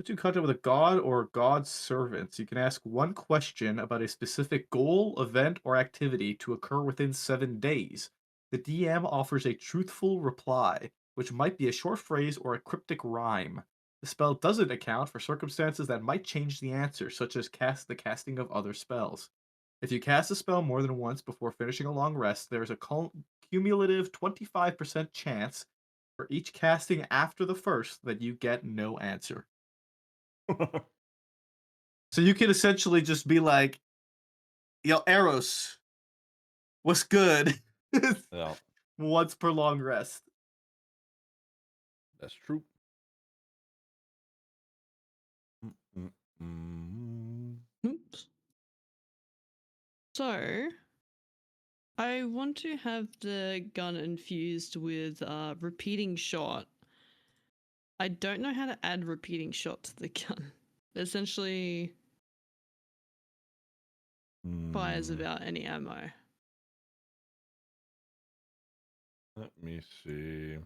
Put you in contact with a god or god's servants. You can ask one question about a specific goal, event, or activity to occur within 7 days. The DM offers a truthful reply, which might be a short phrase or a cryptic rhyme. The spell doesn't account for circumstances that might change the answer, such as the casting of other spells. If you cast a spell more than once before finishing a long rest, there is a cumulative 25% chance for each casting after the first that you get no answer. So you can essentially just be like, yo, Eros, what's good? Yeah, Once per long rest. that's true. Mm-mm-mm. Oops. So, I want to have the gun infused with repeating shot. I don't know how to add repeating shot to the gun. Essentially, fires Mm, about any ammo. Let me see.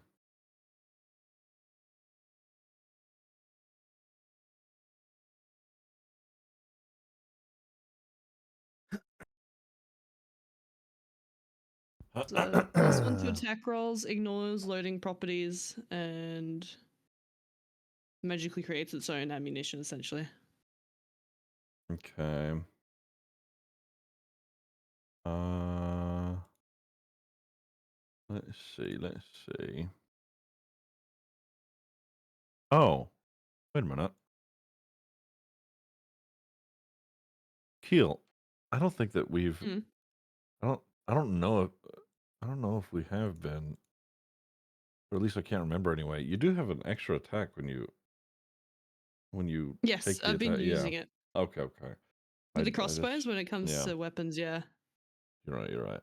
So, +1 to attack rolls, ignores loading properties, and magically creates its own ammunition, essentially. Okay. Let's see. Let's see. Oh, wait a minute. Keel, I don't think that we've. Mm. I don't know if. I don't know if we have been. Or at least I can't remember anyway. You do have an extra attack when you Yes, take the I've been attack. using Yeah. it. Okay. Okay. With the I crossbows, just. when it comes Yeah. to weapons, yeah. You're right. You're right.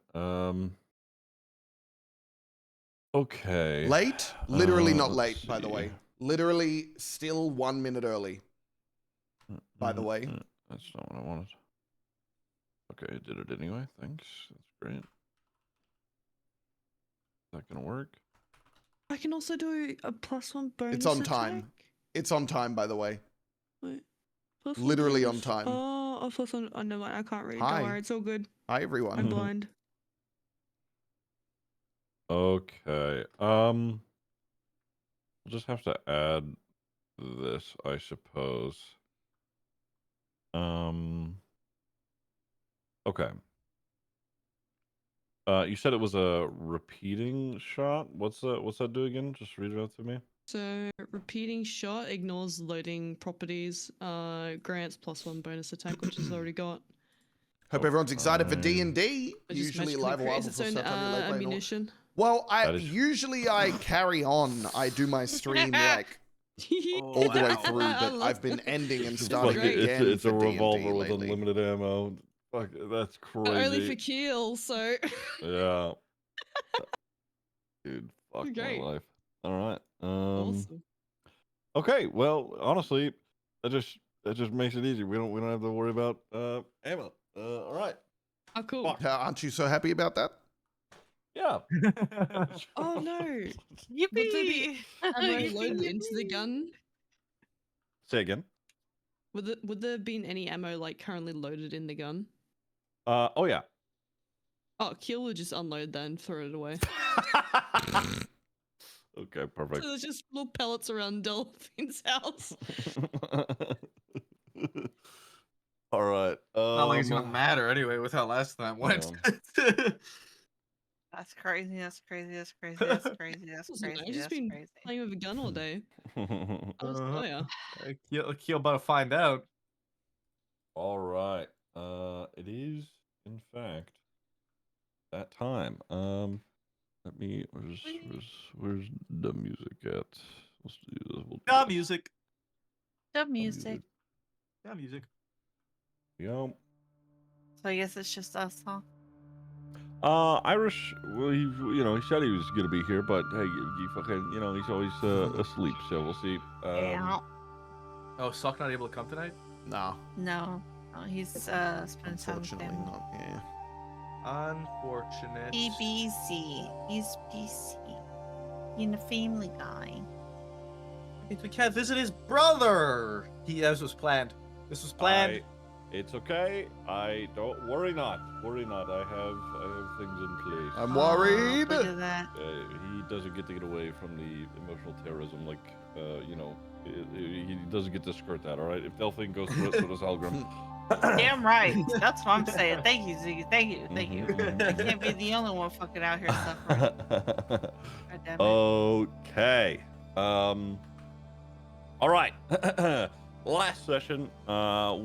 Okay. Late? Literally not let's late, by the see. way. Literally still 1 minute early, by the way. That's not what I wanted. Okay, I did it anyway. Thanks. That's great. Is that gonna work? I can also do a +1 bonus It's on attack. time. It's on time, by the way. Wait. +1 Literally on bonus. time. Oh, a +1. Oh, no, I can't read. Hi. Don't worry, it's all good. Hi, I'm everyone. blind. Okay. We'll just have to add this, I suppose. Okay. You said it was a repeating shot. What's that do again? Just read it out to me. So, repeating shot ignores loading properties, grants +1 bonus attack, which has already got. Hope everyone's excited for Okay. D&D. It just Usually magically live a while creates its before own start time. You're late playing all- ammunition. Well, That is- usually I carry on. I do my stream like all the way through, I but love I've been that. ending and It's starting great. again It's for a D&D revolver with lately. unlimited ammo. Fuck, that's crazy. But only for Keel, so. Yeah. Dude, fuck my Great. life. All right. Awesome. Okay. Well, honestly, that just makes it easy. We don't have to worry about ammo. All right. Oh, cool. Fuck. Aren't you so happy about that? Yeah. Oh, no. Yippee! Would there be ammo Yippee, loaded into the yippee. gun? Say again. Would there have been any ammo like currently loaded in the gun? Oh yeah. Oh, Keel would just unload that and throw it away. Okay, perfect. So there's just little pellets around Delphine's house. All right. Not like it's gonna matter anyway with how last time went. That's crazy. That's crazy. That's crazy. That's crazy. That's Listen, crazy. I've just That's been crazy. playing with a gun all day. I'll just tell ya. Keel about to find out. All right. It is in fact that time. Let me. Where's the music at? Let's do this. We'll No music. The music. Yeah, music. Yeah. So I guess it's just us, huh? Irish. Well, he said he was gonna be here, but hey, you fucking, he's always asleep. So we'll see. Yeah. Oh, Sock not able to come tonight? No. No. No, he's spending time with Unfortunately family. not, yeah. Unfortunate. He busy. He's busy. He's a family guy. means we can't visit his brother. This was planned. This was planned. It's okay. I don't worry not. Worry not. I have things in place. I'm Oh, worried. look at that. He doesn't get to get away from the emotional terrorism like he doesn't get to skirt that. All right. If Delphine goes through it, so does Algrim. Damn right. That's what I'm saying. Thank you, Ziggy. Thank you. Thank you. I Mhm. can't be the only one fucking out here suffering. God damn it. Okay. All right. Last session,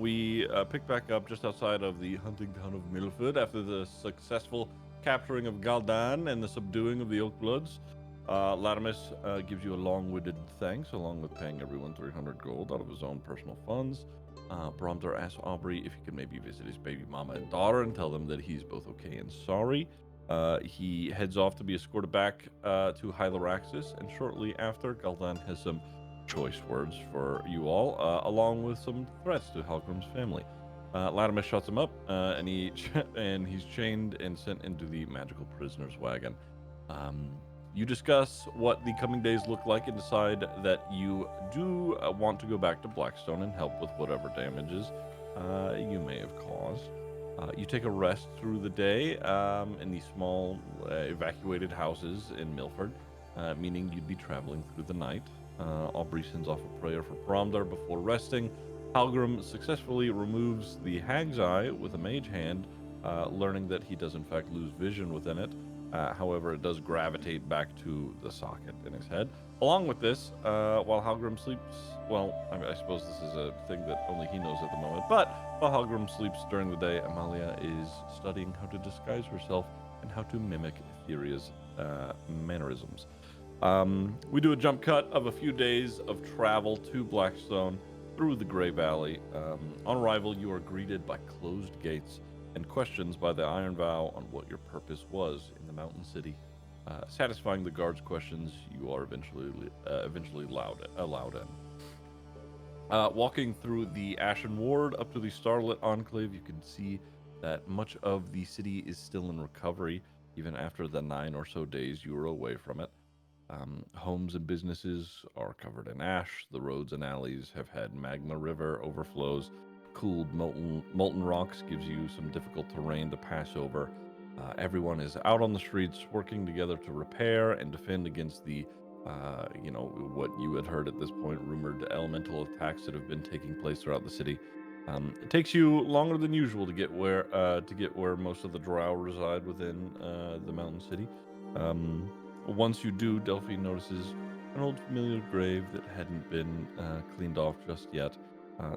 we picked back up just outside of the hunting town of Milford after the successful capturing of Galdan and the subduing of the Oakbloods. Latimus gives you a long-winded thanks, along with paying everyone 300 gold out of his own personal funds. Bromder asks Aubrey if he could maybe visit his baby mama and daughter and tell them that he's both okay and sorry. He heads off to be escorted back to Hyloraxis, and shortly after, Galdan has some choice words for you all, along with some threats to Halgrim's family. Latimus shuts him up, and he's chained and sent into the magical prisoner's wagon. You discuss what the coming days look like and decide that you do want to go back to Blackstone and help with whatever damages you may have caused. You take a rest through the day in the small evacuated houses in Milford, meaning you'd be traveling through the night. Aubrey sends off a prayer for Bromdar before resting. Halgrim successfully removes the Hag's Eye with a mage hand, learning that he does in fact lose vision within it. However, it does gravitate back to the socket in his head. Along with this, while Halgrim sleeps, well, I suppose this is a thing that only he knows at the moment, but while Halgrim sleeps during the day, Amalia is studying how to disguise herself and how to mimic Etheria's mannerisms. We do a jump cut of a few days of travel to Blackstone through the Grey Valley. On arrival, you are greeted by closed gates and questions by the Iron Vow on what your purpose was in the Mountain City. Satisfying the guards' questions, you are eventually allowed in. Walking through the Ashen Ward up to the Starlit Enclave, you can see that much of the city is still in recovery, even after the 9 or so days you were away from it. Homes and businesses are covered in ash. The roads and alleys have had magma river overflows. Cooled molten rocks gives you some difficult terrain to pass over. Everyone is out on the streets working together to repair and defend against the, what you had heard at this point, rumored elemental attacks that have been taking place throughout the city. It takes you longer than usual to get where most of the drow reside within the mountain city. Once you do, Delphine notices an old familiar grave that hadn't been cleaned off just yet.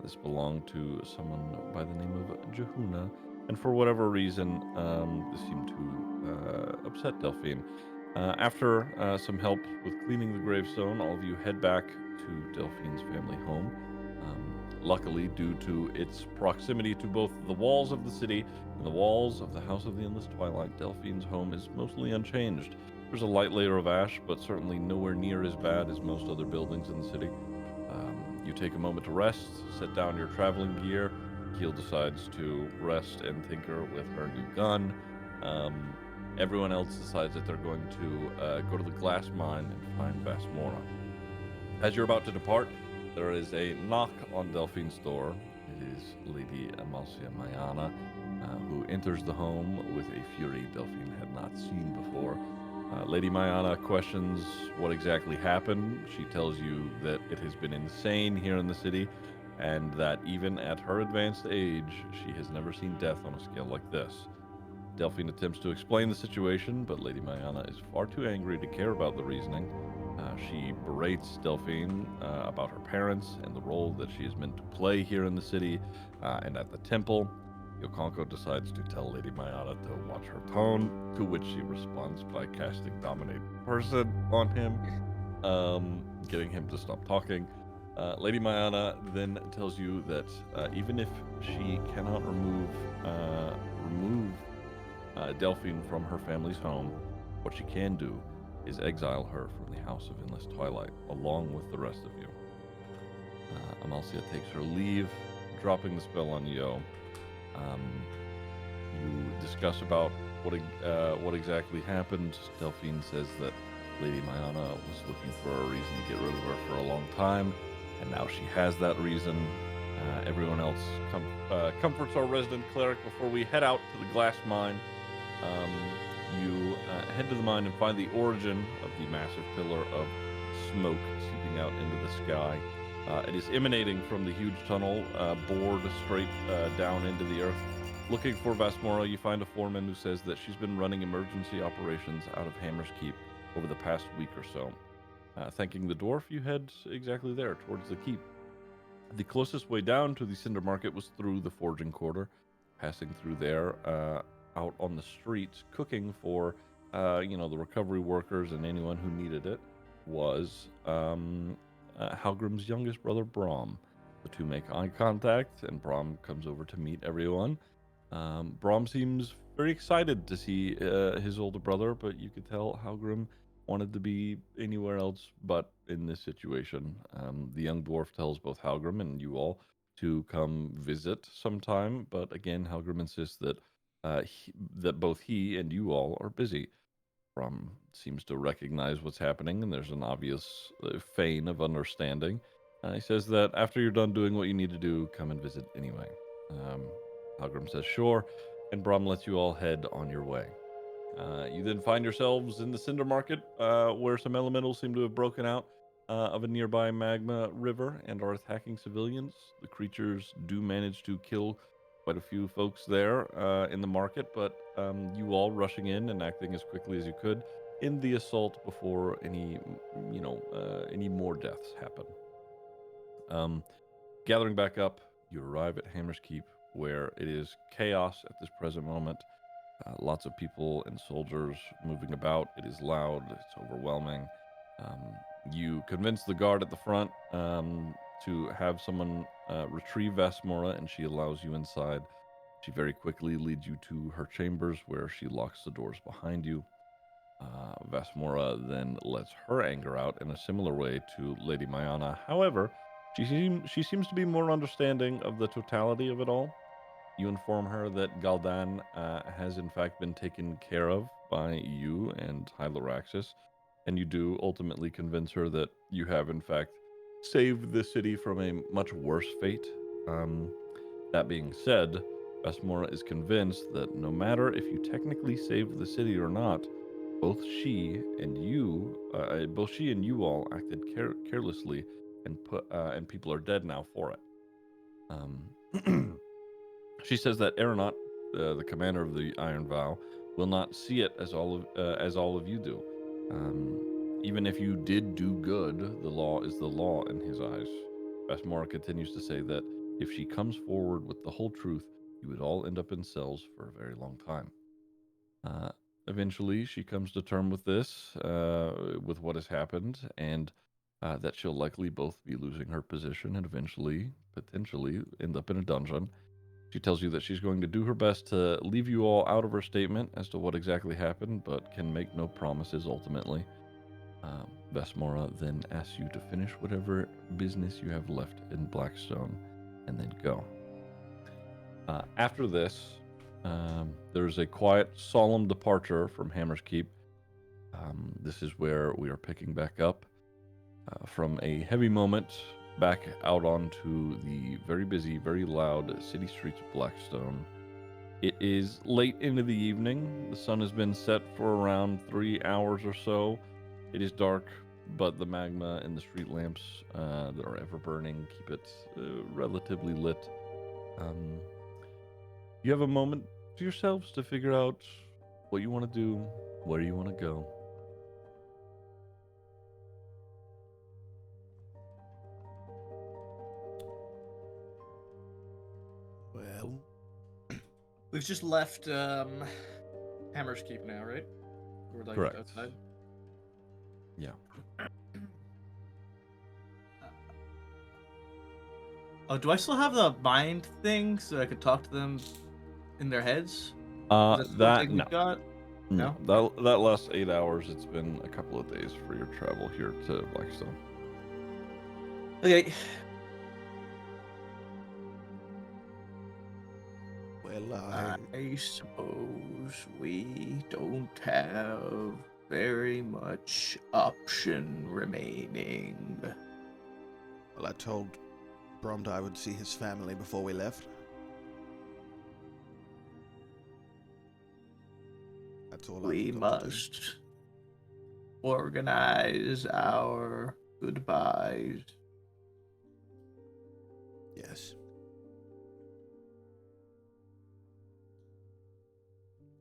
This belonged to someone by the name of Jehuna, and for whatever reason, this seemed to upset Delphine. After some help with cleaning the gravestone, all of you head back to Delphine's family home. Luckily, due to its proximity to both the walls of the city and the walls of the House of the Endless Twilight, Delphine's home is mostly unchanged. There's a light layer of ash, but certainly nowhere near as bad as most other buildings in the city. You take a moment to rest, set down your traveling gear. Keel decides to rest and tinker with her new gun. Everyone else decides that they're going to go to the glass mine and find Vasmora. As you're about to depart, there is a knock on Delphine's door. It is Lady Amalcia Mayana, who enters the home with a fury Delphine had not seen before. Lady Mayana questions what exactly happened. She tells you that it has been insane here in the city, and that even at her advanced age, she has never seen death on a scale like this. Delphine attempts to explain the situation, but Lady Mayana is far too angry to care about the reasoning. She berates Delphine about her parents and the role that she is meant to play here in the city and at the temple. Yokonko decides to tell Lady Mayana to watch her tone, to which she responds by casting Dominate Person on him, getting him to stop talking. Lady Mayana then tells you that even if she cannot remove Delphine from her family's home, what she can do is exile her from the House of Endless Twilight, along with the rest of you. Amalcia takes her leave, dropping the spell on Yo. You discuss about what exactly happened. Delphine says that Lady Mayana was looking for a reason to get rid of her for a long time, and now she has that reason. Everyone else comforts our resident cleric before we head out to the glass mine. You head to the mine and find the origin of the massive pillar of smoke seeping out into the sky. It is emanating from the huge tunnel, bored straight down into the earth. Looking for Vasmora, you find a foreman who says that she's been running emergency operations out of Hammer's Keep over the past week or so. Thanking the dwarf, you head exactly there, towards the keep. The closest way down to the Cinder Market was through the Forging Quarter, passing through there, out on the streets, cooking for, the recovery workers and anyone who needed it, was Halgrim's youngest brother, Brom. The two make eye contact, and Brom comes over to meet everyone. Brom seems very excited to see his older brother, but you could tell Halgrim wanted to be anywhere else but in this situation. The young dwarf tells both Halgrim and you all to come visit sometime, but again, Halgrim insists that that both he and you all are busy. Brom seems to recognize what's happening, and there's an obvious feign of understanding. He says that after you're done doing what you need to do, come and visit anyway. Halgrim says sure, and Brom lets you all head on your way. You then find yourselves in the Cinder Market, where some elementals seem to have broken out of a nearby magma river and are attacking civilians. The creatures do manage to kill quite a few folks there in the market, but you all rushing in and acting as quickly as you could in the assault before any more deaths happen. Gathering back up, you arrive at Hammer's Keep, where it is chaos at this present moment. Lots of people and soldiers moving about. It is loud. It's overwhelming. You convince the guard at the front to have someone retrieve Vasmora, and she allows you inside. She very quickly leads you to her chambers, where she locks the doors behind you. Vasmora then lets her anger out in a similar way to Lady Mayana. However, she seems to be more understanding of the totality of it all. You inform her that Galdan has in fact been taken care of by you and Hyloraxis, and you do ultimately convince her that you have in fact saved the city from a much worse fate. That being said, Vasmora is convinced that no matter if you technically saved the city or not, both she and you all acted carelessly, and people are dead now for it. She says that Aeronaut, the commander of the Iron Vow, will not see it as all of you do. Even if you did do good, the law is the law in his eyes. Vasmora continues to say that if she comes forward with the whole truth, you would all end up in cells for a very long time. Eventually, she comes to terms with this, with what has happened, and that she'll likely both be losing her position and eventually, potentially, end up in a dungeon. She tells you that she's going to do her best to leave you all out of her statement as to what exactly happened, but can make no promises ultimately. Vasmora then asks you to finish whatever business you have left in Blackstone and then go. After this, there's a quiet, solemn departure from Hammer's Keep. This is where we are picking back up from a heavy moment back out onto the very busy, very loud city streets of Blackstone. It is late into the evening. The sun has been set for around 3 hours or so. It is dark, but the magma and the street lamps that are ever burning keep it relatively lit. You have a moment to yourselves to figure out what you want to do, where you want to go. Well, We've just left Hammer's Keep now, right? We're like Correct. outside. Yeah. Oh, do I still have the mind thing so I could talk to them in their heads? Is still a That thing no. we've got? No, that lasts 8 hours. It's been a couple of days for your travel here to Blackstone. Okay. well, I suppose we don't have very much option remaining. Well, I told Bromda I would see his family before we left. That's all We I've got to do. must organize our goodbyes. Yes.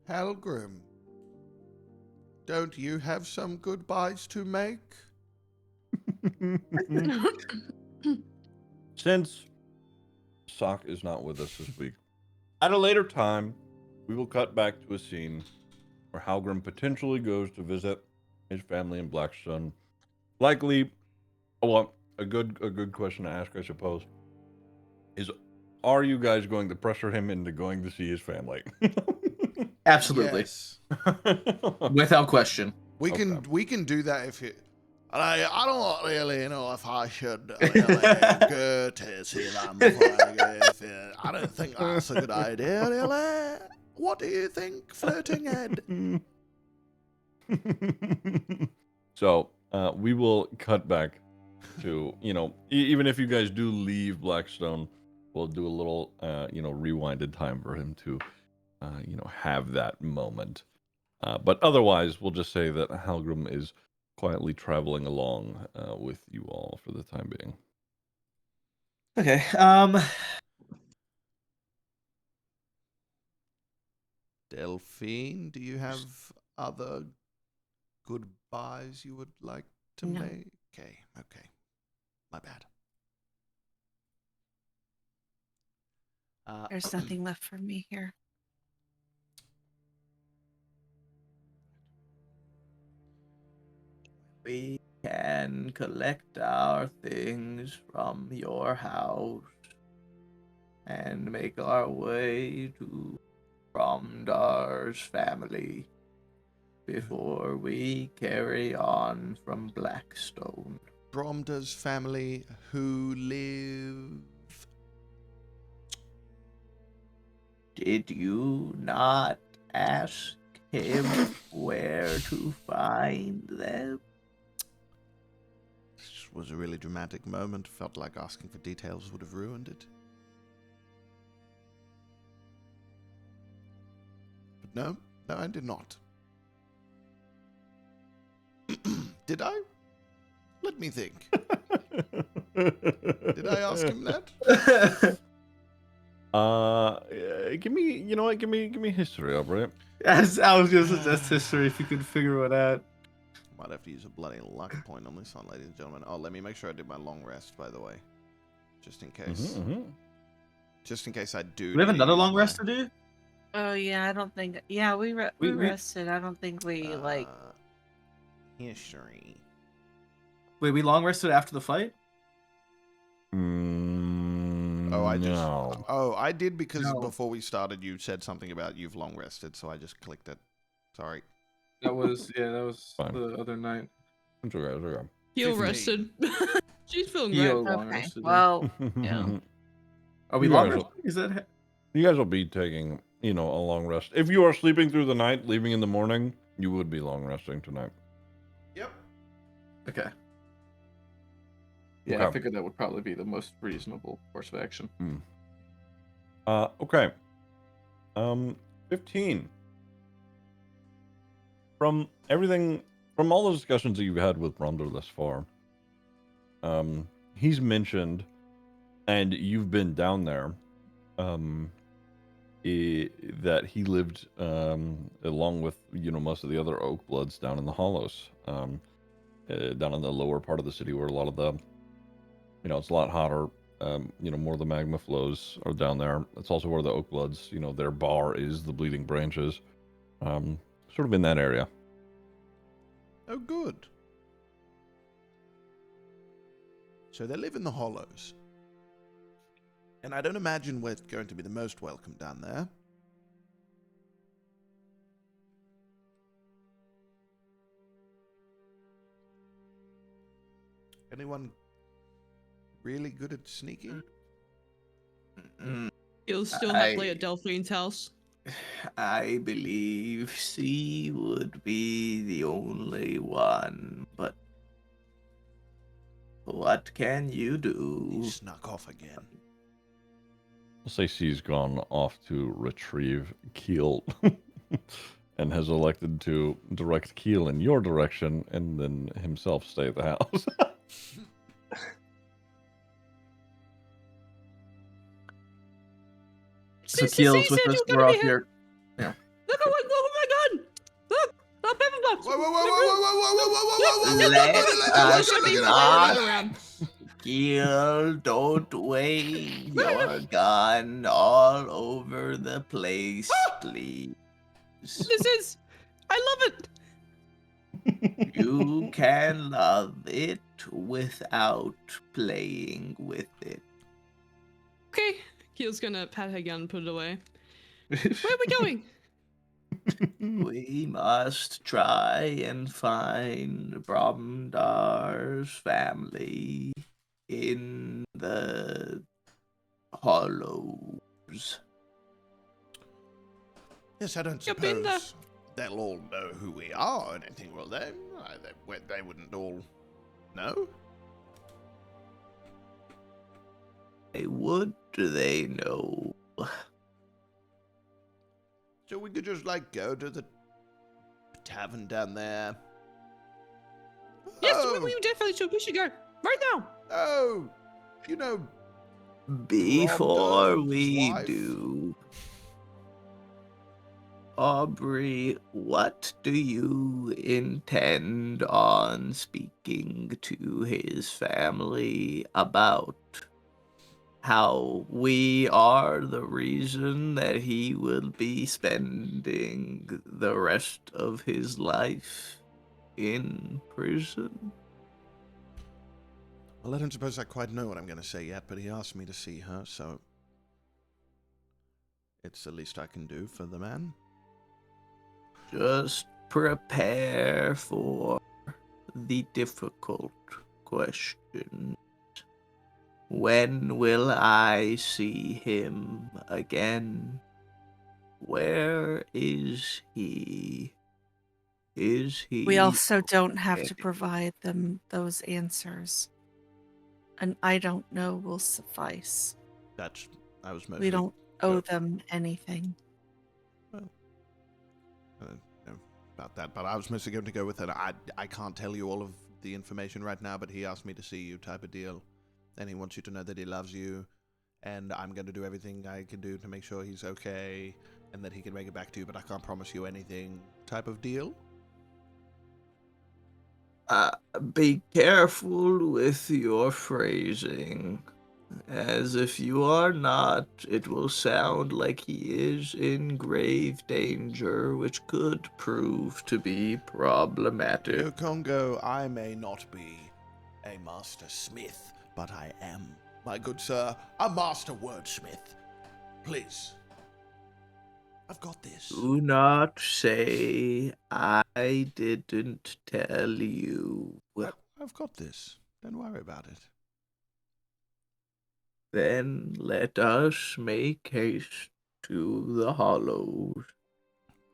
Halgrim, don't you have some goodbyes to make? Since Sock is not with us this week, at a later time, we will cut back to a scene where Halgrim potentially goes to visit his family in Blackstone. Likely, well, a good question to ask, I suppose, is: are you guys going to pressure him into going to see his family? Absolutely, Yes. without question. We Okay. can do that if you. I don't really know if I should really go to see them before I go. I don't think that's a good idea, really. What do you think, Floating Head? So we will cut back to, even if you guys do leave Blackstone, we'll do a little rewinded time for him to have that moment. But otherwise, we'll just say that Halgrim is quietly traveling along with you all for the time being. Okay. Delphine, do you have other goodbyes you would like to No. make? Okay. My bad. There's nothing left for me here. We can collect our things from your house and make our way to Bromdar's family before we carry on from Blackstone. Bromda's family who live. Did you not ask him where to find them? This was a really dramatic moment. Felt like asking for details would have ruined it. But no, I did not. Did I? Let me think. Did I ask him that? Give me, give me history over it. As I was gonna suggest history if you could figure it out. Might have to use a bloody luck point on this one, ladies and gentlemen. Oh, let me make sure I did my long rest, by the way. Just in case. Just in case I do. Do we have need to another use long my, rest to do? Oh yeah, I don't think. Yeah, we We- rested. I don't think we like. History. Wait, we long rested after the fight? Oh, I just. No. Oh, I did because No. before we started, you said something about you've long rested, so I just clicked it. Sorry. That was Fine. the other night. It's okay, it's okay. Heal 15. rested. She's feeling Heal. great. Long Okay. rested, yeah. Well, yeah. Are we You long guys rested? Is that You guys will be taking, a long rest. If you are sleeping through the night, leaving in the morning, you would be long resting tonight. Yep. okay? Yeah, Okay. I figured that would probably be the most reasonable course of action. Okay. 15. From all the discussions that you've had with Bromder thus far, he's mentioned, and you've been down there, that he lived along with most of the other Oak Bloods down in the Hollows, down in the lower part of the city where a lot of the, it's a lot hotter. More of the magma flows are down there. It's also where the Oak Bloods, their bar is the Bleeding Branches, sort of in that area. Oh, good. So they live in the Hollows. And I don't imagine we're going to be the most welcome down there. Anyone really good at sneaking? He'll still happily at Delphine's house. I believe C would be the only one, but what can you He do? snuck off again. I'll say C's gone off to retrieve Keel and has elected to direct Keel in your direction and then himself stay at the house. So See, Keel's said with you us. were We're gonna be off here. here. Yeah. Look at what! Oh my God! Look! Pepper Box! Whoa, whoa, whoa, whoa, whoa, whoa, whoa, whoa, whoa, whoa, whoa, Let don't do it like that. We're us gonna be get not. right around. Keel, don't wave your gun all over the place, please. This is. I love it. You can love it without playing with it. Okay. Keel's gonna pat her gun and put it away. Where are we going? We must try and find Brahmdar's family in the hollows. Yes, I don't You've been there. suppose they'll all know who we are or anything, will they? They wouldn't all know. Would they know? So we could just, like, go to the tavern down there. Yes, Oh, we definitely should. We should go right now. oh, you know, Before Brahmdar's we wife? do, Aubrey, what do you intend on speaking to his family about? How we are the reason that he will be spending the rest of his life in prison? Well, I don't suppose I quite know what I'm going to say yet, but he asked me to see her, so it's the least I can do for the man. Just prepare for the difficult question. When will I see him again? Where is he? Is he? We also don't have to okay? provide them those answers. And I don't know will suffice. I was mostly... We don't owe them anything. know about that, but I was mostly going to go with it. I can't tell you all of the information right now, but he asked me to see you type of deal. And he wants you to know that he loves you, and I'm going to do everything I can do to make sure he's okay, and that he can make it back to you, but I can't promise you anything type of deal. Be careful with your phrasing. As if you are not, it will sound like he is in grave danger, which could prove to be problematic. Yo, Congo, I may not be a master smith, but I am, my good sir, a master wordsmith. Please. I've got this. Do not say I didn't tell you. I've got this. Don't worry about it. Then let us make haste to the hollows.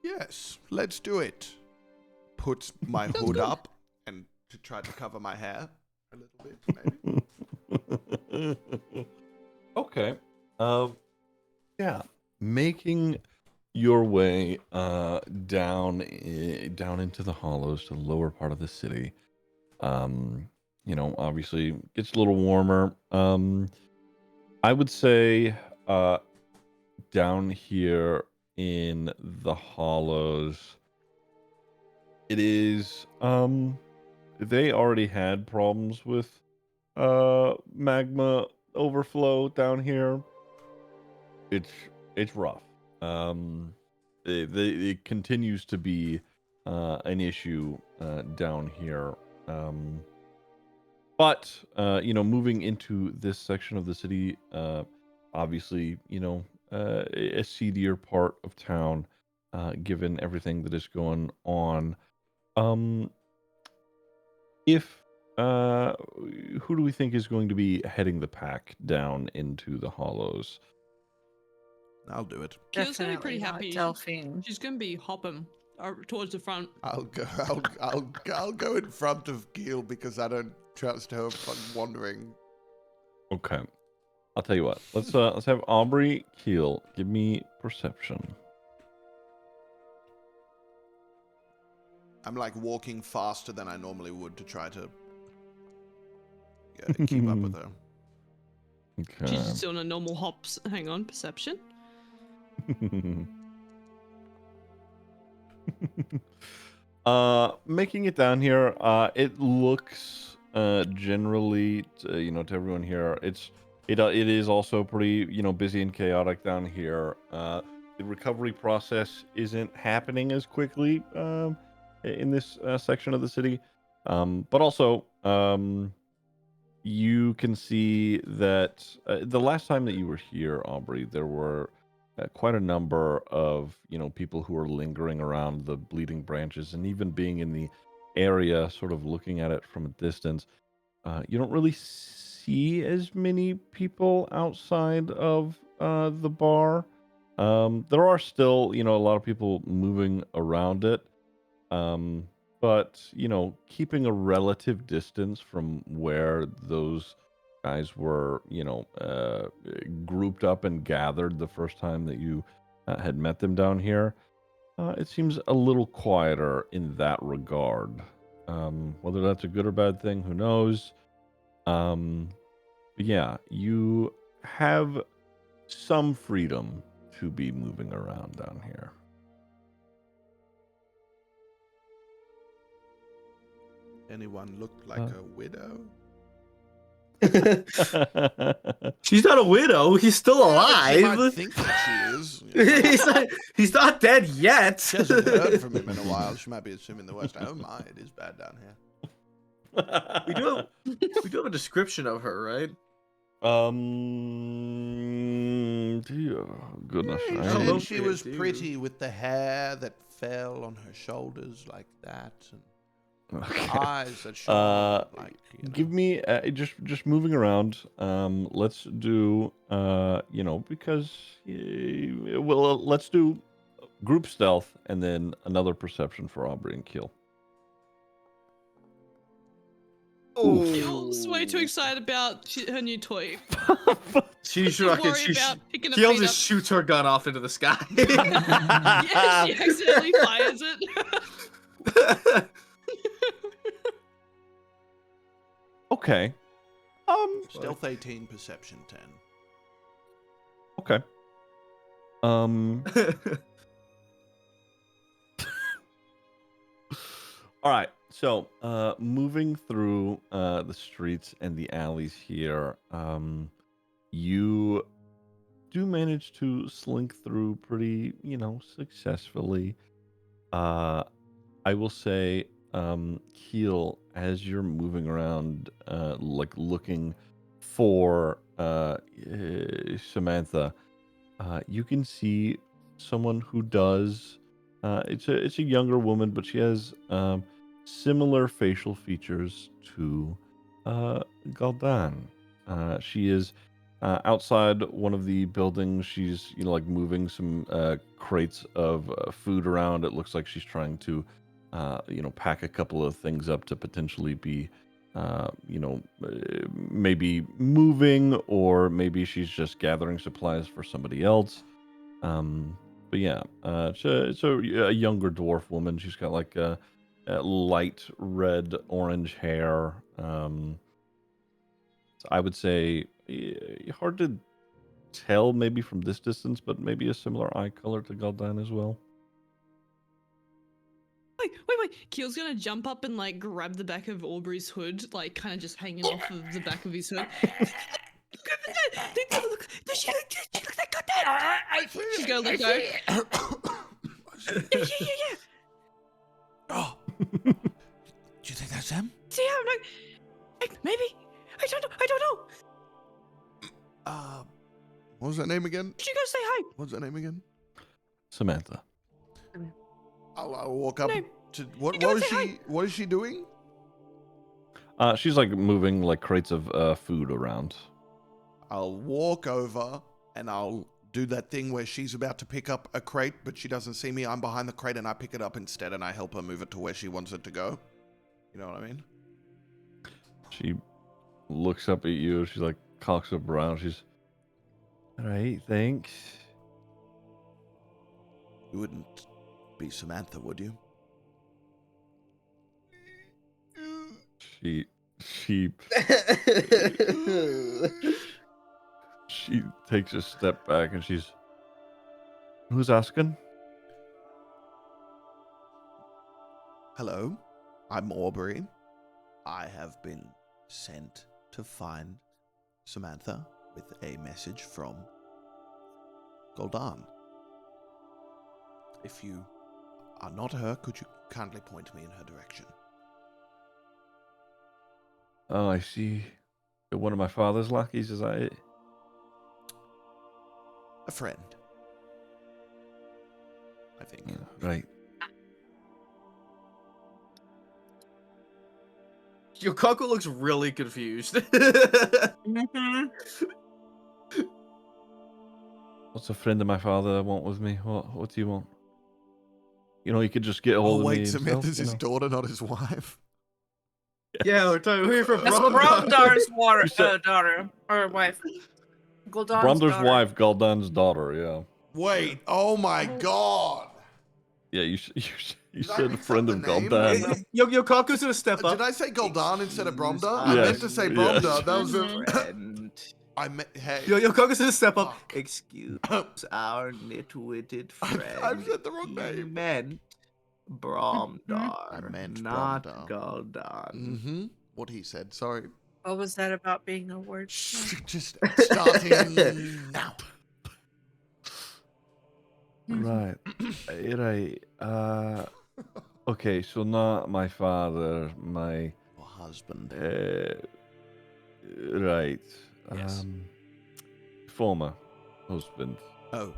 Yes, let's do it. Put my Sounds hood good. up and to try to cover my hair a little bit, maybe. Okay. Yeah. Making your way down into the hollows to the lower part of the city. Obviously gets a little warmer. I would say down here in the hollows, it is they already had problems with magma overflow down here. It's rough. It continues to be an issue down here. But moving into this section of the city, obviously, a seedier part of town, given everything that is going on. If who do we think is going to be heading the pack down into the hollows? I'll do it. Keel's gonna be Definitely pretty not happy. Delphine. She's gonna be hopping towards the front. I'll go in front of Gil because I don't trust her wandering. Okay. I'll tell you what. Let's have Aubrey Keel give me perception. I'm like walking faster than I normally would to try to keep up with her. Okay. She's just doing a normal hops. Hang on, perception. Making it down here, it looks generally to everyone here, it is also pretty busy and chaotic down here. The recovery process isn't happening as quickly in this section of the city, but also you can see that the last time that you were here, Aubrey, there were quite a number of people who are lingering around the bleeding branches, and even being in the area, sort of looking at it from a distance. You don't really see as many people outside of the bar. There are still a lot of people moving around it, but keeping a relative distance from where those guys were grouped up and gathered the first time that you had met them down here, it seems a little quieter in that regard. Whether that's a good or bad thing, who knows. But yeah, you have some freedom to be moving around down here. Anyone look like a widow? She's not a widow. He's still She might alive. think that she is. You know. he's not dead yet. She hasn't heard from him in a while. She might be assuming the worst. Oh my, it is bad down here. we do have a description of her, right? Goodness. She I don't said know. she was Dude. pretty with the hair that fell on her shoulders like that, and Okay. eyes that shone like. Give me just moving around. Let's do because let's do group stealth and then another perception for Aubrey and Keel. Keel's way too excited about her new toy. She's Don't rocking. worry about picking her Keel feet just shoots her gun off into the sky. Yeah, she accidentally fires it. Okay. Stealth 18, perception 10. Okay. All right. So, moving through the streets and the alleys here, you do manage to slink through pretty, successfully. I will say, Keel, as you're moving around, like looking for Samantha, you can see someone who does. It's a younger woman, but she has similar facial features to Galdan. She is outside one of the buildings. She's like moving some crates of food around. It looks like she's trying to pack a couple of things up to potentially be maybe moving, or maybe she's just gathering supplies for somebody else. But yeah, it's a younger dwarf woman. She's got like a light red orange hair. So I would say hard to tell maybe from this distance, but maybe a similar eye color to Galdan as well. Wait. Keel's gonna jump up and like grab the back of Aubrey's hood, like kind of just hanging off of the back of his hood. She looks like that. She's gonna let go. Yeah. Oh. Do you think that's him? See how maybe. I don't know. What was that name again? Did you go say hi? What's that name again? Samantha. I'll walk up No. to what You gotta is say hi. she? What is she doing? She's like moving like crates of food around. I'll walk over and I'll do that thing where she's about to pick up a crate, but she doesn't see me. I'm behind the crate and I pick it up instead and I help her move it to where she wants it to go. You know what I mean? She looks up at you. She's like, cocks up around. She's, all right, thanks. You wouldn't be Samantha, would you? She she takes a step back and she's, who's asking? Hello, I'm Aubrey. I have been sent to find Samantha with a message from Gul'dan. If you are not her, could you kindly point me in her direction? Oh, I see. You're one of my father's lackeys, is that it? A friend, I think. Right. Yokako looks really confused. Mm-hmm. What's a friend of my father want with me? What do you want? You know, he could just get a hold Oh of me wait, himself, Samantha's you his know? daughter, not his wife. Yeah, we're talking we're from That's Bromdar. Bromdar's You said- daughter or wife. Gul'dan's Bromder's daughter. wife, Gul'dan's daughter, yeah. Wait, oh my god! Yeah, you Did I said a mix up friend the of name? Gul'dan. Yokako's gonna step up. Did I say Gul'dan instead of Bromda? I Yes, meant to say yes. Bromda. That was a... Friend. I meant... Hey. Yokako's gonna step up. Fuck. Excuse our nitwitted I've friend. said the wrong He name. meant Bromdar, I meant not Bromdar. Gul'dan. Mm-hmm. What he said, sorry. What was that about being a word? Just starting now. Right. Right. Okay, so not my father, my... Your husband. Right. Yes. Former husband. Oh.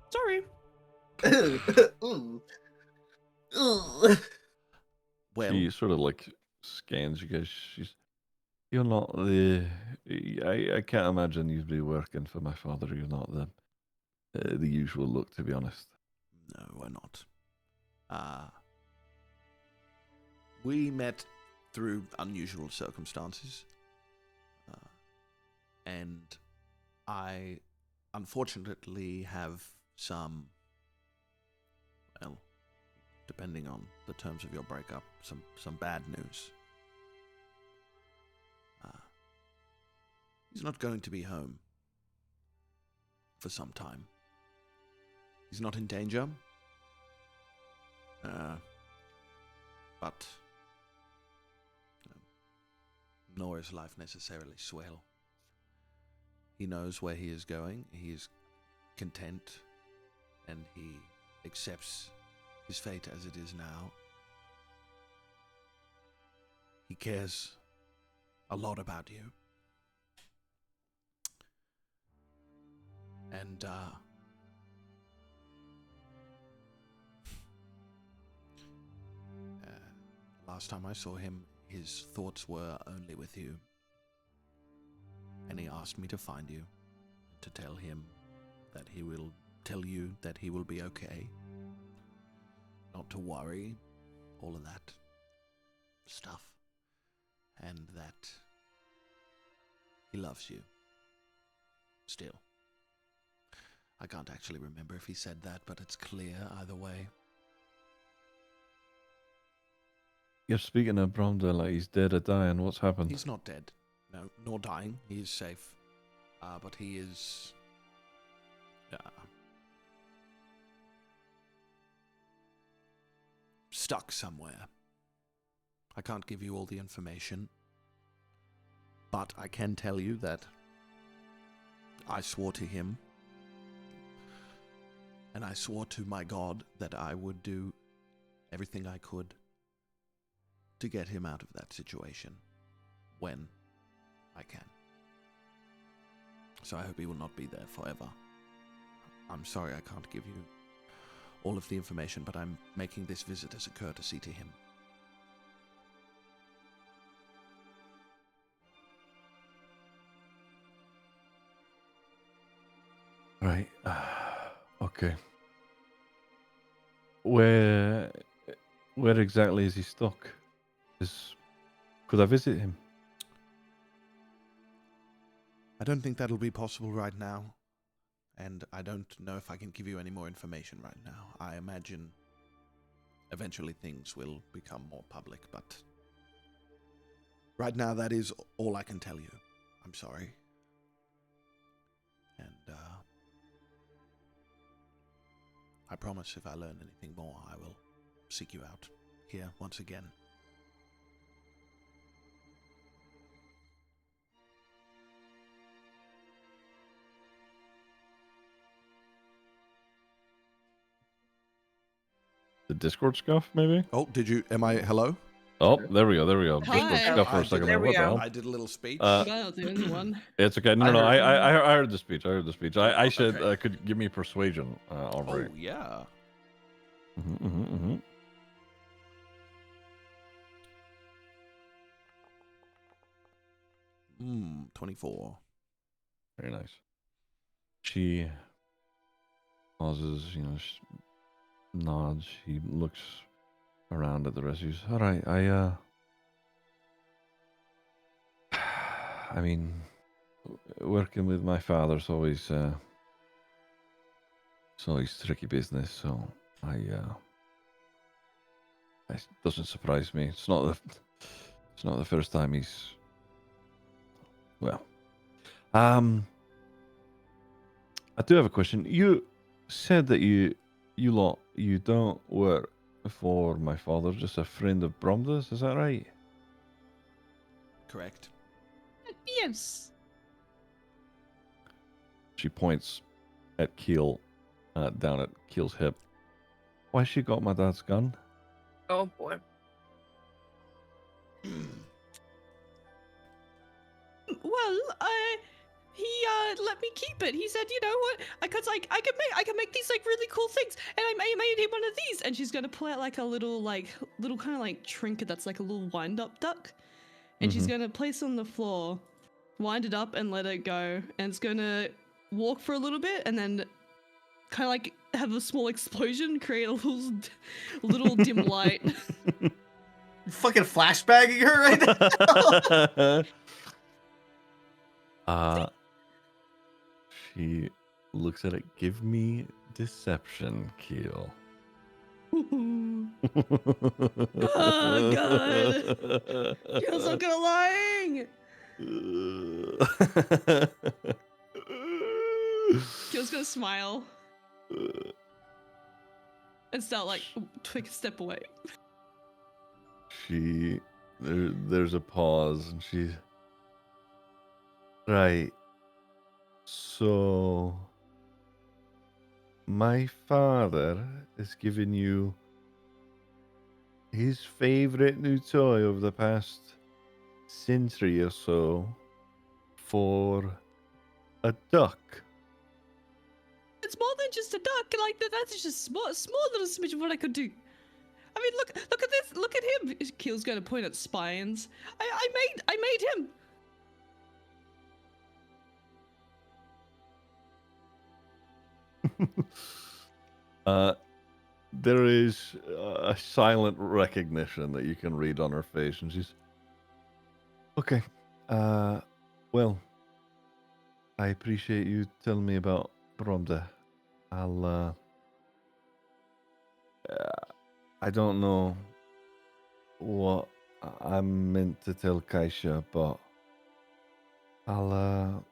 Sorry. Well, She sort of like scans you guys. She's... You're not the... I can't imagine you'd be working for my father. You're not the usual look, to be honest. no, we're not. We met through unusual circumstances. And I unfortunately have some, well, depending on the terms of your breakup, some bad news. He's not going to be home for some time. He's not in danger. But nor is life necessarily swell. He knows where he is going. He is content, and he accepts his fate as it is now. He cares a lot about you. And, last time I saw him, his thoughts were only with you. And he asked me to find you, to tell him that he will tell you that he will be okay. Not to worry, all of that stuff. And that he loves you. Still. I can't actually remember if he said that, but it's clear either way. You're speaking of Bromda like he's dead or dying. What's happened? He's not dead. No, nor dying. He is safe. But he is... stuck somewhere. I can't give you all the information. But I can tell you that I swore to him, and I swore to my God that I would do everything I could to get him out of that situation when I can. So I hope he will not be there forever. I'm sorry I can't give you all of the information, but I'm making this visit as a courtesy to him. Right. Okay. Where where exactly is he stuck? Could I visit him? I don't think that'll be possible right now. And I don't know if I can give you any more information right now. I imagine eventually things will become more public, but right now that is all I can tell you. I'm sorry. And I promise if I learn anything more, I will seek you out here once again. The Discord scuff, maybe? Oh, hello? Oh, there we go. Discord Hi. scuff for I a second. did- There. there we What the go. hell? I did a little speech. I'm not the only one. It's okay. No, I no, heard- I heard the speech. I heard the speech. I said Okay. could give me persuasion. All Oh, right. yeah. Mm-hmm. 24. Very nice. She pauses, nods. She looks around at the rest. She's all right. I mean, working with my father's always it's always tricky business. So it doesn't surprise me. It's not the first time he's well. I do have a question. You said that you don't work for my father, just a friend of Bromda's. Is that right? Correct. Yes. She points at Keel, down at Keel's hip. Why she got my dad's gun? Oh boy. Well, he let me keep it. He said, you know what? I can make these like really cool things, and I made him one of these. And she's gonna pull out like a little kind of like trinket that's like a little wind up duck, and she's Mhm. gonna place it on the floor, wind it up, and let it go. And it's gonna walk for a little bit, and then kind of like have a small explosion, create a little dim light. You fucking flashbanging her right now. She looks at it. Give me deception, Keel. Oh, God. You're so good at lying. Kill's gonna smile and start like take a step away. There's a pause, and she. Right. So, my father has given you his favorite new toy over the past century or so for a duck. It's more than just a duck. Like that's just small little smidge of what I could do. I mean, look at this. Look at him. Keel's gonna point at spines. I made him. There is a silent recognition that you can read on her face, and she's okay. Well, I appreciate you telling me about Bromda. I don't know what I'm meant to tell Kaisha, but I'll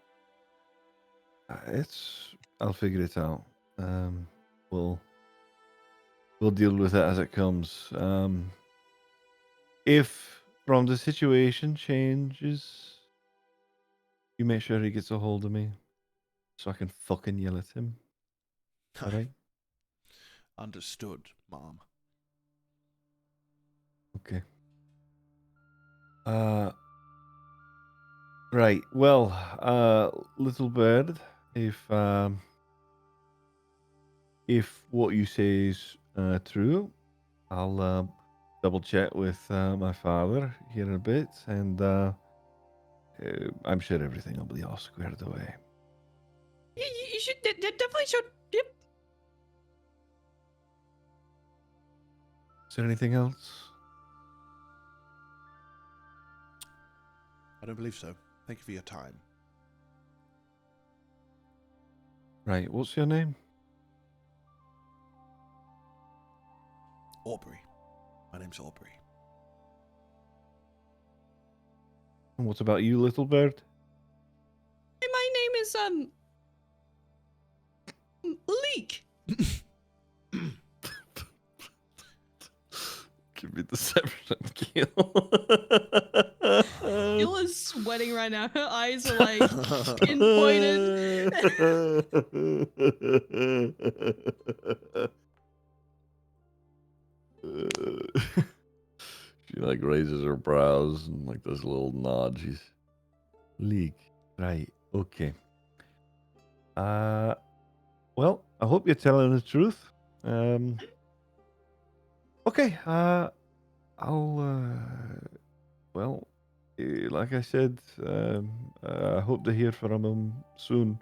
figure it out. We'll deal with it as it comes. If from the situation changes, you make sure he gets a hold of me, so I can fucking yell at him. All right? Understood, Mom. Okay. Right. Well, little bird, if what you say is true, I'll double check with my father here in a bit, and I'm sure everything will be all squared away. You should definitely should. Yep. Is there anything else? I don't believe so. Thank you for your time. Right. What's your name? Aubrey. My name's Aubrey. And what about you, little bird? My name is Leek. Give me deception, Keel. Jill is sweating right now. Her eyes are like pinpointed. She like raises her brows and like does a little nod. She's League. Right. Okay. Well, I hope you're telling the truth. Okay. Well, like I said, I hope to hear from him soon,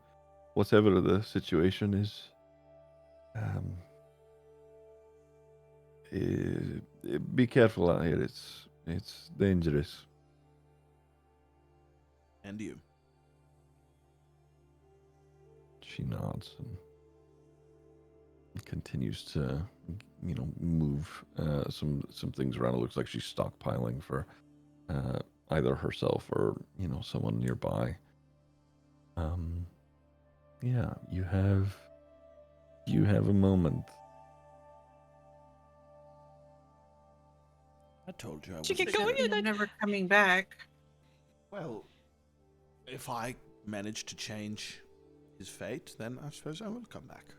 whatever the situation is. Be careful out here. It's dangerous. And you. She nods and continues to, move some things around. It looks like she's stockpiling for either herself or someone nearby. Yeah, you have a moment. I told you I was. She get going and I'm never coming back. Well, if I manage to change his fate, then I suppose I will come back.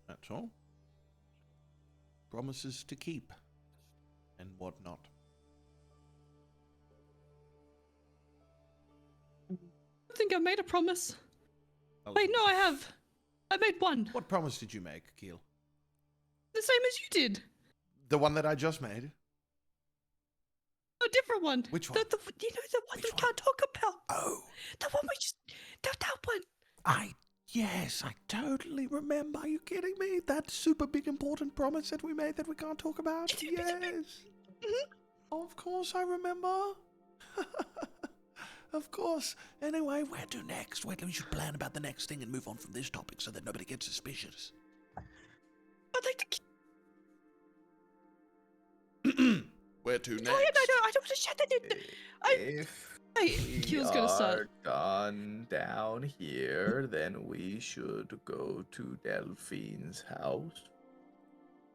That's all. Promises to keep and whatnot. I think I made a promise. Oh, Wait, no, I have. I made one. What promise did you make, Keel? The same as you did. The one that I just made? A different one. Which one? The one Which we one? can't talk about. Oh, The one we just. That one. Yes, I totally remember. Are you kidding me? That super big important promise that we made that we can't talk about? Yes. Of course I remember. Of course. Anyway, where to next? Wait, we should plan about the next thing and move on from this topic so that nobody gets suspicious. I'd like to. Where to next? Oh, yeah, no, I don't want to shut that. If we Keel's gonna start. are done down here, then we should go to Delphine's house,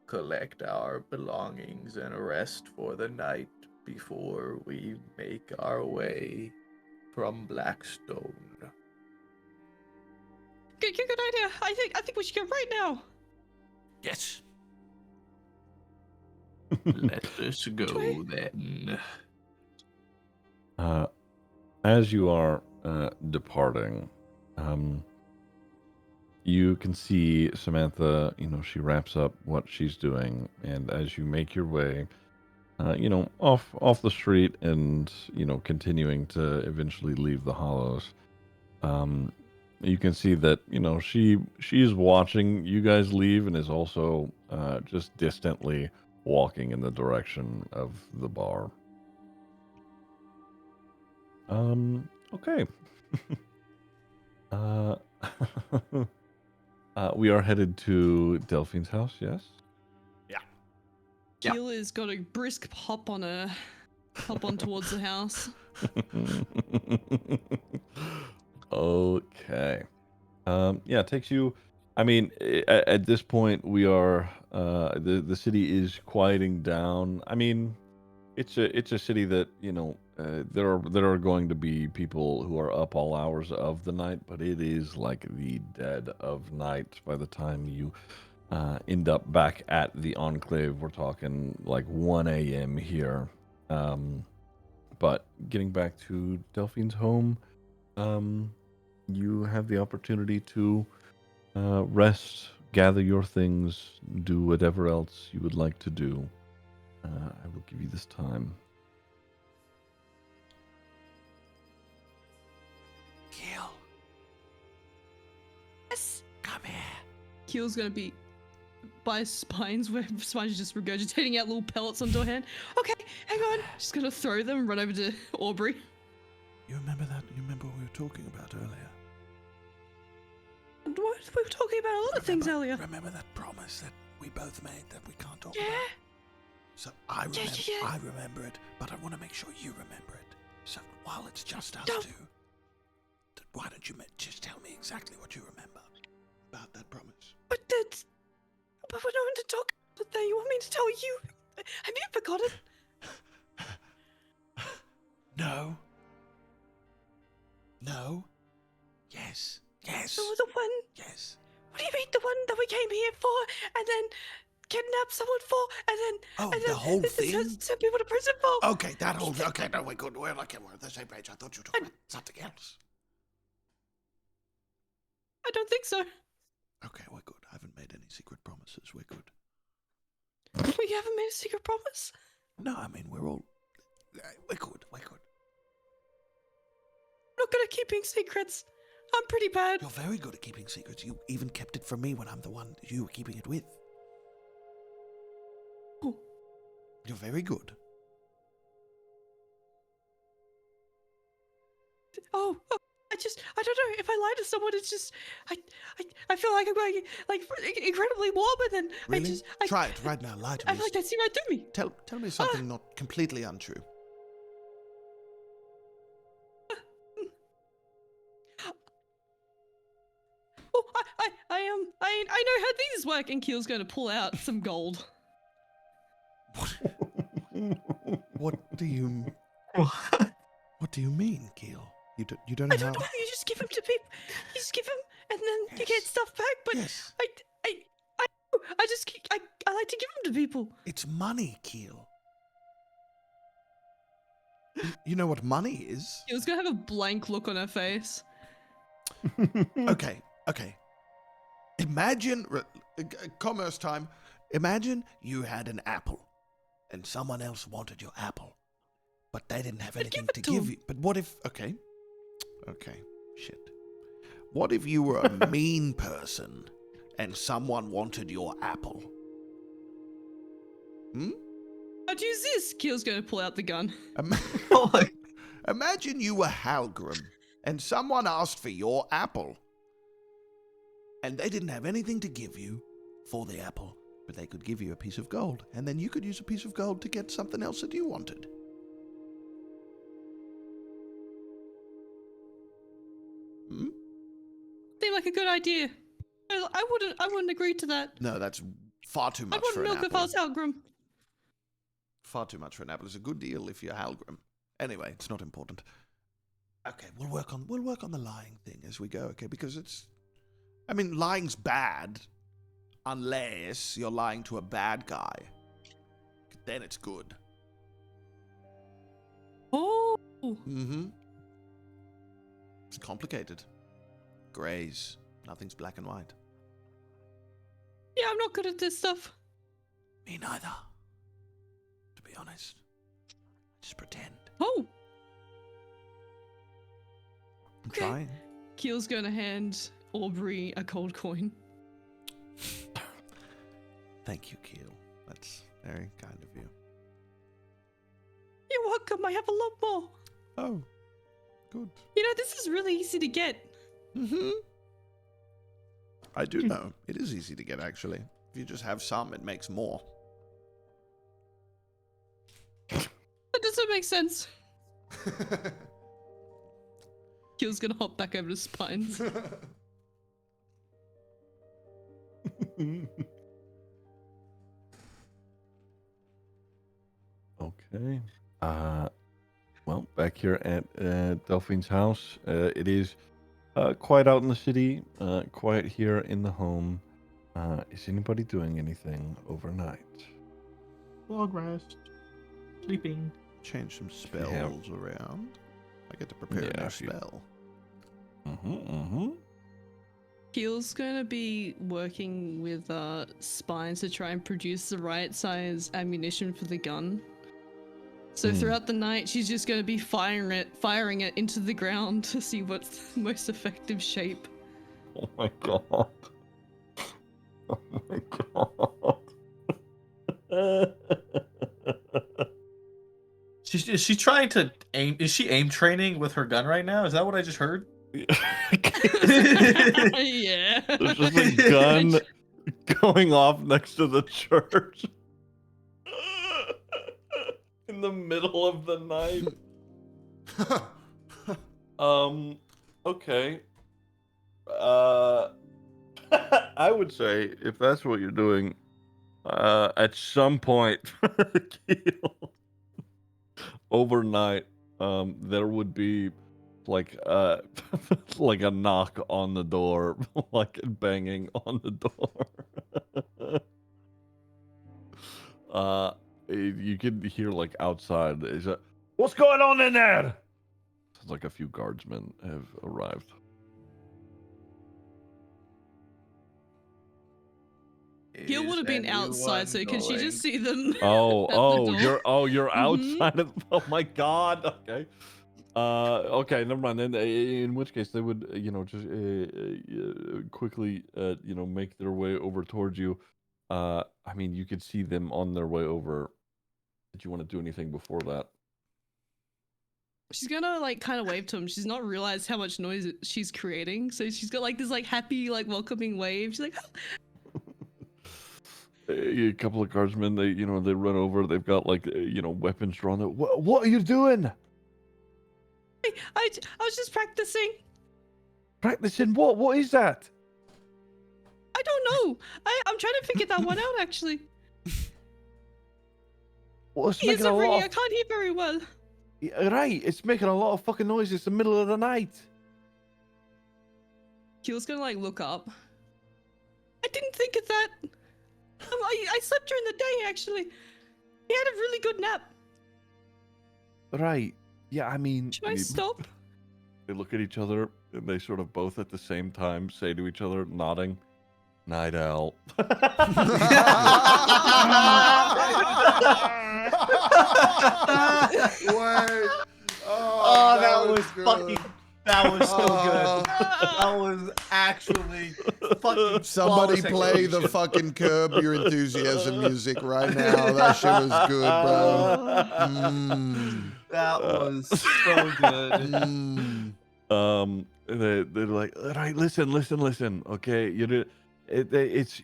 collect our belongings, and rest for the night before we make our way from Blackstone. Good idea. I think we should go right now. Yes. Let us go then. As you are departing, you can see Samantha, she wraps up what she's doing, and as you make your way, off the street and, continuing to eventually leave the Hollows, you can see that, she's watching you guys leave and is also just distantly walking in the direction of the bar. Okay. We are headed to Delphine's house, yes? Yeah. Keel is got a brisk hop on towards the house. Okay. Yeah, it takes you. I mean, at this point, we are. The city is quieting down. I mean, it's a city that there are going to be people who are up all hours of the night, but it is like the dead of night by the time you end up back at the Enclave. We're talking like 1 a.m. here. But getting back to Delphine's home, you have the opportunity to rest, gather your things, do whatever else you would like to do. I will give you this time. Keel's gonna be by Spines, where Spines is just regurgitating out little pellets onto her hand. Okay, hang on. She's gonna throw them and run over to Aubrey. You remember that? You remember what we were talking about earlier? And what? We were talking about a lot of things earlier. Remember that promise that we both made that we can't talk Yeah. about? So I remember, Yeah. I remember it, but I want to make sure you remember it. So while it's just us No. two, why don't you just tell me exactly what you remember about that promise? But that's. But we're not going to talk about that. You want me to tell you? Have you forgotten? No. No. Yes. Yes. The one. Yes. What do you mean, the one that we came here for, and then kidnapped someone for, and then Oh, and the then whole thing? sent people to prison for? Okay, that whole. Okay, no, we're good. We're on the same page. I thought you were talking about something else. I don't think so. Okay, we're good. I haven't made any secret promises. We're good. We haven't made a secret promise. No, I mean we're all. We're good. We're good. I'm not good at keeping secrets. I'm pretty bad. You're very good at keeping secrets. You even kept it from me when I'm the one you were keeping it with. Oh. You're very good. Oh, I don't know. If I lie to someone, it's just, I feel like I'm going like incredibly warm, and then Really? Try it right now. Lie to I me. feel like they see right through me. Tell me something not completely untrue. Oh, I know how these work. And Keel's going to pull out some gold. What do you? What? What do you mean, Keel? You don't I know don't how. know. You just give them to people. You just give them, and then you get Yes. stuff back. But Yes. I just I like to give them to people. It's money, Keel. You know what money is? Keel's going to have a blank look on her face. Okay. Imagine commerce time. Imagine you had an apple, and someone else wanted your apple, but they didn't have I'd anything give it to to give 'em. you. But what if? Okay, shit. What if you were a mean person, and someone wanted your apple? Hmm. I'd use this. Keel's going to pull out the gun. Oh my- Imagine you were Halgrim, and someone asked for your apple, and they didn't have anything to give you for the apple, but they could give you a piece of gold, and then you could use a piece of gold to get something else that you wanted. Hmm? Seemed like a good idea. I wouldn't agree to that. No, that's far too I'd much want for an milk if I apple. was Halgrim. Far too much for an apple. It's a good deal if you're Halgrim. Anyway, it's not important. Okay, we'll work on the lying thing as we go, okay? Because lying's bad unless you're lying to a bad guy. Then it's good. Oh, Mm-hmm. It's complicated. Grays. Nothing's black and white. yeah, I'm not good at this stuff. Me neither. To be honest. Just pretend. Oh, I'm Okay. trying. Keel's going to hand Aubrey a gold coin. Thank you, Keel. That's very kind of you. You're welcome. I have a lot more. Oh, good. You know, this is really easy to get. Mm-hmm. I do know. It is easy to get, actually. If you just have some, it makes more. That doesn't make sense. Keel's going to hop back over to Spines. Okay. Well, back here at Delphine's house, it is quiet out in the city, quiet here in the home. Is anybody doing anything overnight? Long rest. Sleeping. Change some Yeah. spells around. I get to prepare a Yeah, new if you- spell. Keel's going to be working with Spines to try and produce the right size ammunition for the gun. So throughout the night, she's just going to be firing it into the ground to see what's the most effective shape. Oh my god. Oh my god. Is she trying to aim? Is she aim training with her gun right now? Is that what I just heard? Yeah. There's just a gun going off next to the church in the middle of the night. Okay. I would say if that's what you're doing, at some point, Keel, overnight, there would be like like a knock on the door, like banging on the door. You could hear like outside, is it, what's going on in there? Sounds like a few guardsmen have arrived. Gil would have been outside, so can she just see them? Oh, at the door? you're Mhm. outside of. Oh my god. Okay. Okay, never mind. Then, in which case, they would, just quickly, make their way over towards you. I mean, you could see them on their way over. Did you want to do anything before that? She's gonna like kind of wave to him. She's not realized how much noise she's creating, so she's got like this like happy like welcoming wave. She's like, A couple of guardsmen, they run over. They've got like weapons drawn. What are you doing? I was just practicing. Practicing what? What is that? I don't know. I'm trying to figure that one out actually. What's Ears making a are ringing. lot I of... can't hear very well. Yeah, right, it's making a lot of fucking noise. It's the middle of the night. Keel's gonna like look up. I didn't think of that. I slept during the day actually. He had a really good nap. Right. Yeah, I mean... Should I stop? They look at each other, and they sort of both at the same time say to each other, nodding, "Night owl." Wait. Oh, that was good. fucking. That was so Oh. good. That was actually fucking. Somebody flawless play the execution. fucking Curb Your Enthusiasm music right now. That shit was good, bro. Mm. That was so good. Mm. They're like, right, listen, okay, it's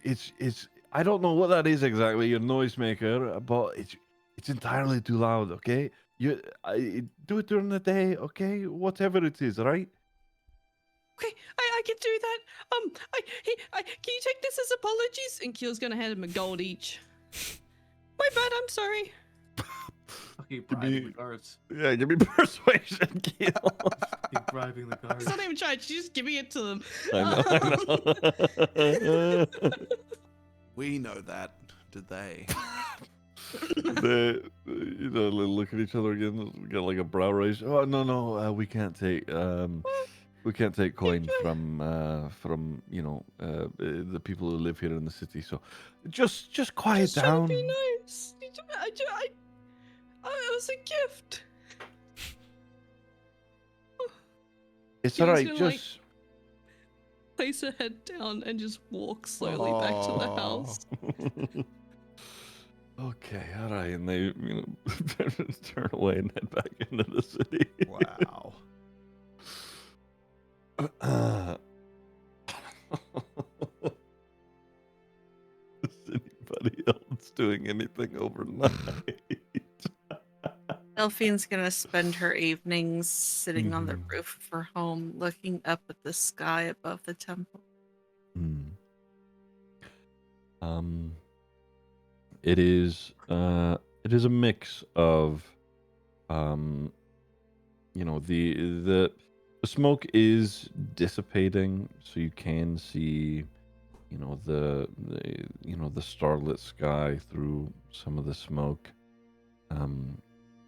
I don't know what that is exactly, your noisemaker, but it's entirely too loud, okay? Do it during the day, okay? Whatever it is, right? Okay, I can do that. Can you take this as apologies? And Keel's gonna hand him a gold each. My bad. I'm sorry. Fucking To bribing be- the guards. Yeah, give me persuasion, Keel. Fucking bribing the guards. She's not even trying. She's just giving it to them. I know. We know that. Did they? They look at each other again, get like a brow raise. Oh no, we can't take coin from the people who live here in the city. So just quiet Just trying down. to be nice. It was a gift. It's He all was right. gonna, like, Just Place her head down and just walk slowly back to the house. okay, all right, and they turn away and head back into the city. Wow. Is anybody else doing anything overnight? Delphine's gonna spend her evenings sitting on the Mhm. roof of her home, looking up at the sky above the temple. Hmm. It is a mix of the smoke is dissipating, so you can see the starlit sky through some of the smoke,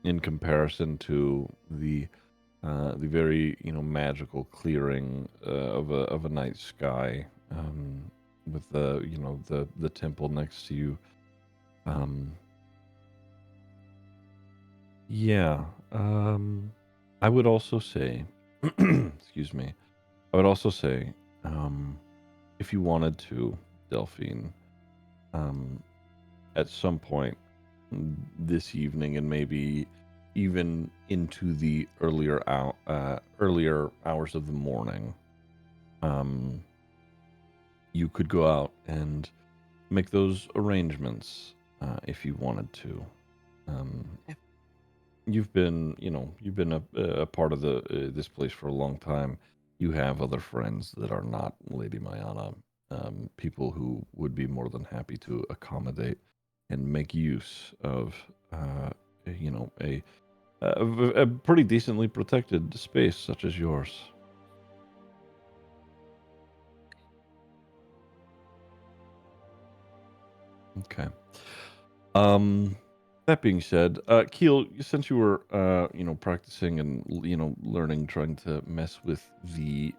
in comparison to the very magical clearing of a night sky, with the temple next to you. Yeah. I would also say, excuse me. I would also say, if you wanted to, Delphine, at some point this evening, and maybe even into the earlier hours of the morning, you could go out and make those arrangements if you wanted to. You've been a part of this place for a long time. You have other friends that are not Lady Mayana, people who would be more than happy to accommodate and make use of, a pretty decently protected space such as yours. Okay. That being said, Keel, since you were, practicing and learning, trying to mess with the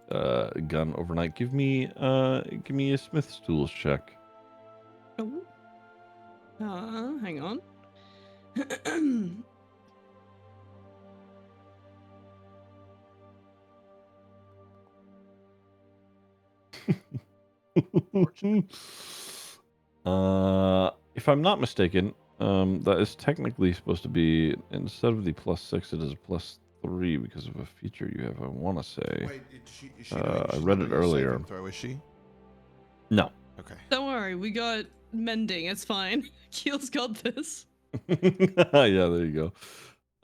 gun overnight, give me a Smith's tools check. Oh. Hang on. If I'm not mistaken, that is technically supposed to be, instead of the +6, it is a +3 because of a feature you have. I want to say. Wait, is she I read it earlier. Throw, is she? No. Okay. Don't worry, we got mending. It's fine. Keel's got this. Yeah, there you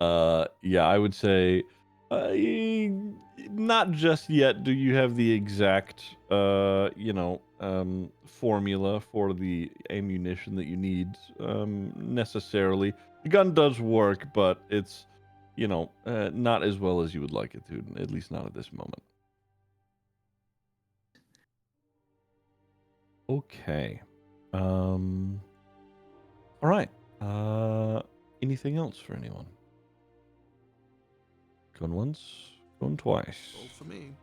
go. Yeah, I would say, not just yet do you have the exact, formula for the ammunition that you need, necessarily. The gun does work, but it's, not as well as you would like it to, at least not at this moment. Okay. All right. Anything else for anyone? Going once, going twice. All for me.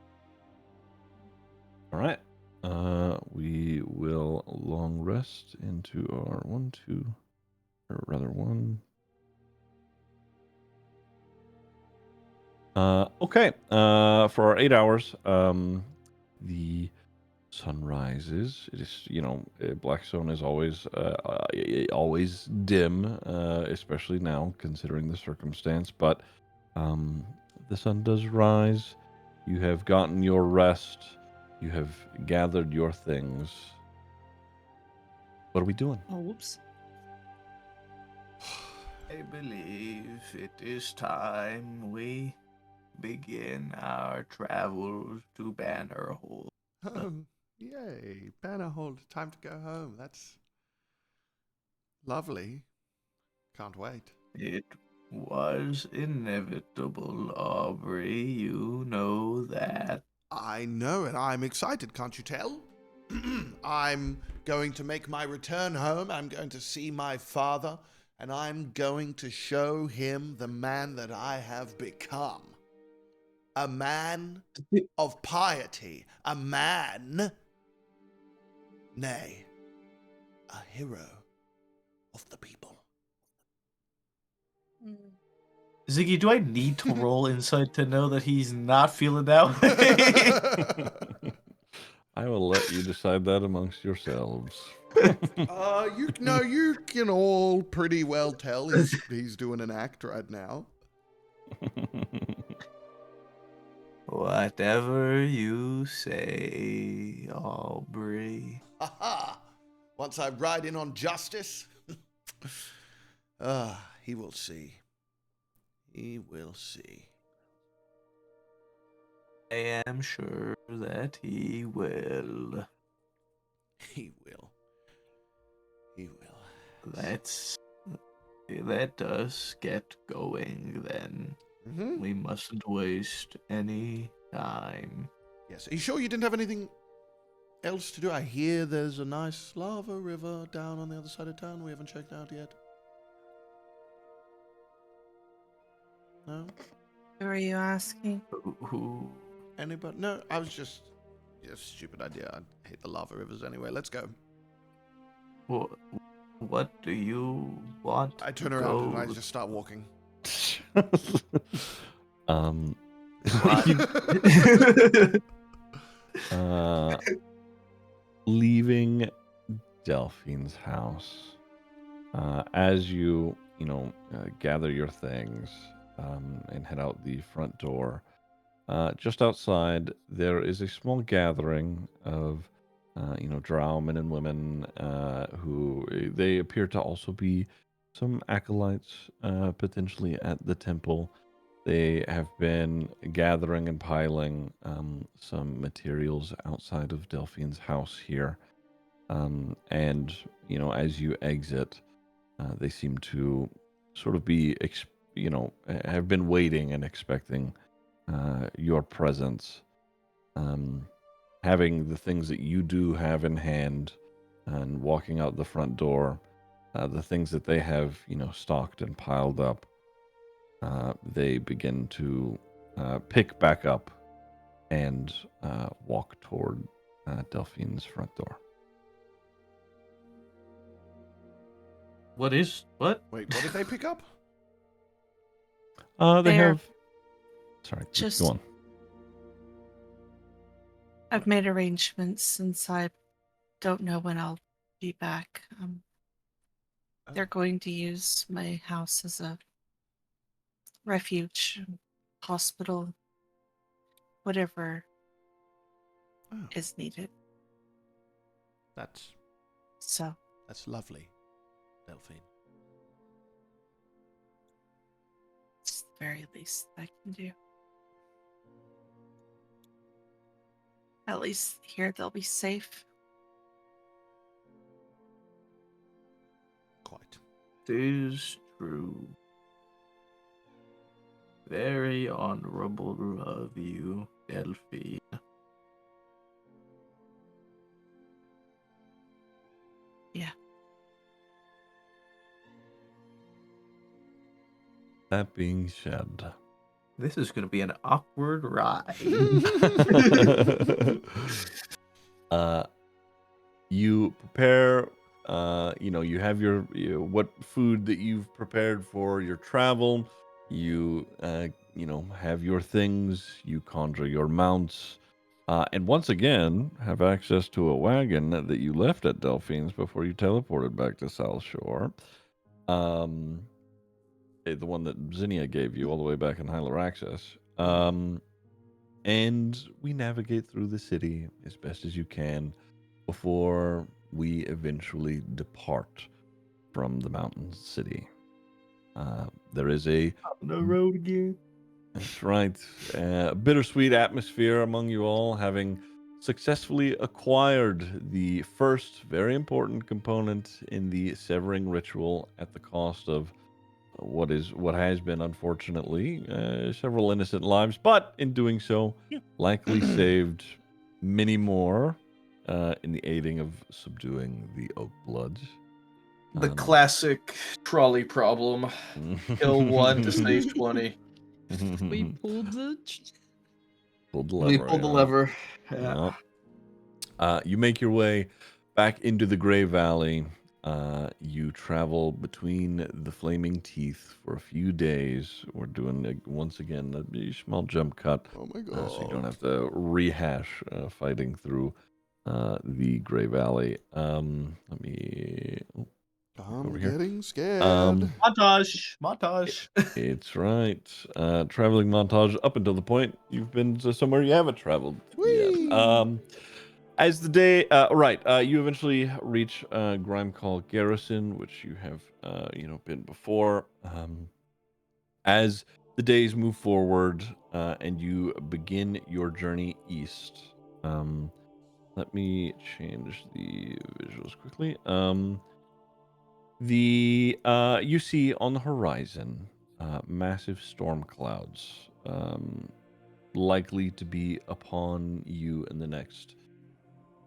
All right. We will long rest into our 1. Okay. For our 8 hours, the sun rises. It is, Blackstone is always dim, especially now considering the circumstance. But the sun does rise. You have gotten your rest. You have gathered your things. What are we doing? Oh, whoops. I believe it is time we begin our travels to Bannerhold. Home. Yay. Bannerhold. Time to go home. That's lovely. Can't wait. It was inevitable, Aubrey. You know that. I know, and I'm excited, can't you tell? I'm going to make my return home. I'm going to see my father, and I'm going to show him the man that I have become. A man of piety. A man, nay, a hero of the people. Ziggy, do I need to roll insight to know that he's not feeling that way? I will let you decide that amongst yourselves. You can all pretty well tell he's doing an act right now. Whatever you say, Aubrey. Aha! Once I ride in on justice, he will see. He will see. I am sure that he will. He will. He will. Let us get going then. Mm-hmm. We mustn't waste any time. Yes. Are you sure you didn't have anything else to do? I hear there's a nice lava river down on the other side of town we haven't checked out yet. No? Who are you asking? Who? Anybody? No, I was just... Yeah, stupid idea. I hate the lava rivers anyway. Let's go. What do you want? I turn around and I just start walking. Leaving Delphine's house. As you gather your things and head out the front door, just outside there is a small gathering of drow men and women who they appear to also be some acolytes potentially at the temple. They have been gathering and piling some materials outside of Delphine's house here. And, as you exit, they seem to sort of be, have been waiting and expecting your presence. Having the things that you do have in hand and walking out the front door, the things that they have, stocked and piled up, they begin to pick back up and walk toward Delphine's front door. What? Wait, what did they pick up? They They're have. Sorry, just- go on. I've made arrangements since I don't know when I'll be back. They're going to use my house as a refuge, hospital, whatever Oh, is needed. that's So lovely, Delphine. it's the very least I can do. At least here they'll be safe. Quite. Is true. Very honorable of you, Delphine. Yeah. That being said, This is going to be an awkward ride. you prepare. You have your what food that you've prepared for your travel. You have your things. You conjure your mounts, and once again have access to a wagon that you left at Delphine's before you teleported back to South Shore. The one that Zinnia gave you all the way back in Hyloraxis. And we navigate through the city as best as you can before we eventually depart from the mountain city. There is a On the road again. That's right. Bittersweet atmosphere among you all, having successfully acquired the first very important component in the severing ritual at the cost of what has been unfortunately several innocent lives, but in doing so, likely saved many more in the aiding of subduing the Oak Bloods. The classic trolley problem. Kill one to save 20. We pulled the. Pulled the We lever. pulled the yeah. lever. Yeah. Yep. You make your way back into the Gray Valley. You travel between the Flaming Teeth for a few days. We're doing, once again, a small jump cut. Oh my god. So you don't have to rehash fighting through the Gray Valley. Let me... I'm over here. getting scared. Montage. It's right. Traveling montage up until the point you've been to somewhere you haven't traveled Whee! yet. As the day, you eventually reach Grimecall Garrison, which you have, been before. As the days move forward and you begin your journey east, let me change the visuals quickly. You see on the horizon massive storm clouds, likely to be upon you in the next,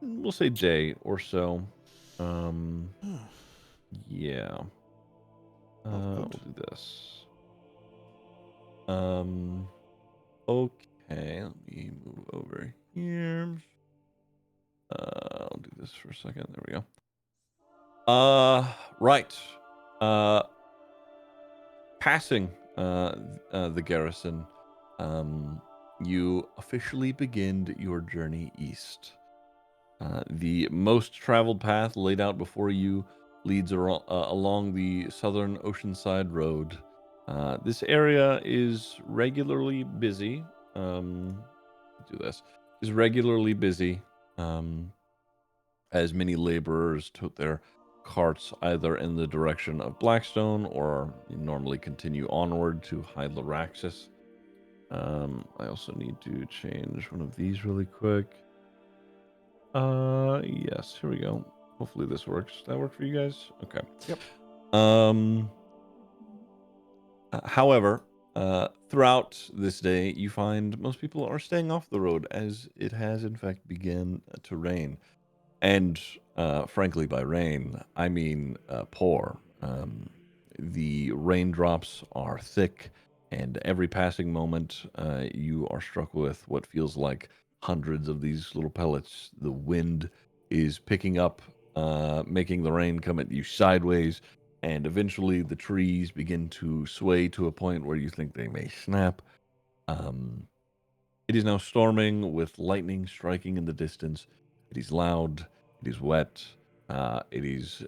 we'll say, day or so. Yeah. We'll do this. Okay, let me move over here. I'll do this for a second. There we go. Right. Passing the garrison, you officially begin your journey east. The most traveled path laid out before you leads along the southern Oceanside Road. This area is regularly busy. Do this is regularly busy, as many laborers tote their carts either in the direction of Blackstone or normally continue onward to High Laraxis. I also need to change one of these really quick. Yes, here we go. Hopefully this works. Does that work for you guys? Okay. Yep. However, throughout this day, you find most people are staying off the road as it has in fact begun to rain. And frankly, by rain, I mean pour. The raindrops are thick, and every passing moment, you are struck with what feels like hundreds of these little pellets. The wind is picking up, making the rain come at you sideways, and eventually the trees begin to sway to a point where you think they may snap. Um, it is now storming with lightning striking in the distance. It is loud. It is wet. It is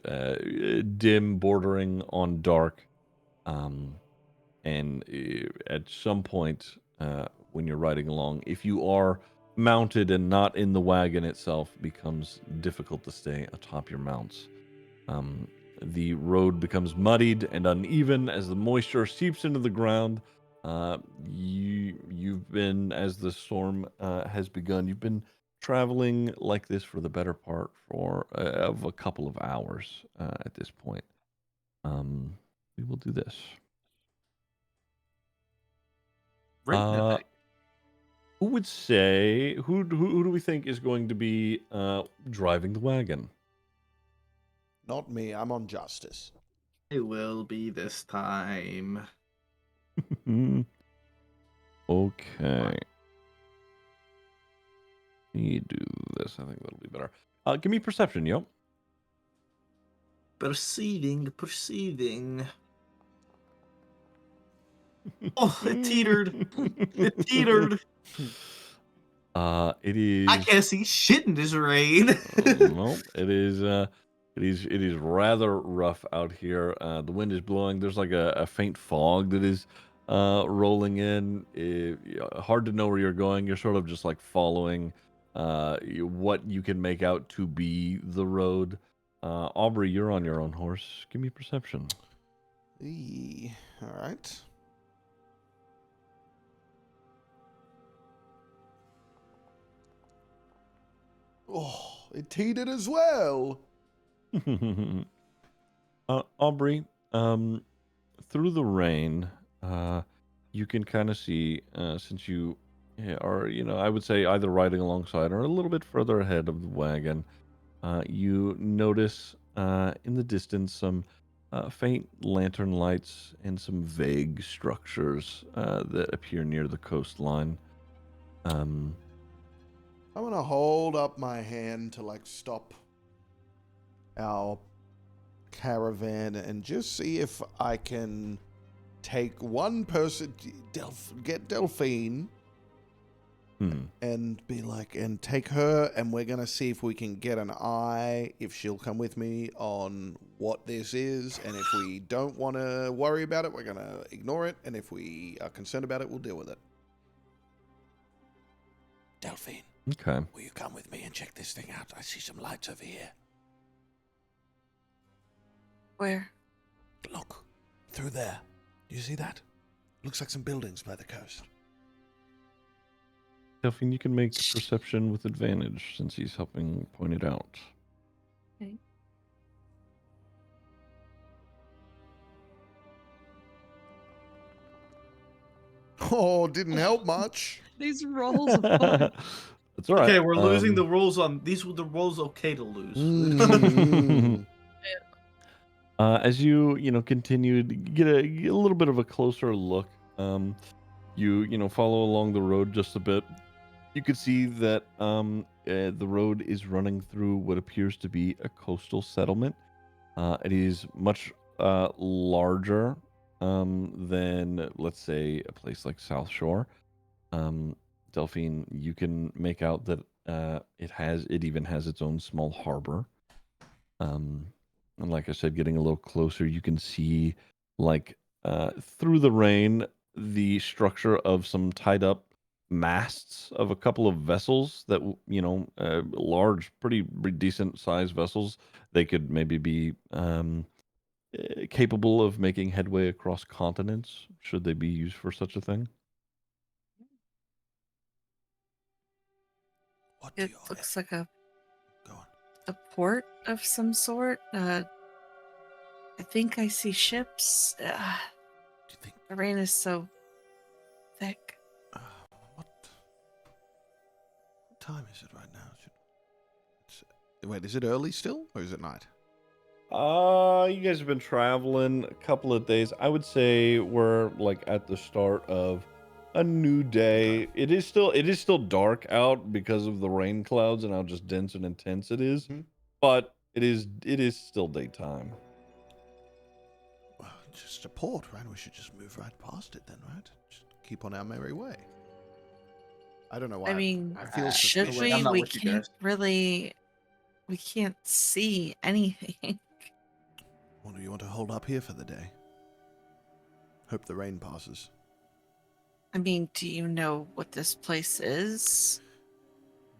dim, bordering on dark. Um, and at some point, when you're riding along, if you are mounted and not in the wagon itself, it becomes difficult to stay atop your mounts. The road becomes muddied and uneven as the moisture seeps into the ground. You've been, as the storm has begun, you've been traveling like this for the better part of a couple of hours at this point. We will do this. Great Uh, night. who would say who do we think is going to be driving the wagon? Not me. I'm on justice. It will be this time. Okay. You do this. I think that'll be better. Give me perception, yo. Perceiving. Oh, it teetered. It teetered. It is. I can't see shit in this rain. No, it is. It is rather rough out here. The wind is blowing. There's like a faint fog that is rolling in. Hard to know where you're going. You're sort of just like following what you can make out to be the road. Aubrey, you're on your own horse. Give me perception. All right. Oh, it teetered as well. Aubrey, through the rain, you can kind of see, since you are, I would say either riding alongside or a little bit further ahead of the wagon, you notice in the distance some faint lantern lights and some vague structures that appear near the coastline. I'm gonna hold up my hand to like stop our caravan and just see if I can take one person, get Delphine, and be like, and take her, and we're gonna see if we can get an eye, if she'll come with me on what this is, and if we don't want to worry about it, we're gonna ignore it, and if we are concerned about it, we'll deal with it. Delphine. Okay. Will you come with me and check this thing out? I see some lights over here. Where? Look, through there. Do you see that? Looks like some buildings by the coast. Delphine, you can make perception with advantage since he's helping point it out. Okay. Oh, didn't help much. These rolls are fun. That's all right. Okay, we're losing the rolls on these. Were the rolls okay to lose? Mm. As you continue to get a little bit of a closer look, you follow along the road just a bit. You could see that the road is running through what appears to be a coastal settlement. It is much larger than, let's say, a place like South Shore. Delphine, you can make out that it even has its own small harbor. And like I said, getting a little closer, you can see like through the rain the structure of some tied up masts of a couple of vessels that large, pretty decent sized vessels. They could maybe be capable of making headway across continents should they be used for such a thing. What do It you looks like a Go on. port of some sort. I think I see ships. Do you think? The rain is so thick. What time is it right now? Wait, is it early still, or is it night? You guys have been traveling a couple of days. I would say we're like at the start of a new day. It is still dark out because of the rain clouds and how just dense and intense it is. Mhm. But it is still daytime. Well, just a port, right? We should just move right past it then, right? Just keep on our merry way. I don't know why. I mean, I feel should suspicious. we? I'm not We with you can't guys. really. We can't see anything. Well, do you want to hold up here for the day? Hope the rain passes. I mean, do you know what this place is?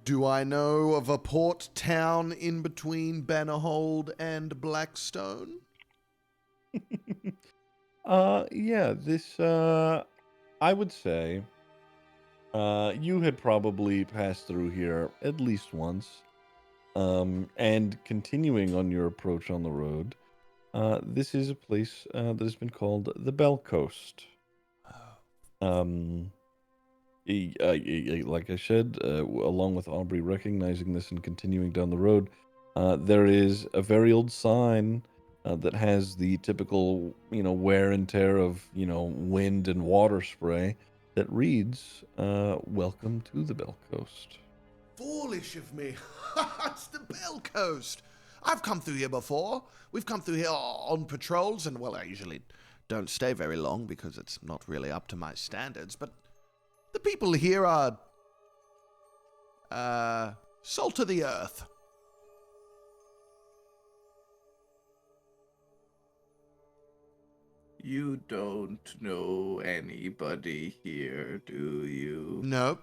Do I know of a port town in between Bannerhold and Blackstone? Yeah, this I would say you had probably passed through here at least once. And continuing on your approach on the road, this is a place that has been called the Bell Coast. Um, like I said, along with Aubrey recognizing this and continuing down the road, there is a very old sign that has the typical, wear and tear of, wind and water spray that reads, "Welcome to the Bell Coast." Foolish of me. It's the Bell Coast. I've come through here before. We've come through here on patrols, and, well, I usually don't stay very long because it's not really up to my standards, but the people here are, salt of the earth. You don't know anybody here, do you? No,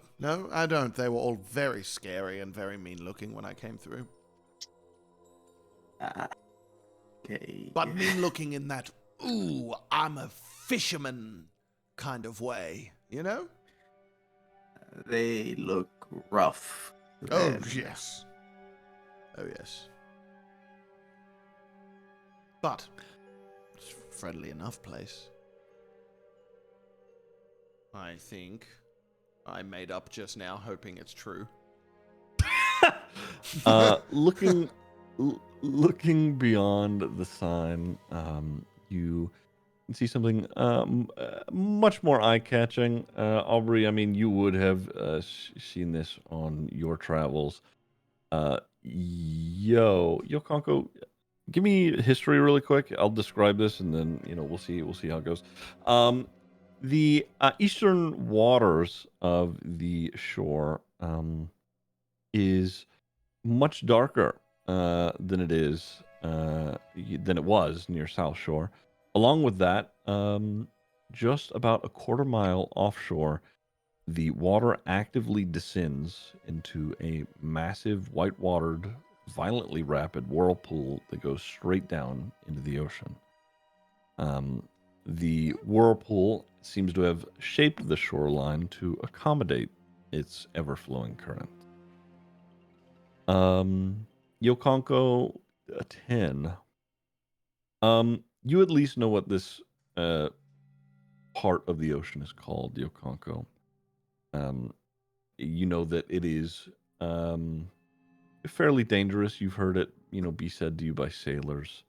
I don't. They were all very scary and very mean-looking when I came through. Okay. But mean-looking in that, ooh, I'm a fisherman kind of way, you know? They look rough. Oh, then. yes. Oh, yes. But it's a friendly enough place. I think I made up just now, hoping it's true. Looking beyond the sign, you can see something much more eye-catching. Aubrey, I mean, you would have seen this on your travels. Conco, give me history really quick. I'll describe this, and then we'll see how it goes. The eastern waters of the shore is much darker than it was near South Shore. Along with that, just about a quarter mile offshore, the water actively descends into a massive white-watered, violently rapid whirlpool that goes straight down into the ocean. The whirlpool seems to have shaped the shoreline to accommodate its ever-flowing current. Yokonko, a 10. You at least know what this part of the ocean is called, Yokonko. You know that it is fairly dangerous. You've heard it, be said to you by sailors.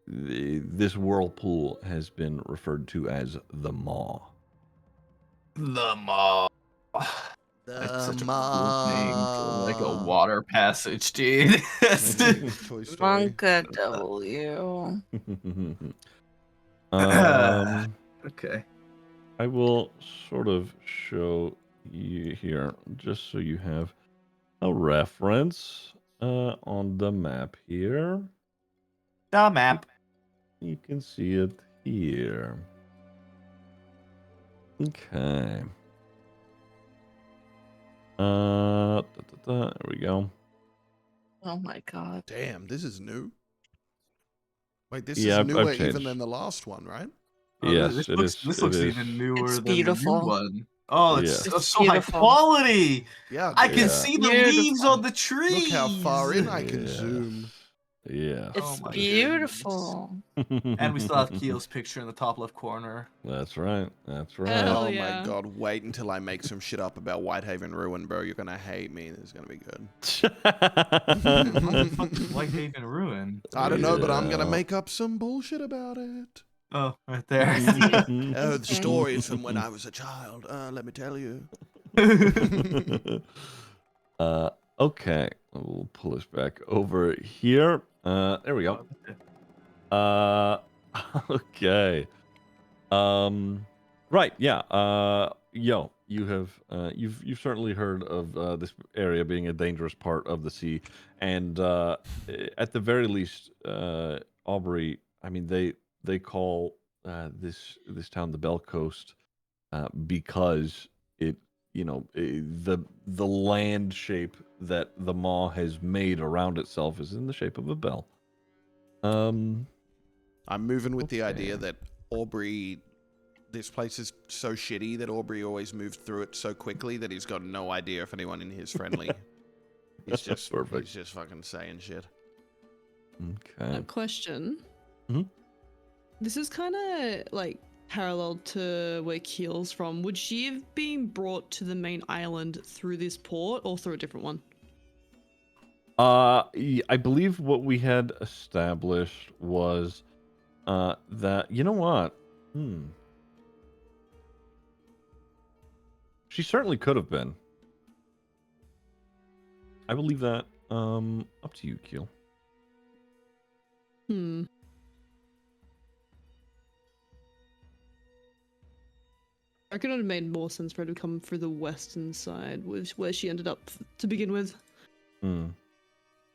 This whirlpool has been referred to as the Maw. The Maw. That's such a cool name for like a water passage, dude. Toy Story. Monka W. Okay. I will sort of show you here, just so you have a reference on the map here. The map. You can see it here. Okay. There we go. Oh my god. Damn, this is new. Wait, this Yeah, is I've newer changed. even than the last one, right? Oh, Yes, it is. This It looks is. even newer It's than the new beautiful. one. Oh, Yes. it's It's so high beautiful. quality. Yeah, I dude. can Yeah. see the leaves Beautiful. on the trees. Look how far in I can Yes. zoom. Yes. It's my beautiful. goodness. And we still have Keel's picture in the top left corner. That's right. That's right. Hell Oh yeah. my god, wait until I make some shit up about Whitehaven Ruin, bro. You're gonna hate me. This is gonna be good. What the fuck is Whitehaven Ruin? I don't know, but I'm gonna Yeah. make up some bullshit about it. Oh, right there. Oh, the stories from when I was a child. Let me tell you. Okay, we'll pull this back over here. There we go. Okay. Right, yeah. Yo, you've certainly heard of this area being a dangerous part of the sea, and at the very least, Aubrey. I mean, they call this town the Bell Coast because it, the land shape that the maw has made around itself is in the shape of a bell. I'm moving with the idea Okay. that Aubrey, this place is so shitty that Aubrey always moved through it so quickly that he's got no idea if anyone in here is friendly. He's just Perfect. He's just fucking saying shit. Okay. A question. Mhm. This is kind of like parallel to where Keel's from. Would she have been brought to the main island through this port or through a different one? I believe what we had established was that, you know what? She certainly could have been. I believe that. Up to you, Keel. I reckon it would have made more sense for her to come through the western side, where she ended up to begin with. You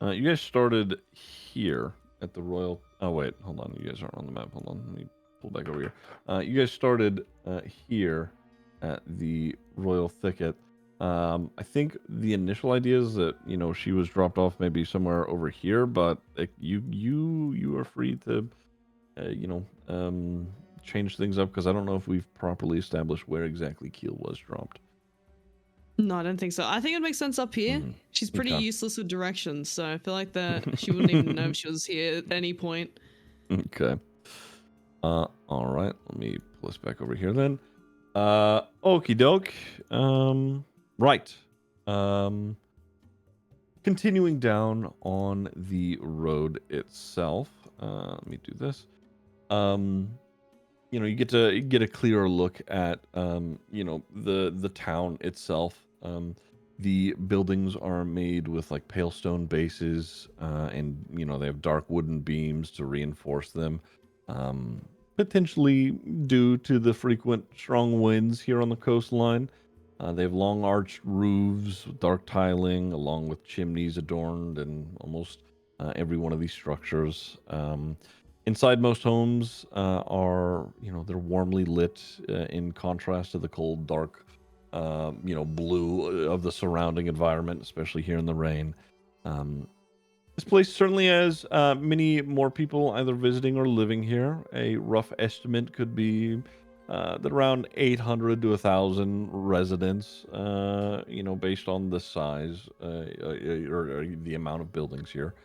guys started here at the Royal. Oh wait, hold on. You guys aren't on the map. Hold on. Let me pull back over here. You guys started here at the Royal Thicket. I think the initial idea is that she was dropped off maybe somewhere over here, but you are free to change things up because I don't know if we've properly established where exactly Keel was dropped. No, I don't think so. I think it makes sense up here. Mhm. She's pretty Okay. useless with directions, so I feel like that she wouldn't even know if she was here at any point. Okay. All right. Let me pull this back over here then. Okie doke. Right. Continuing down on the road itself. Let me do this. You get a clearer look at the town itself. The buildings are made with like pale stone bases, and they have dark wooden beams to reinforce them. Potentially due to the frequent strong winds here on the coastline. They have long arched roofs, dark tiling, along with chimneys adorned in almost every one of these structures. Inside most homes are, they're warmly lit in contrast to the cold, dark, blue of the surrounding environment, especially here in the rain. This place certainly has many more people either visiting or living here. A rough estimate could be that around 800 to 1,000 residents, based on the size or the amount of buildings here.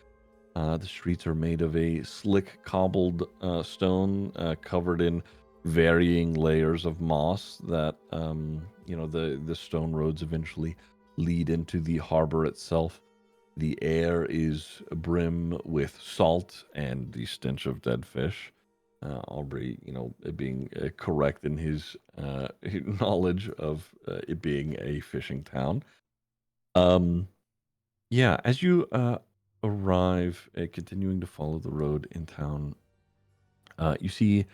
The streets are made of a slick cobbled stone covered in varying layers of moss that, the stone roads eventually lead into the harbor itself. The air is abrim with salt and the stench of dead fish. Aubrey, being correct in his knowledge of it being a fishing town. Yeah, as you arrive, continuing to follow the road in town, you see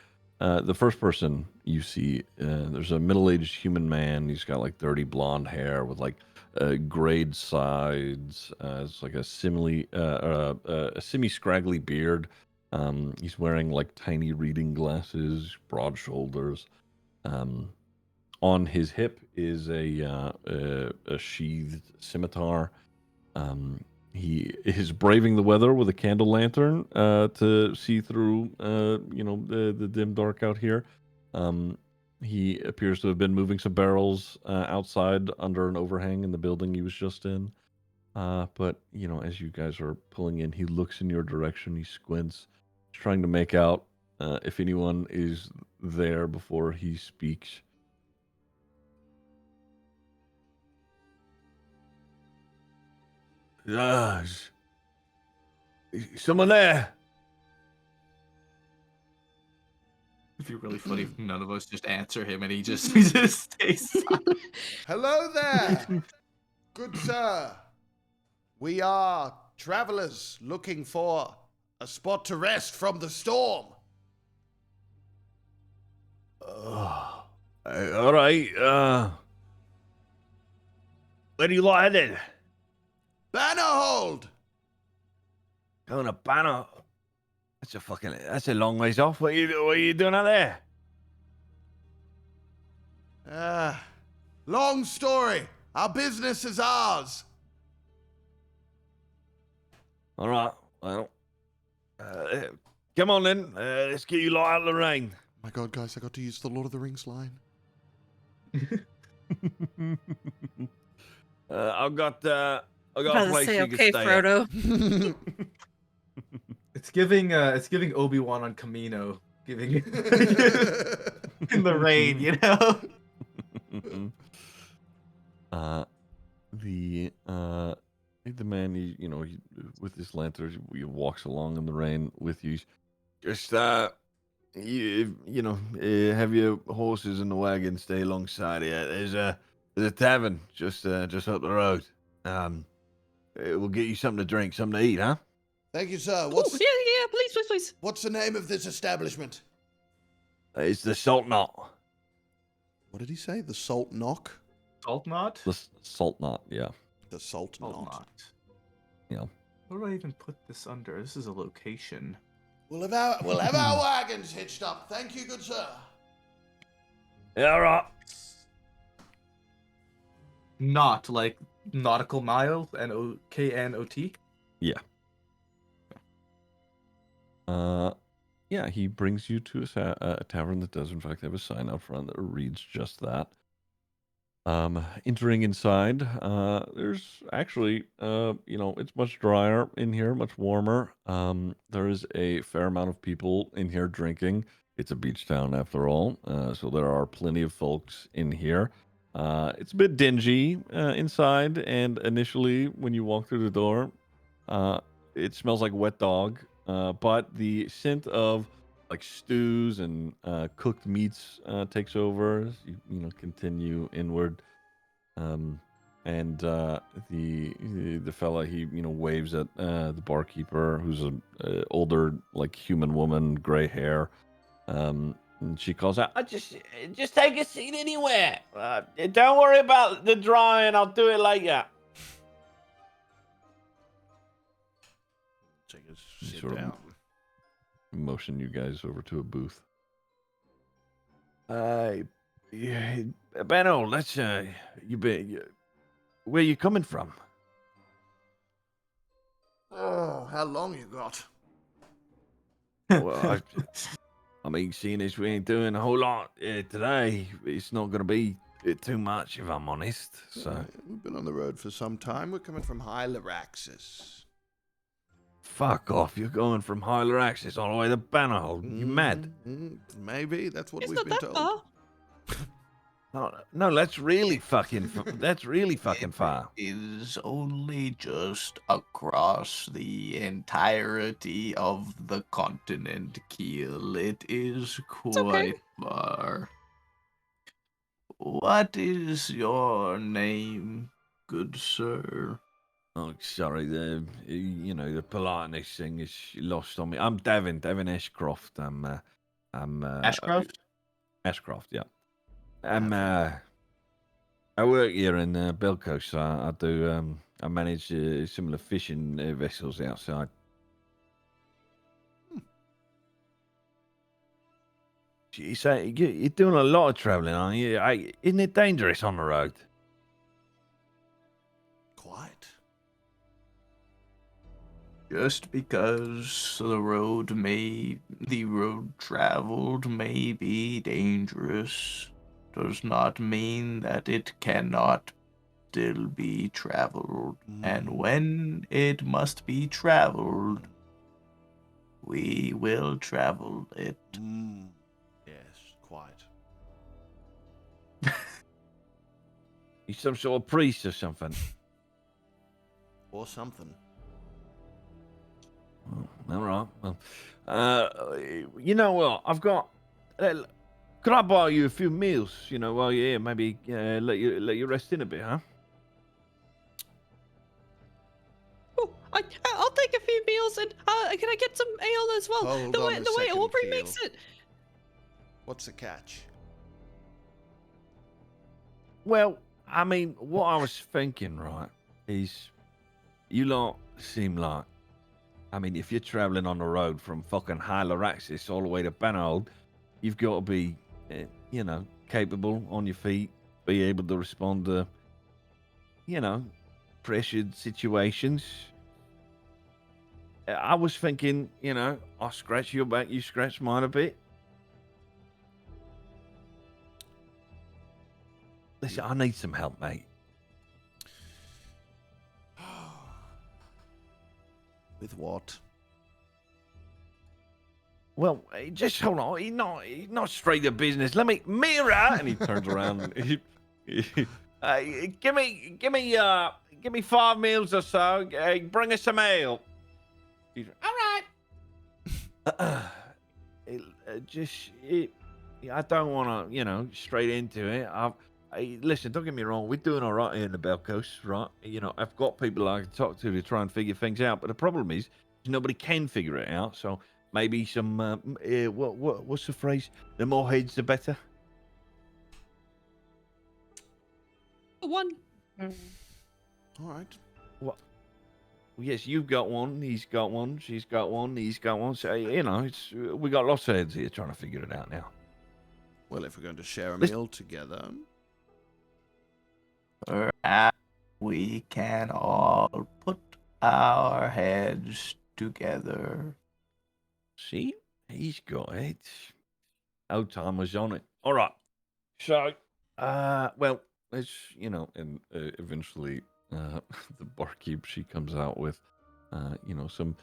The first person you see, there's a middle-aged human man. He's got like dirty blonde hair with like grayed sides. It's like a a semi-scraggly beard. He's wearing like tiny reading glasses, broad shoulders. On his hip is a sheathed scimitar. He is braving the weather with a candle lantern to see through, the dim dark out here. He appears to have been moving some barrels outside under an overhang in the building he was just in. But, as you guys are pulling in, he looks in your direction. He squints, trying to make out if anyone is there before he speaks. Someone there? It'd be really funny if none of us just answer him and he just stays silent. Hello there, good sir. We are travelers looking for a spot to rest from the storm. All right. Where do you lot headed? Bannerhold! Going to Banner. That's a long ways off. What are you doing out there? Long story. Our business is ours. All right. Well, come on then. Let's get you lot out of the rain. My God, guys, I got to use the Lord of the Rings line. I've got a About to place say, you can okay, stay at. Frodo. It's giving Obi-Wan on Camino, giving in the rain, The man, he with his lantern, he walks along in the rain with you. Just have your horses in the wagon, stay alongside here. There's a tavern just up the road. We'll get you something to drink, something to eat, huh? Thank you, sir. Oh, yeah, please. What's the name of this establishment? It's the Salt Knot. What did he say? The Salt Knock? Salt knot? The Salt Knot, yeah. The Salt Salt Knot. knot. Yeah. What do I even put this under? This is a location. We'll have our wagons hitched up. Thank you, good sir. Yeah, all right. Knot, like nautical mile, Knot. Yeah. Yeah, he brings you to a tavern that does, in fact, have a sign out front that reads just that. Entering inside, there's actually, it's much drier in here, much warmer. There is a fair amount of people in here drinking. It's a beach town after all, so there are plenty of folks in here. It's a bit dingy inside, and initially when you walk through the door, it smells like wet dog. But the scent of like stews and cooked meats takes over as you continue inward. And the fella, he waves at the barkeeper, who's a older like human woman, gray hair. And she calls out, just take a seat anywhere. Don't worry about the drying. I'll do it later. Take a sit Sort of down. Motion you guys over to a booth. Yeah, Benno, let's where you coming from? Oh, how long you got? Well, I mean, seeing as we ain't doing a whole lot today, it's not gonna be too much, if I'm honest. So We've been on the road for some time. We're coming from Hyloraxis. fuck off. You're going from Hyler Axis all the way to Bannerhold. You mad? Maybe that's what It's we've not been that told. far. No, that's really fucking far. Is only just across the entirety of the continent, Keel. It is quite okay. far. What is your name, good sir? Oh, sorry. The politeness thing is lost on me. I'm Devin Ashcroft. I'm I'm Ashcroft? Ashcroft, yeah. I work here in Belcoast. So I do. I manage some of the fishing vessels outside. You say you're doing a lot of traveling, aren't you? Isn't it dangerous on the road? Quite. Just because the road traveled may be dangerous does not mean that it cannot still be traveled. And when it must be traveled, we will travel it. Yes, quite. You some sort of priest or something? Or something. All right. Well, you know what? I've got. Could I buy you a few meals? You know, while you're here, maybe let you rest in a bit, huh? Oh, I'll take a few meals and can I get some ale as well? Hold the on way a the way second, Aubrey Keel. makes it. What's the catch? Well, I mean, what I was thinking, right, is you lot seem like. I mean, if you're traveling on the road from fucking Hyloraxis all the way to Bannold, you've got to be, you know, capable on your feet, be able to respond to, you know, pressured situations. I was thinking, you know, I'll scratch your back, you scratch mine a bit. Listen, I need some help, mate. With what? Well, just hold on. He's not straight to business. Let me mirror, and he turns around. Give me 5 meals or so. Bring us some ale. He's, all right. I don't want to, you know, straight into it. Listen, don't get me wrong. We're doing all right here in the Bell Coast, right? You know, I've got people I can talk to try and figure things out. But the problem is nobody can figure it out. So maybe some, what's the phrase? The more heads, the better. One. All right. What? Yes, you've got one. He's got one. She's got one. He's got one. So you know, we got lots of heads here trying to figure it out now. Well, if we're going to share a Listen- meal together, Perhaps we can all put our heads together. See, he's got it. Old time was on it. All right. So, well, it's you know, and eventually, the barkeep she comes out with, you know, some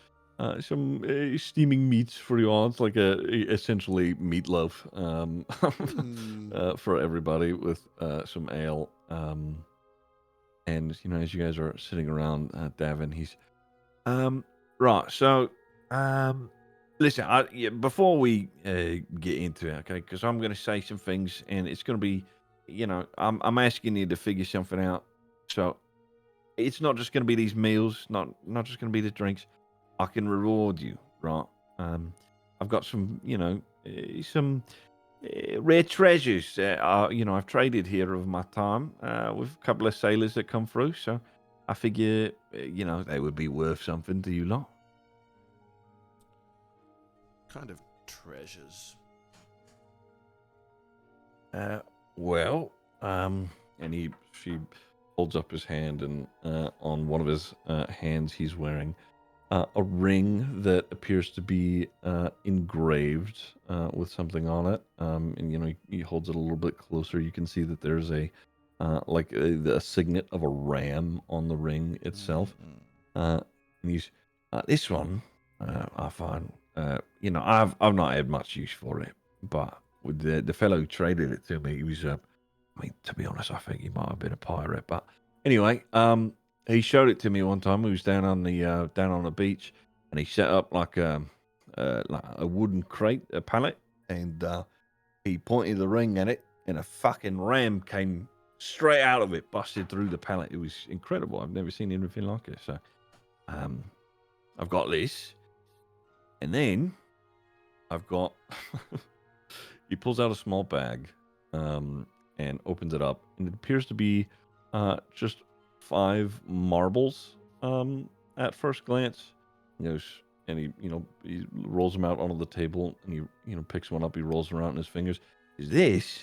steaming meats for you all. It's like essentially meatloaf, for everybody with some ale. And you know, as you guys are sitting around, Davin, he's right. So, listen, before we get into it, okay, because I'm going to say some things, and it's going to be, you know, I'm asking you to figure something out. So, it's not just going to be these meals, not just going to be the drinks. I can reward you, right? I've got some, you know, some rare treasures. You know, I've traded here over my time with a couple of sailors that come through, so I figure, you know, they would be worth something to you lot. kind of treasures. Well, and she holds up his hand, and on one of his hands, he's wearing a ring that appears to be engraved with something on it. And you know, he holds it a little bit closer. You can see that there's a like a signet of a ram on the ring itself. And he's this one. I find, you know, I've not had much use for it, but with the fellow who traded it to me, he was, I mean, to be honest, I think he might have been a pirate, but anyway, he showed it to me one time. He was down on the beach, and he set up like a wooden crate, a pallet, and he pointed the ring at it, and a fucking ram came straight out of it, busted through the pallet. It was incredible. I've never seen anything like it. So, I've got this, and then I've got He pulls out a small bag, and opens it up, and it appears to be just 5 marbles. At first glance, he goes and he rolls them out onto the table, and he picks one up. He rolls it around in his fingers. Is this?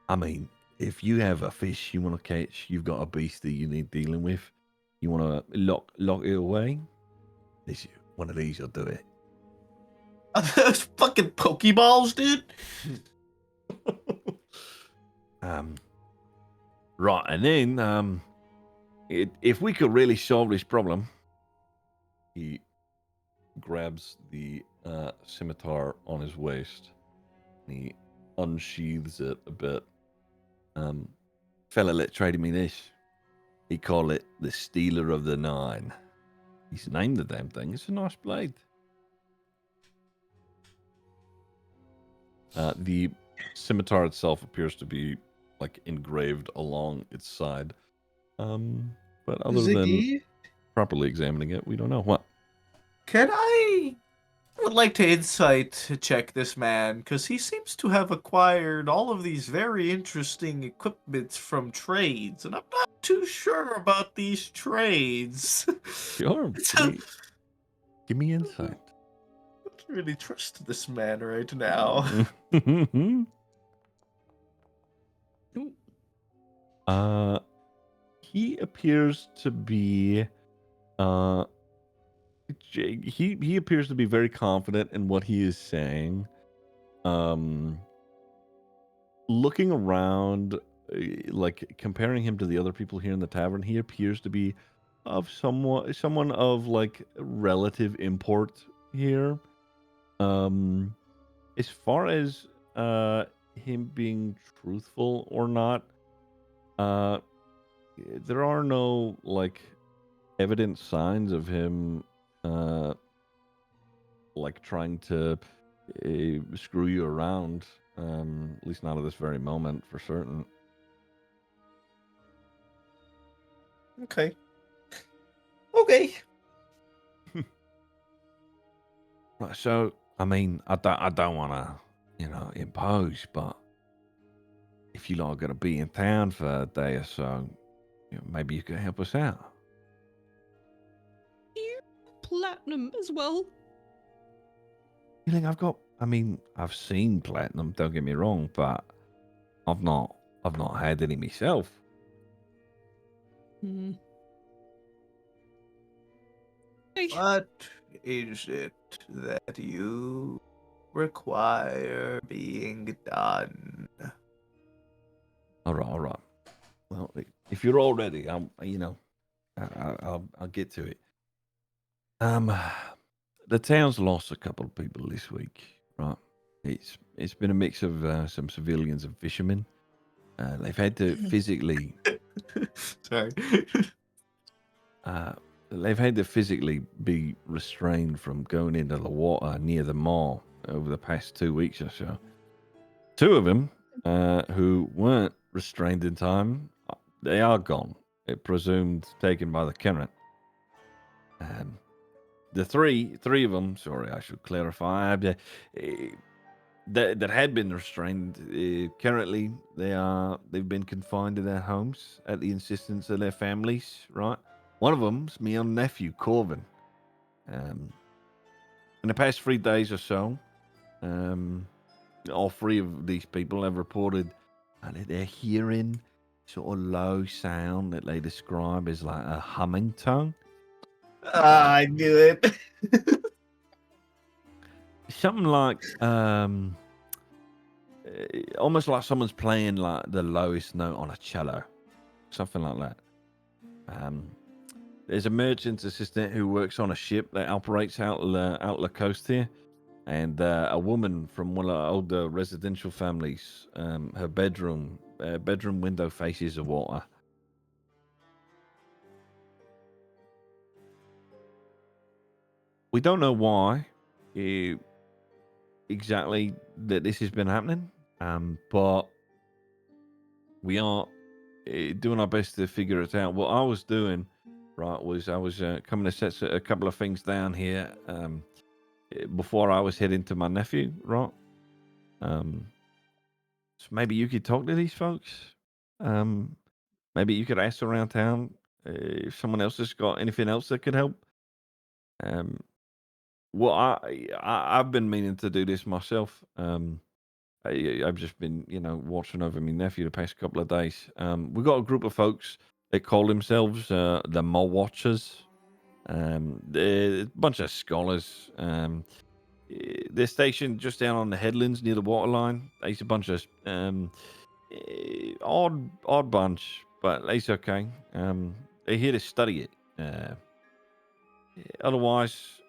I mean, if you have a fish you want to catch, you've got a beast that you need dealing with. You want to lock it away. This one of these will do it. Those fucking Pokeballs, dude. Right, and then if we could really solve this problem, he grabs the scimitar on his waist and he unsheathes it a bit. Fella that traded me this, he called it the Stealer of the Nine. He's named the damn thing. It's a nice blade. The scimitar itself appears to be like engraved along its side. But other than Ziggy, properly examining it, we don't know. What? I would like to insight check this man, because he seems to have acquired all of these very interesting equipments from trades, and I'm not too sure about these trades. Sure. Give me insight. I don't really trust this man right now. He appears to be he appears to be very confident in what he is saying. Looking around, like comparing him to the other people here in the tavern, he appears to be of someone of like relative import here. As far as him being truthful or not, there are no like evident signs of him like trying to screw you around, at least not at this very moment for certain. Okay. Right, so I mean, I don't want to impose, but if you lot are going to be in town for a day or so, maybe you could help us out. Platinum as well. You think I've seen platinum, don't get me wrong, but I've not had any myself. What is it that you require being done? All right. Well, if you're all ready, I'll get to it. The town's lost a couple of people this week, right? It's been a mix of some civilians and fishermen. They've had to physically Sorry. they've had to physically be restrained from going into the water near the mall over the past 2 weeks or so. 2 of them, who weren't restrained in time, they are gone. It presumed taken by the current. The three of them, sorry, I should clarify, that had been restrained, currently they've been confined to their homes at the insistence of their families, right? One of them's my own nephew, Corvin. In the past 3 days or so, all 3 of these people have reported that they're hearing sort of low sound that they describe as like a humming tone. I knew it. Something like almost like someone's playing like the lowest note on a cello, something like that. There's a merchant's assistant who works on a ship that operates out the coast here, and a woman from one of the older residential families. Her bedroom window faces the water. We don't know why exactly that this has been happening, but we are doing our best to figure it out. What I was doing, right, was I was coming to set a couple of things down here before I was heading to my nephew, right? So maybe you could talk to these folks. Maybe you could ask around town if someone else has got anything else that could help. Um, well, I've been meaning to do this myself. I've just been, watching over my nephew the past couple of days. We got a group of folks that call themselves the Mo Watchers. They're a bunch of scholars. They're stationed just down on the headlands near the waterline. It's a bunch of odd bunch, but it's okay. They're here to study it. Otherwise,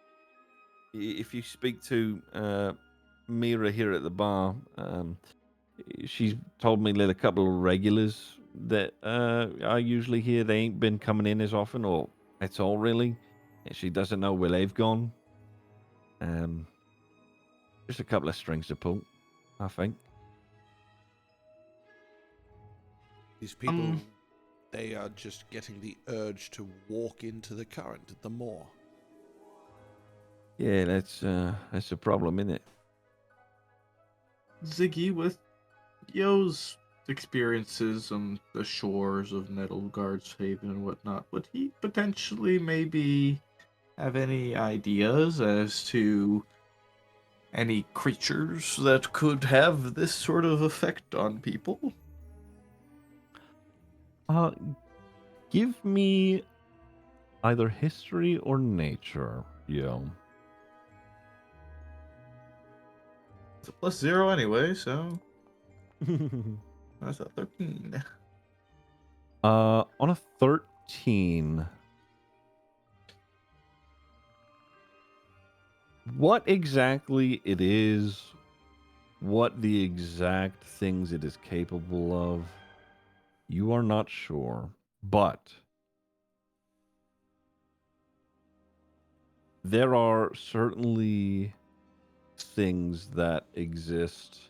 if you speak to Mira here at the bar, she's told me that a couple of regulars that are usually here, they ain't been coming in as often or at all, really. And she doesn't know where they've gone. Just a couple of strings to pull, I think. These people, they are just getting the urge to walk into the current at the moor. Yeah, that's a problem, isn't it? Ziggy, with Yo's experiences on the shores of Nettleguard's Haven and whatnot, would he potentially maybe have any ideas as to any creatures that could have this sort of effect on people? Give me either history or nature, yo. It's a +0 anyway, so that's a 13. On a 13, what exactly it is, what the exact things it is capable of, you are not sure, but there are certainly things that exist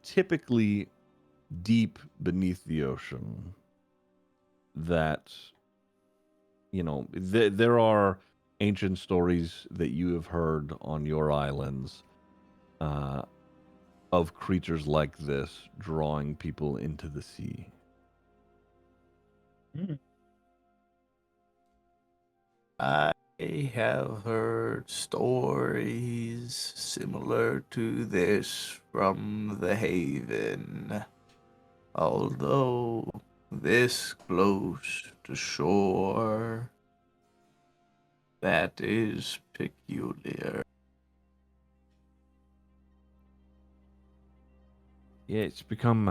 typically deep beneath the ocean that, there are ancient stories that you have heard on your islands of creatures like this drawing people into the sea. I have heard stories similar to this from the Haven, although this close to shore, that is peculiar. Yeah, it's become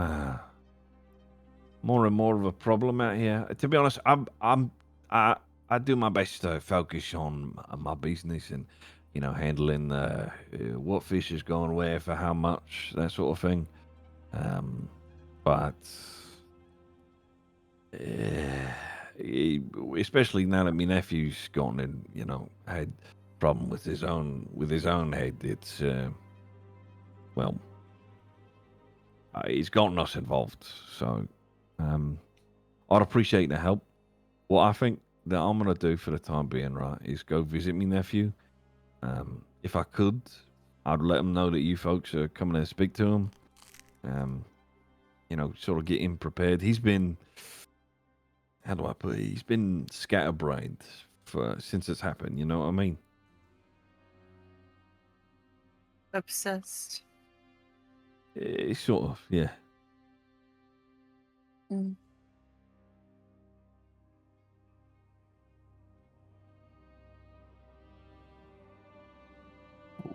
more and more of a problem out here. To be honest, I do my best to focus on my business and handling what fish is going where for how much, that sort of thing. But especially now that my nephew's gone and had problem with his own head, it's well, he's gotten us involved. So I'd appreciate the help. What I think that I'm gonna do for the time being, right, is go visit my nephew. If I could, I'd let him know that you folks are coming to speak to him. Sort of get him prepared. He's been, how do I put it? He's been scatterbrained since it's happened. You know what I mean? Obsessed. Sort of, yeah. Mm.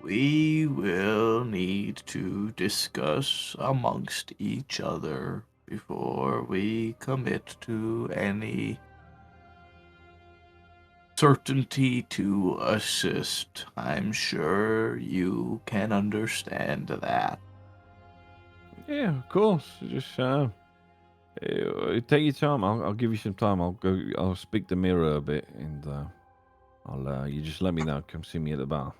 We will need to discuss amongst each other before we commit to any certainty to assist. I'm sure you can understand that. Yeah, of course. Just take your time. I'll give you some time. I'll speak to Mira a bit, and I'll you just let me know. Come see me at the bar.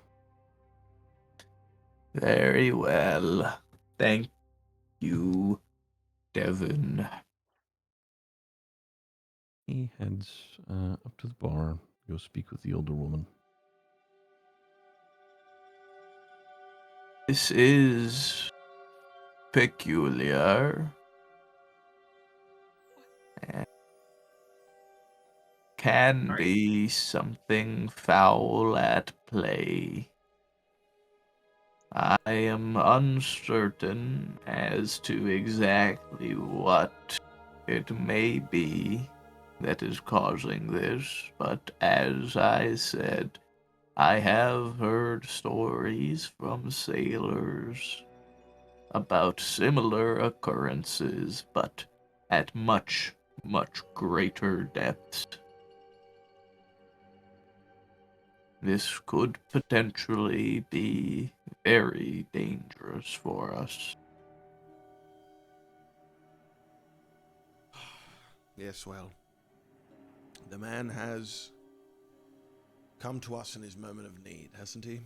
Very well. Thank you, Devon. He heads up to the bar. Go speak with the older woman. This is peculiar. And can Sorry. be something foul at play. I am uncertain as to exactly what it may be that is causing this, but as I said, I have heard stories from sailors about similar occurrences, but at much, much greater depths. This could potentially be very dangerous for us. Yes, well, the man has come to us in his moment of need, hasn't he?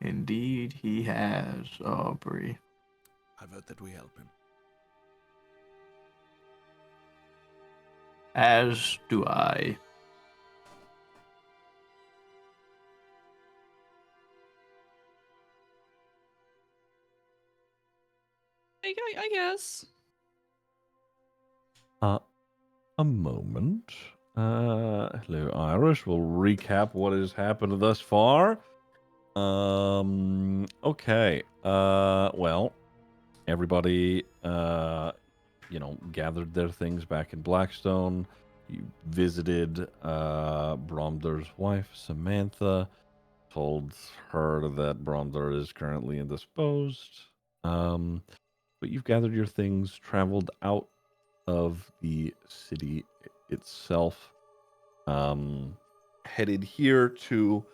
Indeed, he has, Aubrey. I vote that we help him. As do I. I guess. A moment. Hello, Irish. We'll recap what has happened thus far. Okay. Well, everybody, gathered their things back in Blackstone. You visited Bromder's wife, Samantha, told her that Bromder is currently indisposed. But you've gathered your things, traveled out of the city itself, headed here to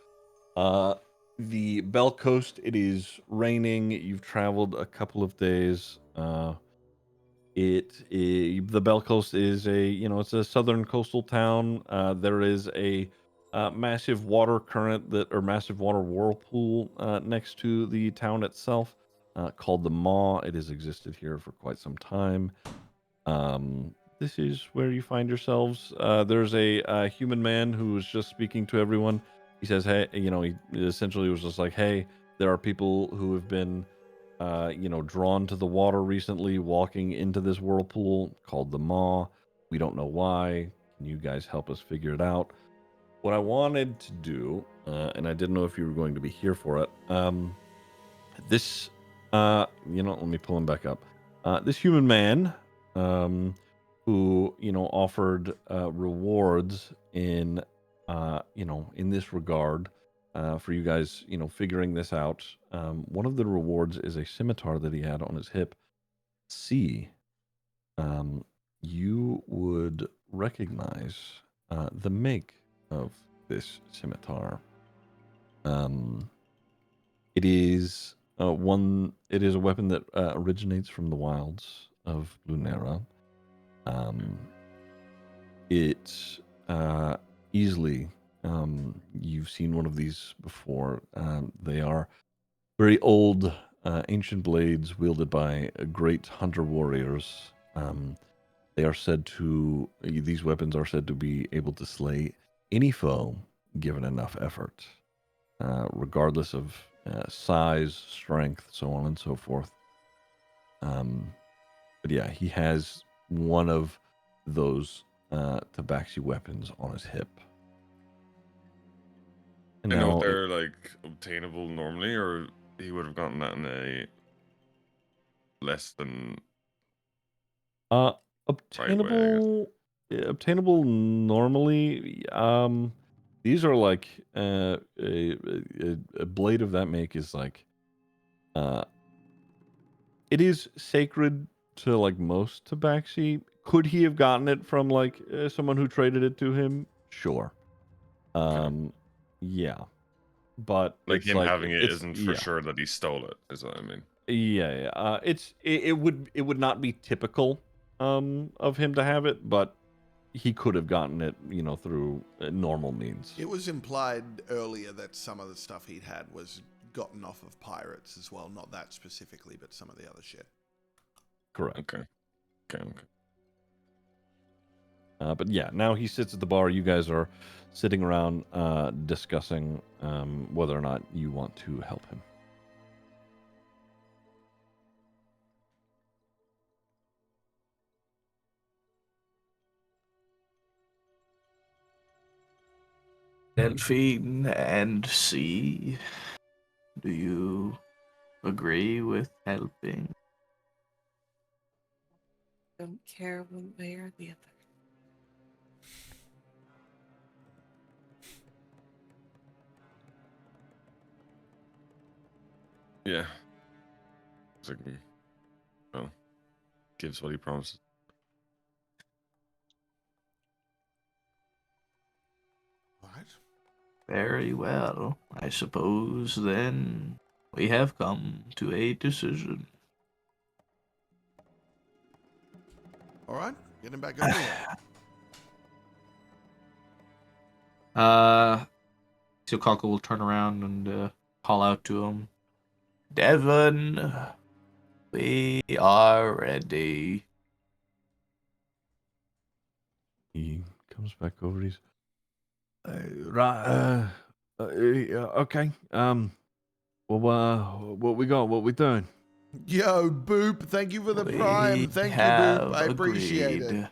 the Bell Coast. It is raining. You've traveled a couple of days. The Bell Coast is it's a southern coastal town. There is a massive water current or massive water whirlpool next to the town itself, called the Maw. It has existed here for quite some time. This is where you find yourselves. There's a human man who was just speaking to everyone. He says, "Hey," he essentially was just like, "Hey, there are people who have been, drawn to the water recently, walking into this whirlpool called the Maw. We don't know why. Can you guys help us figure it out?" What I wanted to do, and I didn't know if you were going to be here for it. This, let me pull him back up. This human man, who offered rewards in this regard, for you guys figuring this out. One of the rewards is a scimitar that he had on his hip. See, you would recognize the make of this scimitar. It is It is a weapon that originates from the wilds of Lunera. It easily, you've seen one of these before. They are very old, ancient blades wielded by great hunter warriors. These weapons are said to be able to slay any foe given enough effort, regardless of size, strength, so on and so forth. But yeah, he has one of those tabaxi weapons on his hip. And I know now if they're like obtainable normally, or he would have gotten that in a less than right way, I guess. obtainable normally. These are like a blade of that make is like it is sacred to like most tabaxi. Could he have gotten it from like someone who traded it to him? Sure. Yeah, but Like it's him like having it it's isn't for yeah. sure that he stole it, is what I mean. Yeah. It would not be typical of him to have it, but he could have gotten it, through normal means. It was implied earlier that some of the stuff he'd had was gotten off of pirates as well. Not that specifically, but some of the other shit. Correct. Okay. But yeah, now he sits at the bar. You guys are sitting around discussing whether or not you want to help him. Delphine and C, do you agree with helping? Don't care one way or the other. Yeah. It's like, well, gives what he promises. All right. Very well. I suppose then we have come to a decision. All right. Get him back over here. So Kalka will turn around and call out to him. Devon, we are ready. He comes back over. He's right. Okay. Well, what we got? What we doing? Yo, Boop, thank you for the We prime. Thank you, have Boop. I appreciate it. agreed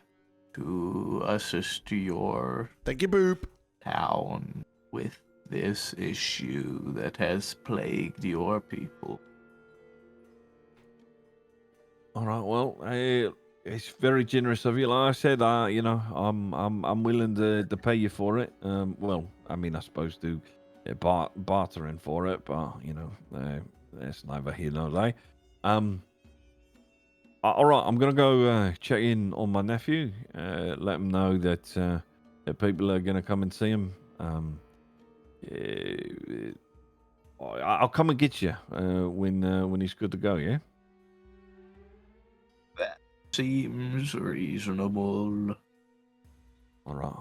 to assist your Thank you, Boop. town with this issue that has plagued your people. All right. Well, it's very generous of you. Like I said, you know, I'm willing to pay you for it. Well, I mean, I suppose to bartering for it, but you know, that's neither here nor there. All right. I'm gonna go check in on my nephew. Let him know that that people are gonna come and see him. I'll come and get you when he's good to go. Yeah. That seems reasonable. All right,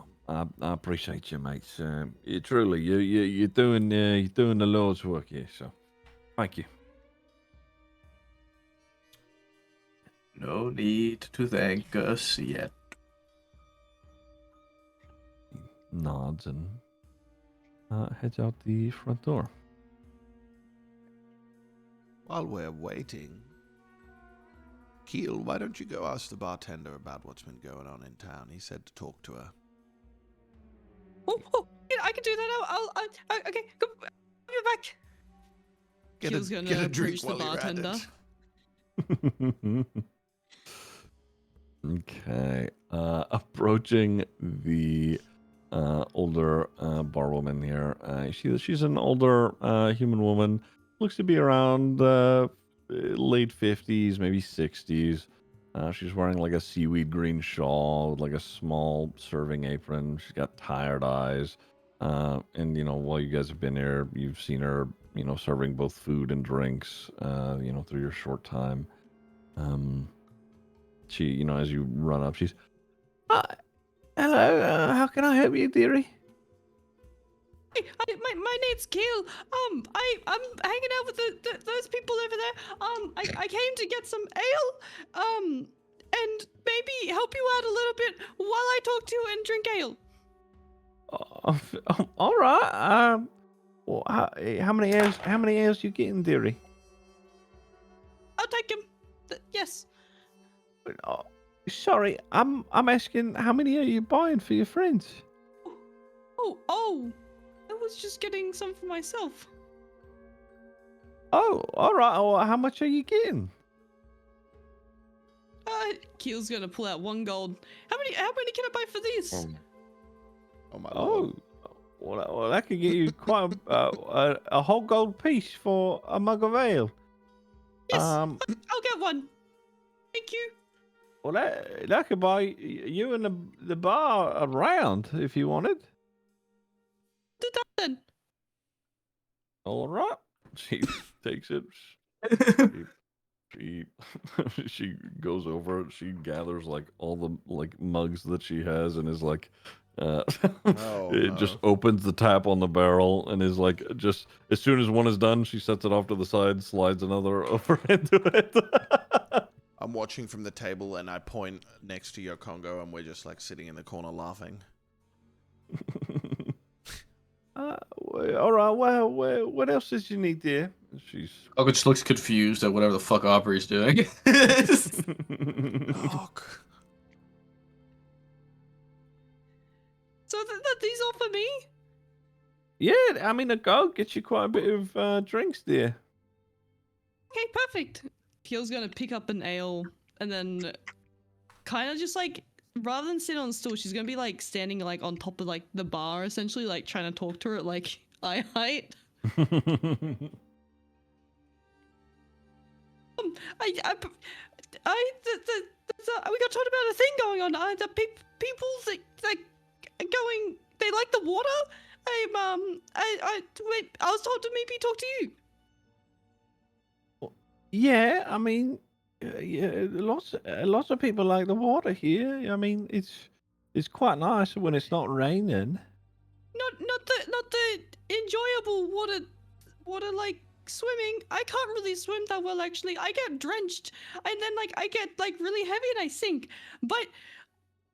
I appreciate you, mates. Truly, you're doing the Lord's work here. So, thank you. No need to thank us yet. Nods and heads out the front door. While we're waiting, Keel, why don't you go ask the bartender about what's been going on in town? He said to talk to her. Oh, yeah, I can do that. I'll okay, come, I'll be back. Keel's gonna get a drink approach the while you're at bartender. it. Okay. Approaching the older barwoman here. She's an older human woman. Looks to be around late 50s, maybe 60s. She's wearing like a seaweed green shawl with like a small serving apron. She's got tired eyes. And you know, while you guys have been here, you've seen her, you know, serving both food and drinks, you know, through your short time. She, you know, as you run up, she's, hello, how can I help you, dearie? Hey, my name's Keel. I'm hanging out with those people over there. I came to get some ale. And maybe help you out a little bit while I talk to you and drink ale. All right. Well, how many ales? How many ales you getting, dearie? I'll take him. Yes. Sorry, I'm asking how many are you buying for your friends? Oh. I was just getting some for myself. Oh, all right. Well, how much are you getting? Keel's gonna pull out 1 gold. How many can I buy for these? Oh my lord. Well, that could get you quite a whole gold piece for a mug of ale. Yes, I'll get 1. Thank you. Well, that could buy you and the bar a round if you wanted. Do that then. All right. She takes it. She goes over. She gathers like all the like mugs that she has and is like, just opens the tap on the barrel and is like, just as soon as one is done, she sets it off to the side, slides another over into it. I'm watching from the table, and I point next to your Congo, and we're just like sitting in the corner laughing. All right. Well, what else does you need, dear? She's. Ugga just looks confused at whatever the fuck Aubrey's doing. Fuck. So these all for me? Yeah, I mean, a go gets you quite a bit of drinks, dear. Okay, perfect. Keel's gonna pick up an ale and then kind of just like, rather than sit on a stool, she's gonna be like standing like on top of like the bar, essentially, like trying to talk to her at like eye height. We got told about a thing going on. The people that going, they like the water. Wait, I was told to maybe talk to you. Yeah, I mean, yeah, lots of people like the water here. I mean, it's quite nice when it's not raining. Not the enjoyable water like swimming. I can't really swim that well, actually. I get drenched and then like I get like really heavy and I sink. But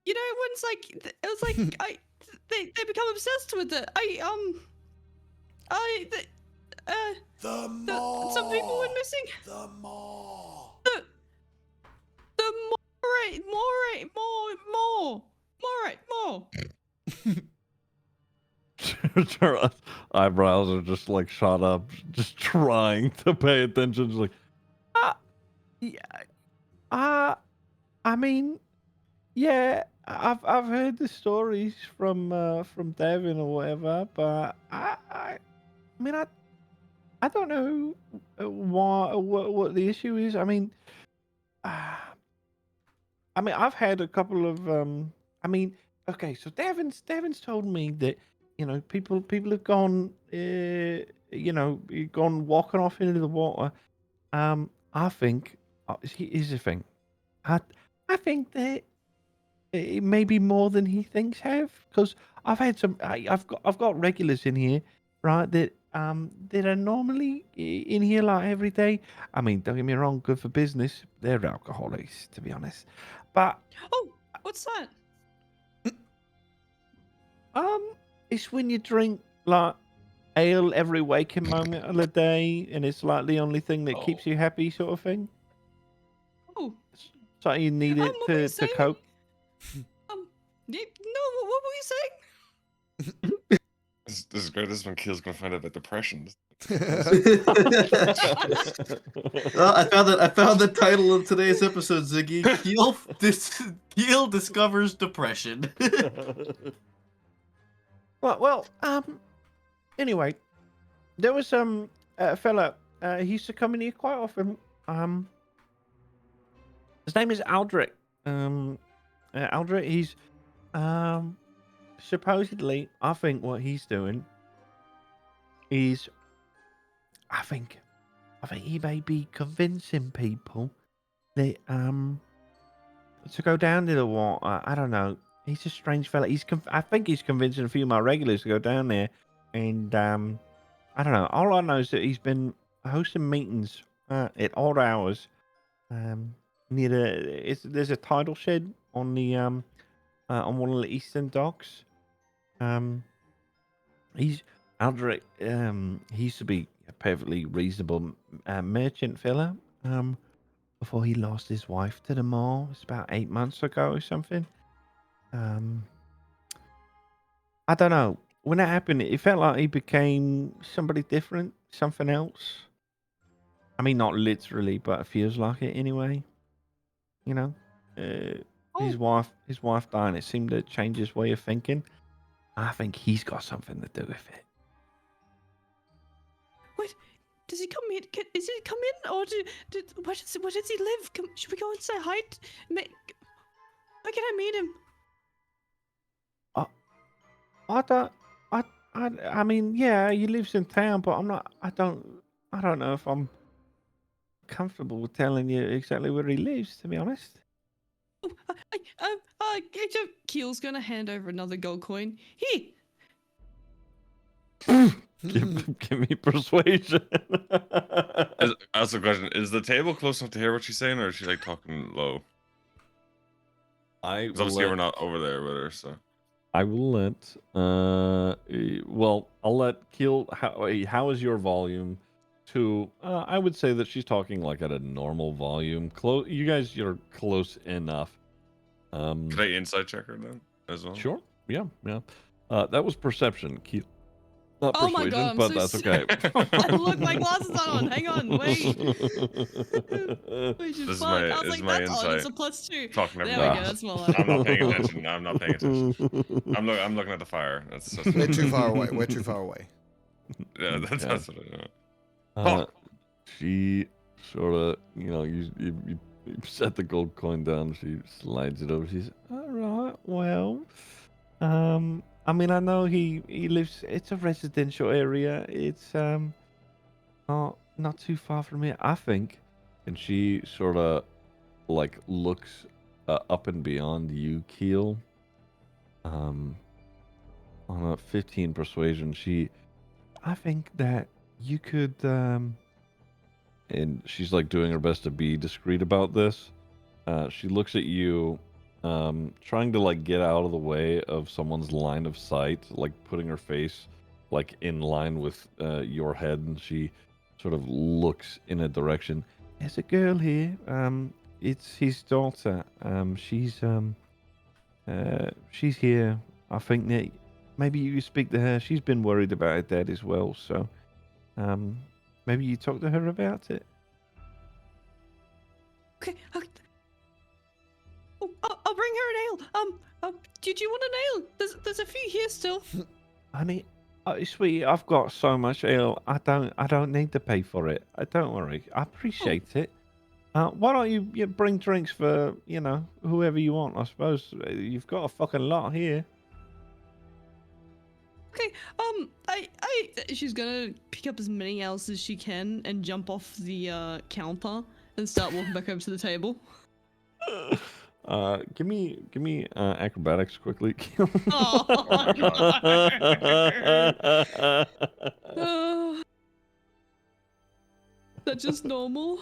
you know, everyone's like, it was like they become obsessed with it. Some people went missing. The more. More. Her eyebrows are just like shot up, just trying to pay attention. Just like, yeah, I mean, yeah, I've heard the stories from Devin or whatever, but I mean, I don't know what the issue is. I mean, I've had a couple of I mean, okay, so Devin's told me that, you know, people have gone gone walking off into the water. I think here's the thing. I think that it may be more than he thinks have, because I've had some. I've got regulars in here, right? That are normally in here like every day. I mean, don't get me wrong, good for business. They're alcoholics, to be honest. But Oh, what's that? it's when you drink like ale every waking moment of the day, and it's like the only thing that keeps you happy, sort of thing. Oh, So you need it what were you to saying? cope. No, what were you saying? This is great. This is when Keel's gonna find out about depression. Well, I found the title of today's episode, Ziggy. Keel discovers depression. Well, anyway, there was a fella. He used to come in here quite often. His name is Aldrich. Aldrich. He's supposedly, I think what he's doing is, I think he may be convincing people that to go down to the water. I don't know. He's a strange fella. I think he's convincing a few of my regulars to go down there, and I don't know. All I know is that he's been hosting meetings at odd hours near there's a tidal shed on the on one of the eastern docks. He's Aldrich. He used to be a perfectly reasonable merchant fella. Before he lost his wife to the mall, it's about 8 months ago or something. I don't know. When that happened, it felt like he became somebody different, something else. I mean, not literally, but it feels like it anyway. You know, his wife dying, it seemed to change his way of thinking. I think he's got something to do with it. Wait, does he come in? Is he come in, or where does he live? Should we go and say hi? Where can I meet him? I mean, yeah, he lives in town, but I don't know if I'm comfortable with telling you exactly where he lives, to be honest. Keel's gonna hand over another gold coin. Here. Give me persuasion. Ask a question. Is the table close enough to hear what she's saying, or is she like talking low? I Because will obviously we're let. not over there with her, so. I will let. Well, I'll let Keel. How is your volume? To I would say that she's talking like at a normal volume. Close. You guys, you're close enough. Could I insight check her then as well? Sure. Yeah. Yeah. That was perception. Keel. Not Oh my persuasion, god, I'm but so that's sorry. okay. Look, my glasses aren't on. Hang on, wait. We should This is fuck. my I was this is like, my that's odd. It's a insight. +2. Talking There everybody. we go. That's more like I'm not it. paying attention. I'm not paying attention. I'm looking at the fire. That's We're too far away. We're too far away. Yeah, that's Yeah. what I know. She sort of, you set the gold coin down. She slides it over. She's all right. Well, I mean, I know he lives. It's a residential area. It's not too far from here, I think. And she sort of like looks up and beyond you, Keel. On a 15 persuasion, I think that you could and she's like doing her best to be discreet about this. She looks at you, trying to like get out of the way of someone's line of sight, like putting her face like in line with your head, and she sort of looks in a direction. There's a girl here. It's his daughter. She's here. I think that maybe you could speak to her. She's been worried about her dad as well, so maybe you talk to her about it. Okay. Oh, I'll bring her an ale. Did you want an ale? There's a few here still. Honey, sweetie, I've got so much ale. I don't need to pay for it. Don't worry. I appreciate it. Why don't you bring drinks for whoever you want? I suppose you've got a fucking lot here. Okay. She's gonna pick up as many ales as she can and jump off the counter and start walking back over to the table. Give me acrobatics quickly. Oh, no. That's just normal.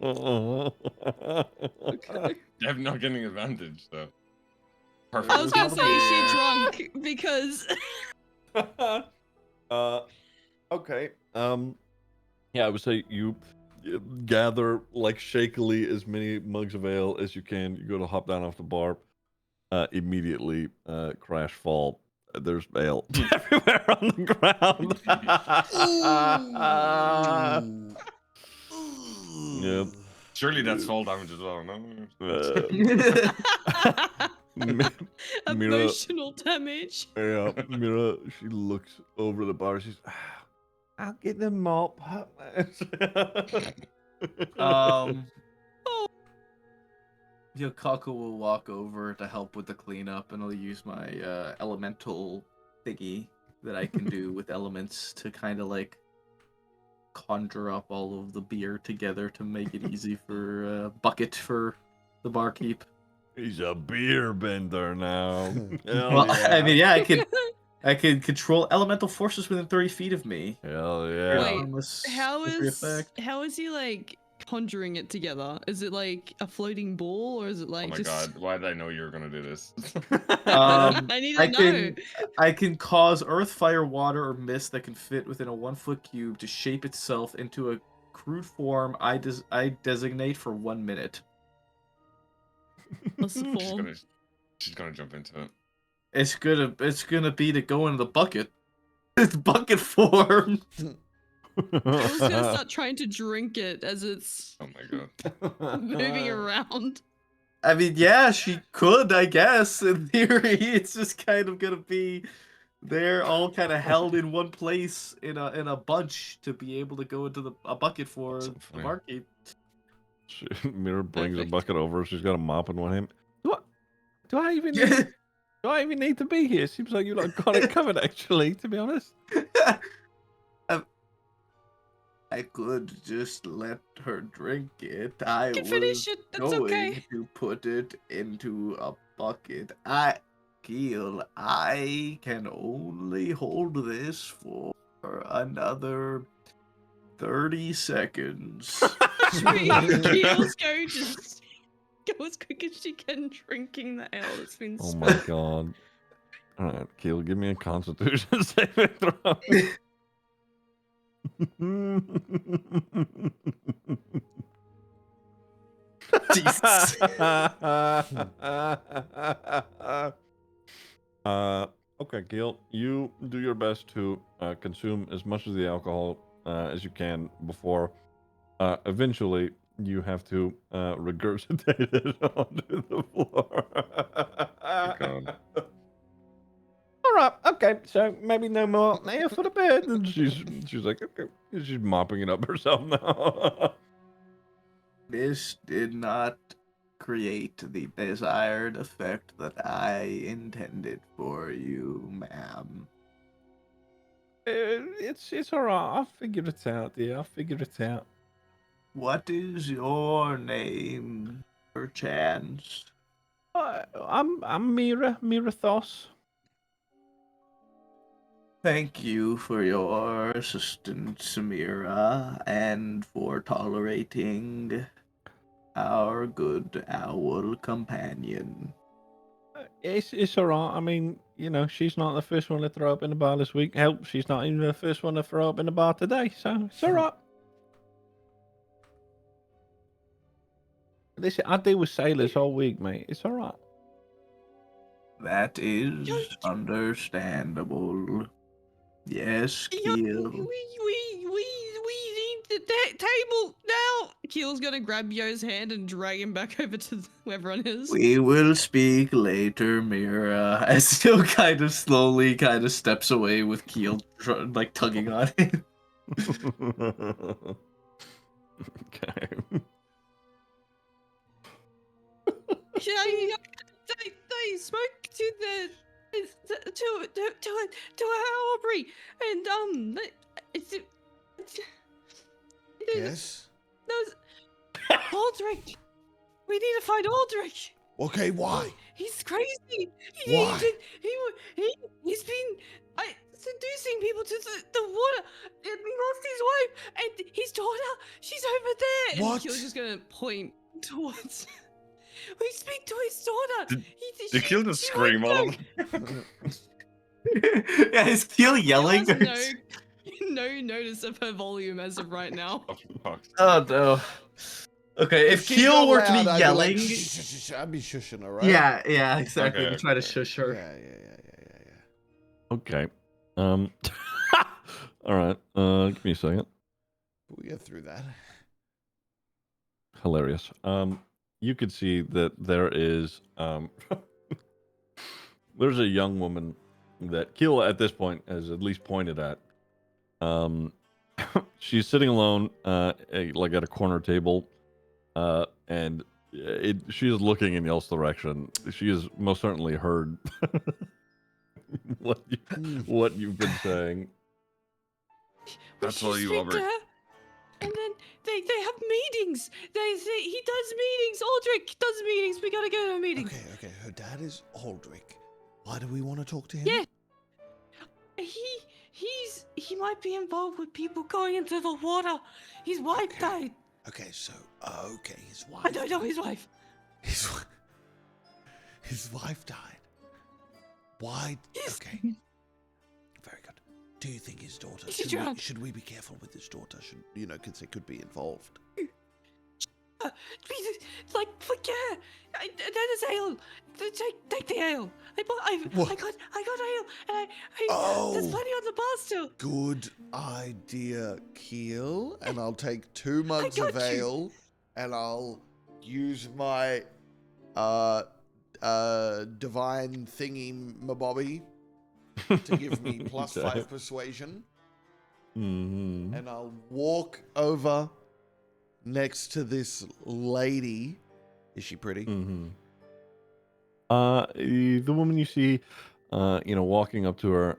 Okay. I'm not getting advantage though. Perfect. I was gonna say, is she drunk? Because okay. Yeah, I would say you gather like shakily as many mugs of ale as you can. You go to hop down off the bar. Immediately, crash fall. There's ale everywhere on the ground. Yep. Surely that's fall damage as well, no? Mira, emotional damage. yeah, Mira, she looks over the bar. She's, I'll get the mop. Yokaku will walk over to help with the cleanup, and I'll use my elemental thingy that I can do with elements to kind of like conjure up all of the beer together to make it easy for bucket for the barkeep. He's a beer bender now. Hell Well, yeah. I mean, yeah, I can control elemental forces within 30 feet of me. Hell yeah. Wait, Harmless how degree is effect. he like conjuring it together? Is it like a floating ball, or is it Oh like my just? god, why did I know you were gonna do this? I need to know. I can cause earth, fire, water, or mist that can fit within a 1-foot cube to shape itself into a crude form I designate for 1 minute. What's the form? She's gonna jump into it. It's gonna be to go into the bucket. It's bucket form. I was gonna start trying to drink it as it's Oh my god. moving around. I mean, yeah, she could, I guess. In theory, it's just kind of gonna be they're all kind of held in one place in a bunch to be able to go into a bucket for So the funny. barkeep. Mira brings a Perfect. bucket over. She's got a mop in one hand. Do I even Yeah. need, do I even need to be here? Seems like you like got it covered, actually. To be honest. I could just let her drink it. I You can was finish it. That's going okay. to put it into a bucket. Keel, I can only hold this for for another 30 seconds. Keel's going to go as quick as she can drinking the ale that's been Oh spilled. my god. All right, Keel, give me a Constitution saving throw. Jesus. Okay, Keel, you do your best to consume as much of the alcohol as you can before eventually you have to regurgitate it onto the floor. God. All right, okay, so maybe no more nail for the bed. And she's like, okay, she's mopping it up herself now. This did not create the desired effect that I intended for you, ma'am. It's all right. I'll figure it out, dear. I'll figure it out. What is your name, perchance? I'm Mira Thos. Thank you for your assistance, Samira, and for tolerating our good owl companion. It's all right. I mean, you know, she's not the first one to throw up in the bar this week. Help, she's not even the first one to throw up in the bar today. So it's all right. Listen, I deal with sailors all week, mate. It's all right. That is understandable. Yes, Keel. We need the table now. Keel's gonna grab Yo's hand and drag him back over to where everyone is. We will speak later, Mira. As still kind of slowly kind of steps away with Keel like tugging on him. Okay. They spoke to Aubrey, and Yes. those Aldrich. We need to find Aldrich. Okay, why? He's crazy. Why? He's been seducing people to the water. And he lost his wife and his daughter. She's over there. And What? Keel's just gonna point towards. We speak to his daughter. Did Keel just scream all of them? Yeah, is Keel Keel yelling? has no notice of her volume as of right now. Oh, fuck. Oh no. Okay, if she Keel got were to be loud, I'd be yelling, like, shh, shh, shh, I'd be shushing her, right? yeah, exactly. Okay, We try to okay. shush her. Yeah. Okay. All right. Give me a second. We get through that. Hilarious. You could see that there is there's a young woman that Keel at this point has at least pointed at. She's sitting alone, like at a corner table, and she is looking in y'all's direction. She has most certainly heard what you've been saying. That's We all should you, speak Aubrey. to her, and then they have meetings. They say he does meetings. Aldrich does meetings. We gotta go to a meeting. Okay. Her dad is Aldrich. Why do we want to talk to him? Yeah. He might be involved with people going into the water. His wife died. Okay, his wife. I don't know his wife. His wife died. Why? Yes. Okay. Very good. Do you think his daughter? Is she drunk? Should we be careful with his daughter? Because they could be involved. Like, fuck yeah! That is ale. Take the ale. I got ale, and there's Oh. plenty on the bar still. Good idea, Keel. And I'll take 2 mugs of got you. ale, and I'll use my divine thingy mabobby to give me plus Okay. 5 persuasion, Mm-hmm. and I'll walk over next to this lady. Is she pretty? Mm-hmm. The woman you see, walking up to her,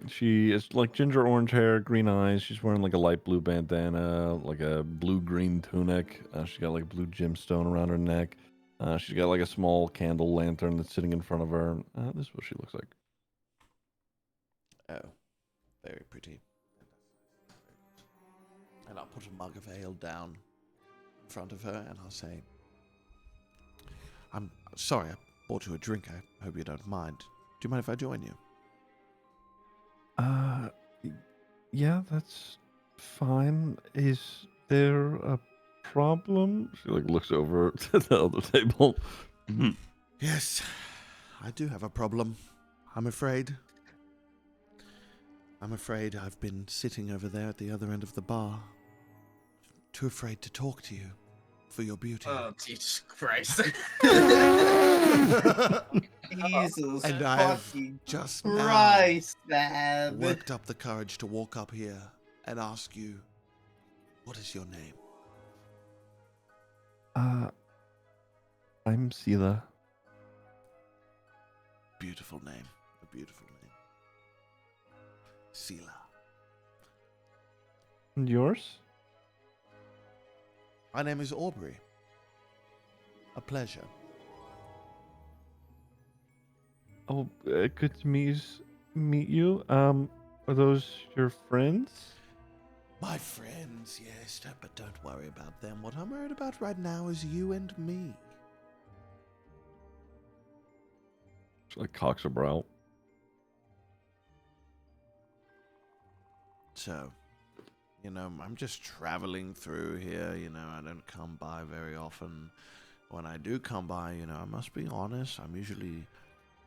she is like ginger orange hair, green eyes. She's wearing like a light blue bandana, like a blue-green tunic. She's got like a blue gemstone around her neck. She's got like a small candle lantern that's sitting in front of her. This is what she looks like. Oh, very pretty. And I'll put a mug of ale down in front of her, and I'll say, I'm sorry, I bought you a drink. I hope you don't mind. Do you mind if I join you? Yeah, that's fine. Is there a problem? She like looks over to the other table. Yes, I do have a problem. I'm afraid I've been sitting over there at the other end of the bar. Too afraid to talk to you for your beauty. Oh, Jesus Christ. Jesus And I have fucking just now Christ, man. worked up the courage to walk up here and ask you, what is your name? I'm Sela. Beautiful name. A beautiful name. Sela. And yours? My name is Aubrey. A pleasure. Oh, good to meet you. Are those your friends? My friends, yes, but don't worry about them. What I'm worried about right now is you and me. She like cocks her brow. So, I'm just traveling through here. I don't come by very often. When I do come by, I must be honest, I'm usually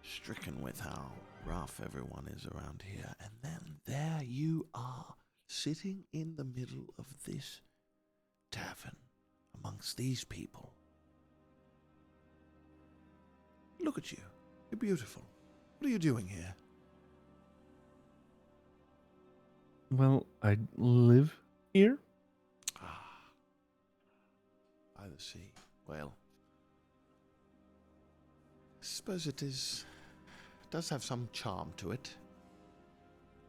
stricken with how rough everyone is around here. And then there you are, sitting in the middle of this tavern amongst these people. Look at you. You're beautiful. What are you doing here? Well, I live here. By the sea. Well, I suppose it does have some charm to it.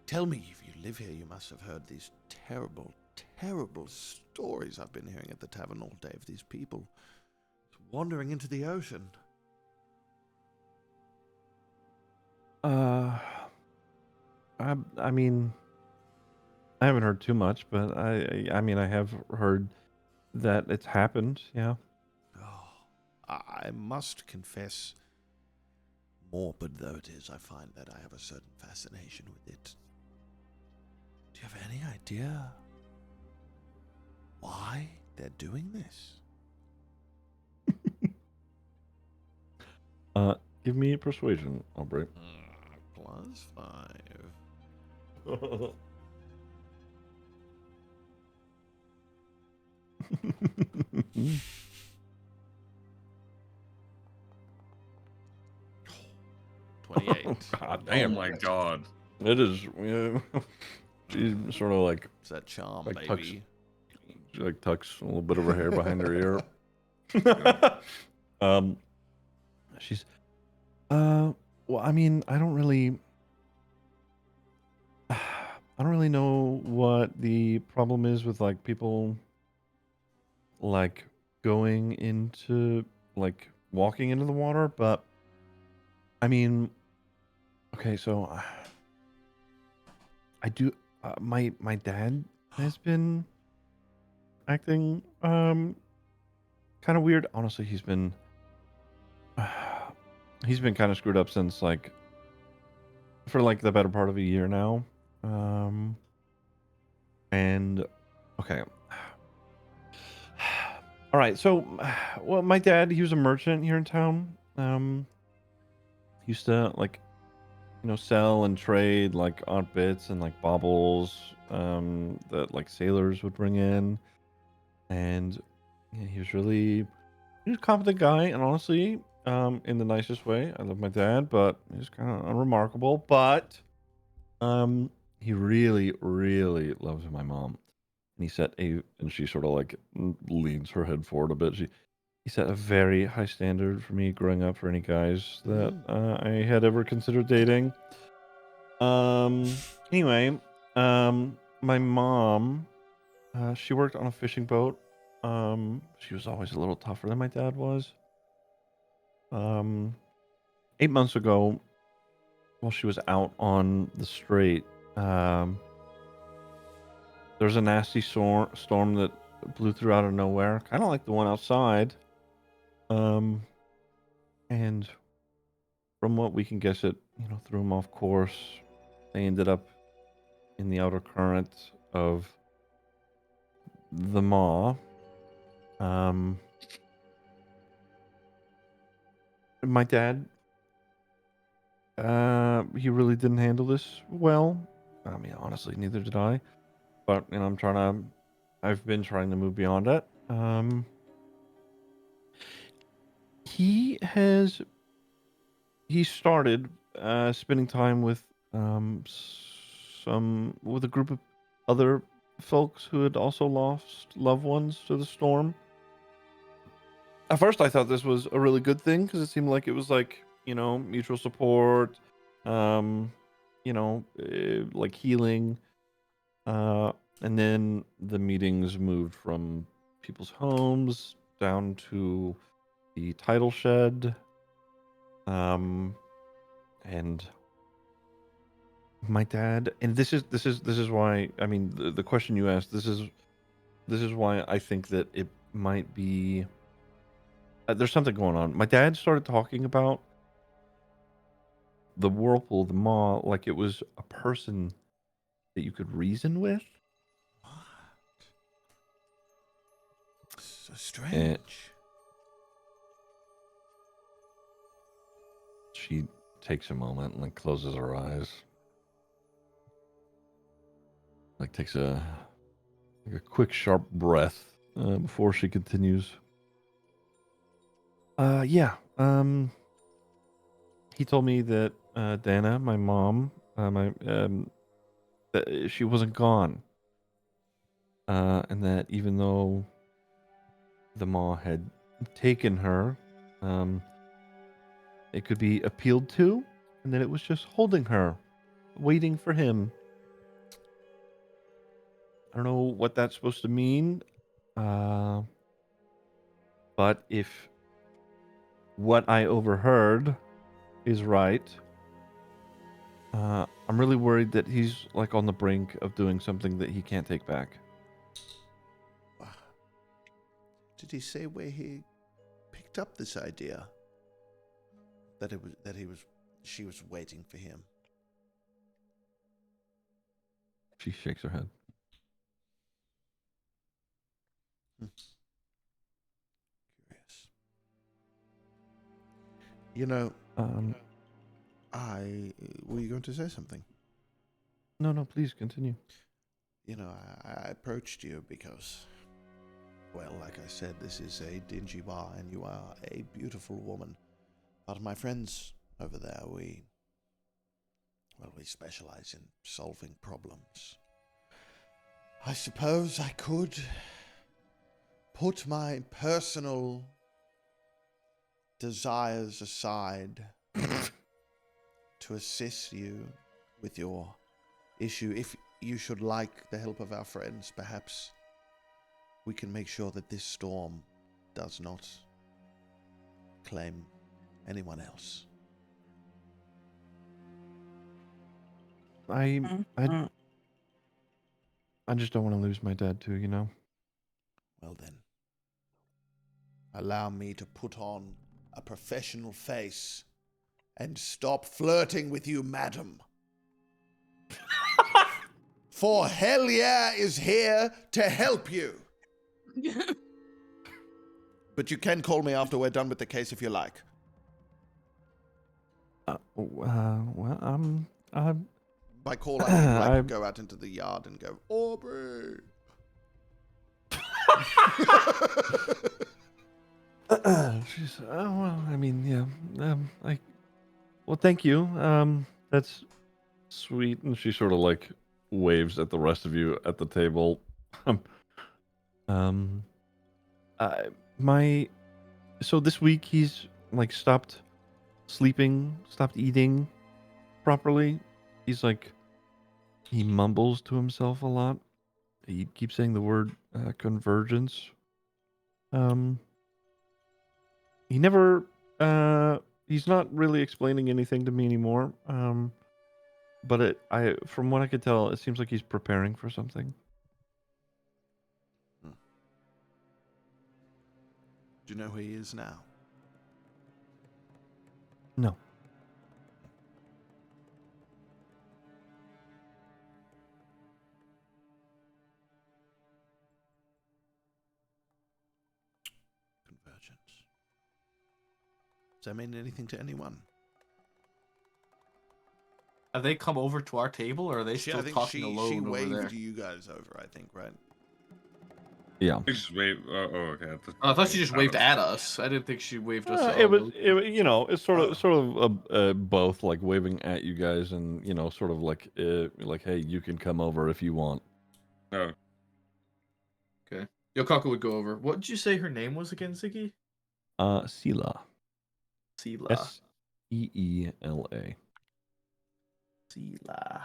Tell me, if you live here, you must have heard these terrible, terrible stories I've been hearing at the tavern all day of these people wandering into the ocean. I mean, I haven't heard too much, but I mean, I have heard that it's happened. Yeah. Oh, I must confess, morbid though it is, I find that I have a certain fascination with it. Do you have any idea why they're doing this? Give me persuasion, Aubrey. +5. Oh, God Oh damn. my god. It is. Yeah. She's sort of like It's that charm, Like tucks- baby. she like tucks a little bit of her hair behind her ear. She's well, I mean, I don't really know what the problem is with like people like going into like walking into the water, but I mean, okay, so I do my dad has been acting kind of weird. Honestly, he's been kind of screwed up since like for like the better part of a year now. And okay. All right. So well, my dad, he was a merchant here in town. He used to like sell and trade like odd bits and like baubles that like sailors would bring in. And yeah, he was a competent guy, and honestly, in the nicest way. I love my dad, but he's kind of unremarkable. But he really, really loves my mom. And and she sort of like leans her head forward a bit. He set a very high standard for me growing up for any guys that I had ever considered dating. Anyway, my mom, she worked on a fishing boat. She was always a little tougher than my dad was. 8 months ago, while she was out on the strait, there there's a nasty storm that blew through out of nowhere, kind of like the one outside. And from what we can guess, it threw them off course. They ended up in the outer current of the maw. My dad, he really didn't handle this well. I mean, honestly, neither did I. But I've been trying to move beyond it. He started spending time with with a group of other folks who had also lost loved ones to the storm. At first, I thought this was a really good thing because it seemed like it was mutual support, like healing. And then the meetings moved from people's homes down to the title shed. And my dad, and this is why, I mean, the question you asked, this is why I think that it might be there's something going on. My dad started talking about the whirlpool, the maw, like it was a person that you could reason with. What? So And strange. she takes a moment and like closes her eyes, like takes a quick sharp breath before she continues. Yeah. He told me that Dana, my mom, that she wasn't gone, and that even though the maw had taken her, it could be appealed to, and that it was just holding her, waiting for him. I don't know what that's supposed to mean, but if what I overheard is right, I'm really worried that he's like on the brink of doing something that he can't take back. Did he say where he picked up this idea? She was waiting for him. She shakes her head. Curious. You know, Um, were you going to say something? no, please continue. You know, I approached you because, well, like I said, this is a dingy bar and you are a beautiful woman. But my friends over there, we specialize in solving problems. I suppose I could put my personal desires aside to assist you with your issue. If you should like the help of our friends, perhaps we can make sure that this storm does not claim anyone else. I just don't want to lose my dad too, you know? Well then, allow me to put on a professional face and stop flirting with you, madam. For Hell Yeah is here to help you. But you can call me after we're done with the case if you like. Well, By call, I mean like I'm- go out into the yard and go, Aubrey. She's, well, I mean, yeah, well, thank you. That's sweet. And she sort of like waves at the rest of you at the table. So this week he's like stopped sleeping, stopped eating properly. He's like, he mumbles to himself a lot. He keeps saying the word convergence. He never, he's not really explaining anything to me anymore. But from what I could tell, it seems like he's preparing for something. Do you know who he is now? No. Convergence. Does that mean anything to anyone? Have they come over to our table, or are they I still think talking she alone over there? waved you guys over, I think, right? Yeah. You just wait. Oh, okay. Oh, I thought she just waved at us. I didn't think she waved us. At all. It's sort of both, like waving at you guys, and sort of like hey, you can come over if you want. No. Okay. Yokaku would go over. What did you say her name was again, Ziggy? Sela. Sela. Seela. Sela.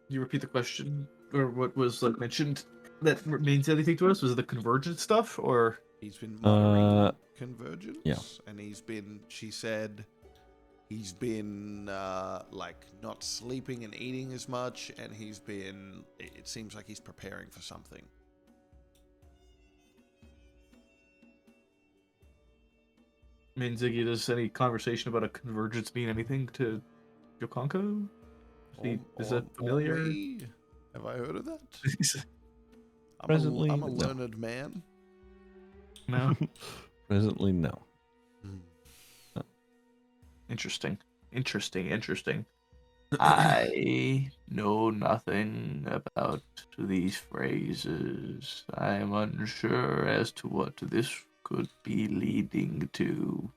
You repeat the question, or what was mentioned that means anything to us? Was it the convergent stuff, or? He's been monitoring convergence. Yeah. And she said, he's been like not sleeping and eating as much, and it seems like he's preparing for something. I mean, Ziggy, does any conversation about a convergence mean anything to Yokonko? Is that familiar? Me? Have I heard of that? Presently, I'm a no. learned man. No. Presently, no. Interesting. I know nothing about these phrases. I am unsure as to what this could be leading to.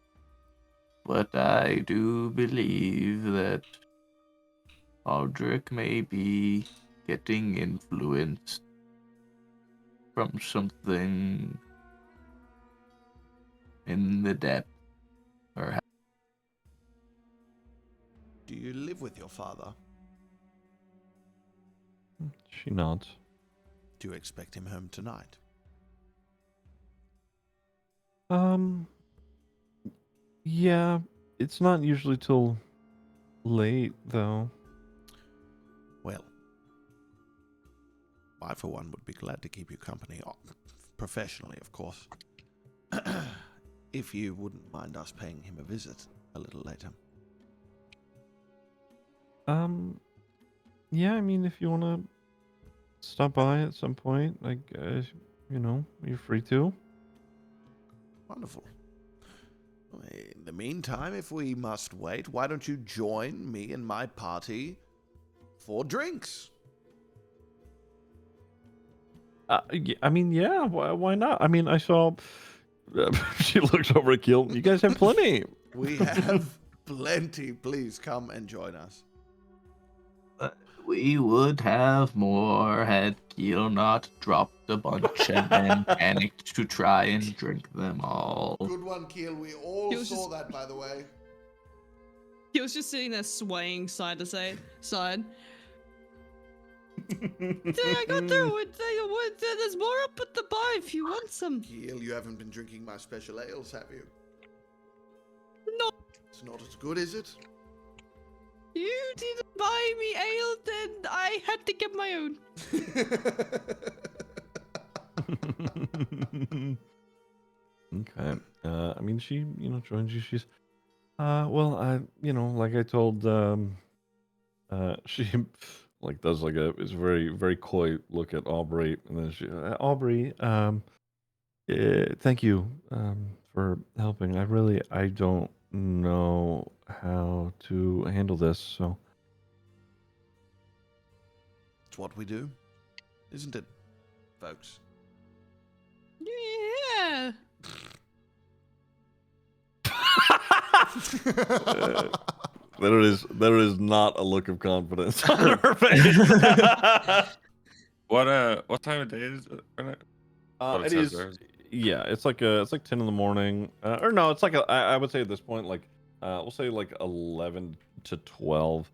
But I do believe that Aldrich may be getting influenced from something in the depth. Or Do you live with your father? She nods. Do you expect him home tonight? Yeah, it's not usually till late, though. Well, I for one would be glad to keep you company, professionally, of course. If you wouldn't mind us paying him a visit a little later. Yeah, I mean, if you want to stop by at some point, like, you're free to. Wonderful. In the meantime, if we must wait, why don't you join me and my party for drinks? I mean, yeah, why not? I mean, I saw. She looks over at Gil. You guys have plenty. We have plenty. Please come and join us. we would have more had Gil not dropped a bunch and then panicked to try and drink them all. Good one, Keel. We all He was saw just- that, by the way. He was just sitting there swaying side to side. I got through it. There's more up at the bar if you want some. Keel, you haven't been drinking my special ales, have you? No, It's not as good, is it? you didn't buy me ale, then I had to get my own. Okay. I mean, she, joins you. She's, like I told, she, like, does like it's very, very coy look at Aubrey, and then she, Aubrey, thank you, for helping. I don't know how to handle this, so. It's what we do, isn't it, folks? Yeah. There is not a look of confidence on her face. What time of day is it? What It says is. there. Yeah, it's like 10 in the morning, or no, it's like I would say at this point, like we'll say like 11 to 12.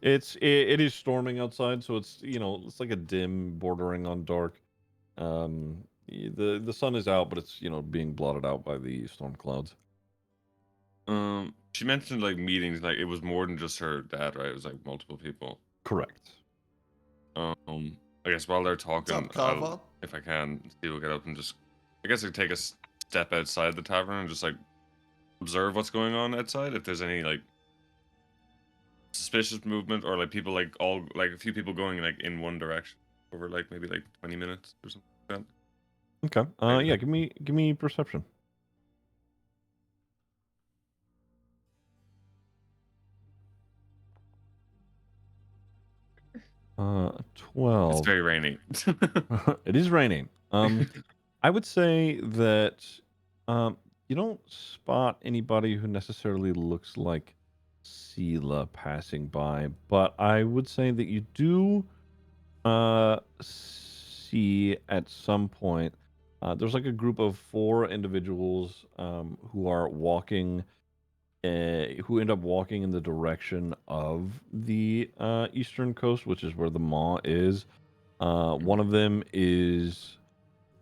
It is storming outside, so it's it's like a dim bordering on dark. The sun is out, but it's being blotted out by the storm clouds. She mentioned like meetings, like it was more than just her dad, right? It was like multiple people. Correct. I guess while they're What's talking, up, Carver? if I can, Steve will get up and just, I guess I take a step outside the tavern and just like observe what's going on outside. If there's any like suspicious movement or like people like all like a few people going like in one direction over like maybe like 20 minutes or something like that. Okay. Right. Yeah. Give me perception. 12. It's very rainy. It is raining. I would say that you don't spot anybody who necessarily looks like Sela passing by, but I would say that you do see at some point there's like a group of 4 individuals who are walking who end up walking in the direction of the eastern coast, which is where the maw is. One of them is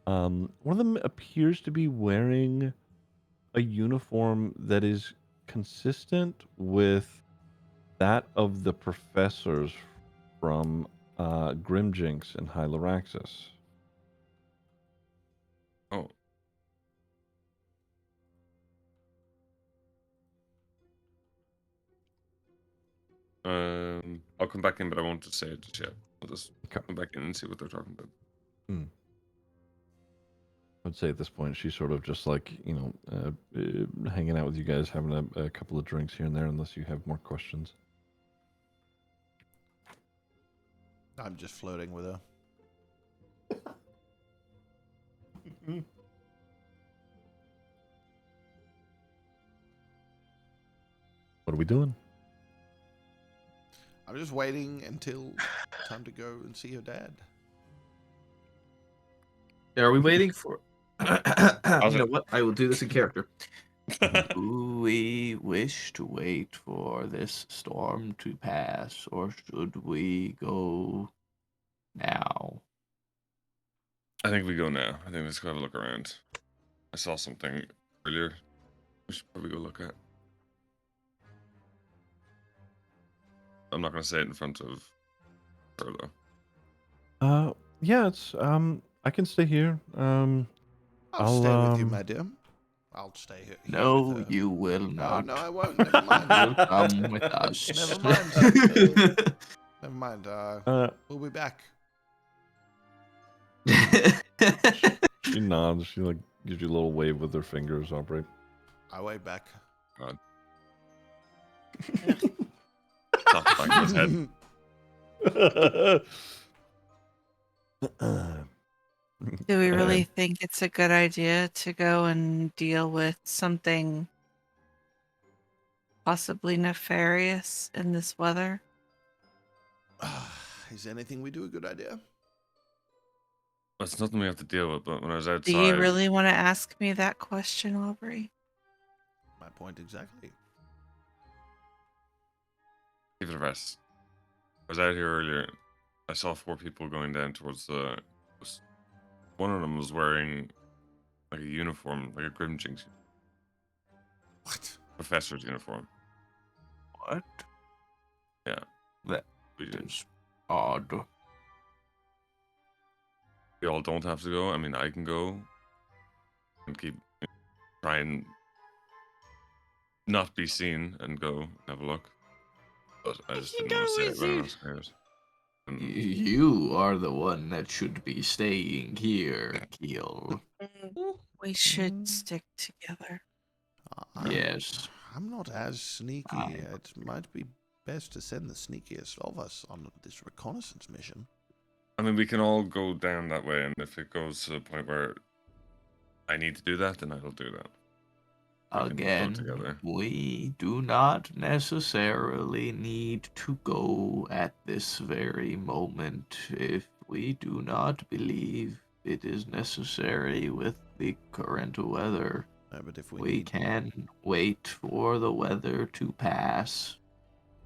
one of them appears to be wearing a uniform that is consistent with that of the professors from Grimjinx and Hyloraxis. Oh. I'll come back in, but I won't just say it just yet. I'll just come back in and see what they're talking about. I'd say at this point she's sort of just like, you know, hanging out with you guys, having a couple of drinks here and there, unless you have more questions. I'm just flirting with her. What are we doing? I'm just waiting until time to go and see your dad. Are we waiting for? How's You know it- what? I will do this in character. Do we wish to wait for this storm to pass, or should we go now? I think we go now. I think let's go have a look around. I saw something earlier. We should probably go look at. I'm not gonna say it in front of her though. Yeah, it's I can stay here. I'll stay with you, um, my dear. I'll stay here. No, with her. you will No, not. no, I won't. Never mind. You'll come with us. Never mind. Never mind. We'll be back. she nods. She like gives you a little wave with her fingers, Aubrey. I wave back. God. Top the back of his head. Do we really think it's a good idea to go and deal with something possibly nefarious in this weather? Is anything we do a good idea? That's nothing we have to deal with. But when I was outside, Do you really want to ask me that question, Aubrey? My point exactly. give it a rest. I was out here earlier. I saw 4 people going down towards the. One of them was wearing like a uniform, like a Grimjinx What? professor's uniform. What? Yeah. That We is odd. We all don't have to go. I mean, I can go and try and not be seen and go and have a look. But I just can didn't want to go say it with when I you. was scared. You are the one that should be staying here, Keel. We should stick together. Yes. I'm not as sneaky. It might be best to send the sneakiest of us on this reconnaissance mission. I mean, we can all go down that way, and if it goes to the point where I need to do that, then I'll do that. We can go Again, together. we do not necessarily need to go at this very moment if we do not believe it is necessary with the current weather. But if We can wait for the weather to pass.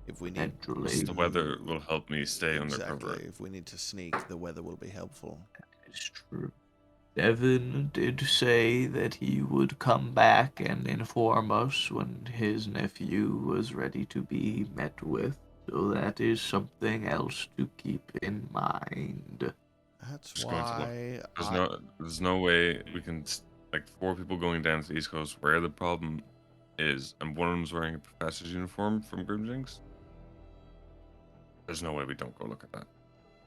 if we need Eventually. The weather will help me stay exactly, undercover. if we need to sneak, the weather will be helpful. It's true. Devin did say that he would come back and inform us when his nephew was ready to be met with. So that is something else to keep in mind. That's Just going to look. why There's no way we can like 4 people going down to the East Coast where the problem is, and one of them's wearing a professor's uniform from Grimjinx. There's no way we don't go look at that.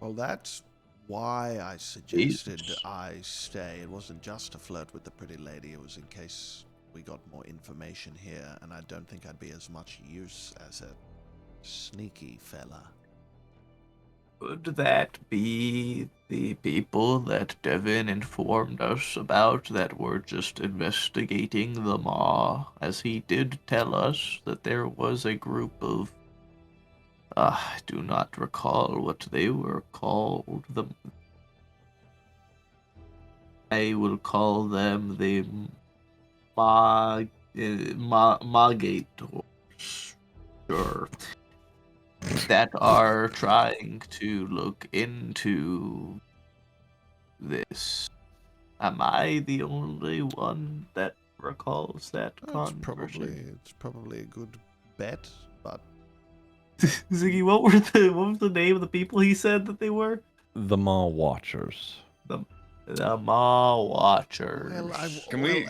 Well, that's why I suggested Jesus. I stay. It wasn't just to flirt with the pretty lady. It was in case we got more information here, and I don't think I'd be as much use as a sneaky fella. Could that be the people that Devin informed us about that were just investigating the Maw? As he did tell us that there was a group of I do not recall what they were called. I will call them the Magators. Sure. That are trying to look into this. Am I the only one that recalls that It's conversation? probably a good bet, but Ziggy, what was the name of the people he said that they were? The Maw Watchers. The Maw Watchers. Can we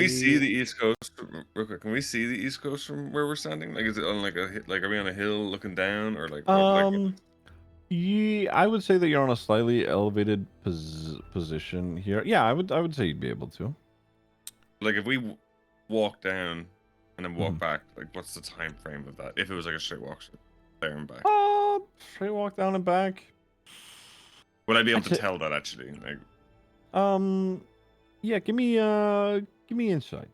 see the East Coast real quick? Can we see the East Coast from where we're standing? Like, is it on like are we on a hill looking down, or like Yeah, I would say that you're on a slightly elevated position here. Yeah, I would say you'd be able to. like if we walk down and then walk Mhm. back, like what's the time frame of that? If it was like a straight walk there and back, Straight walk down and back. would I be able I'd to say- tell that actually? Like, Yeah, give me insight.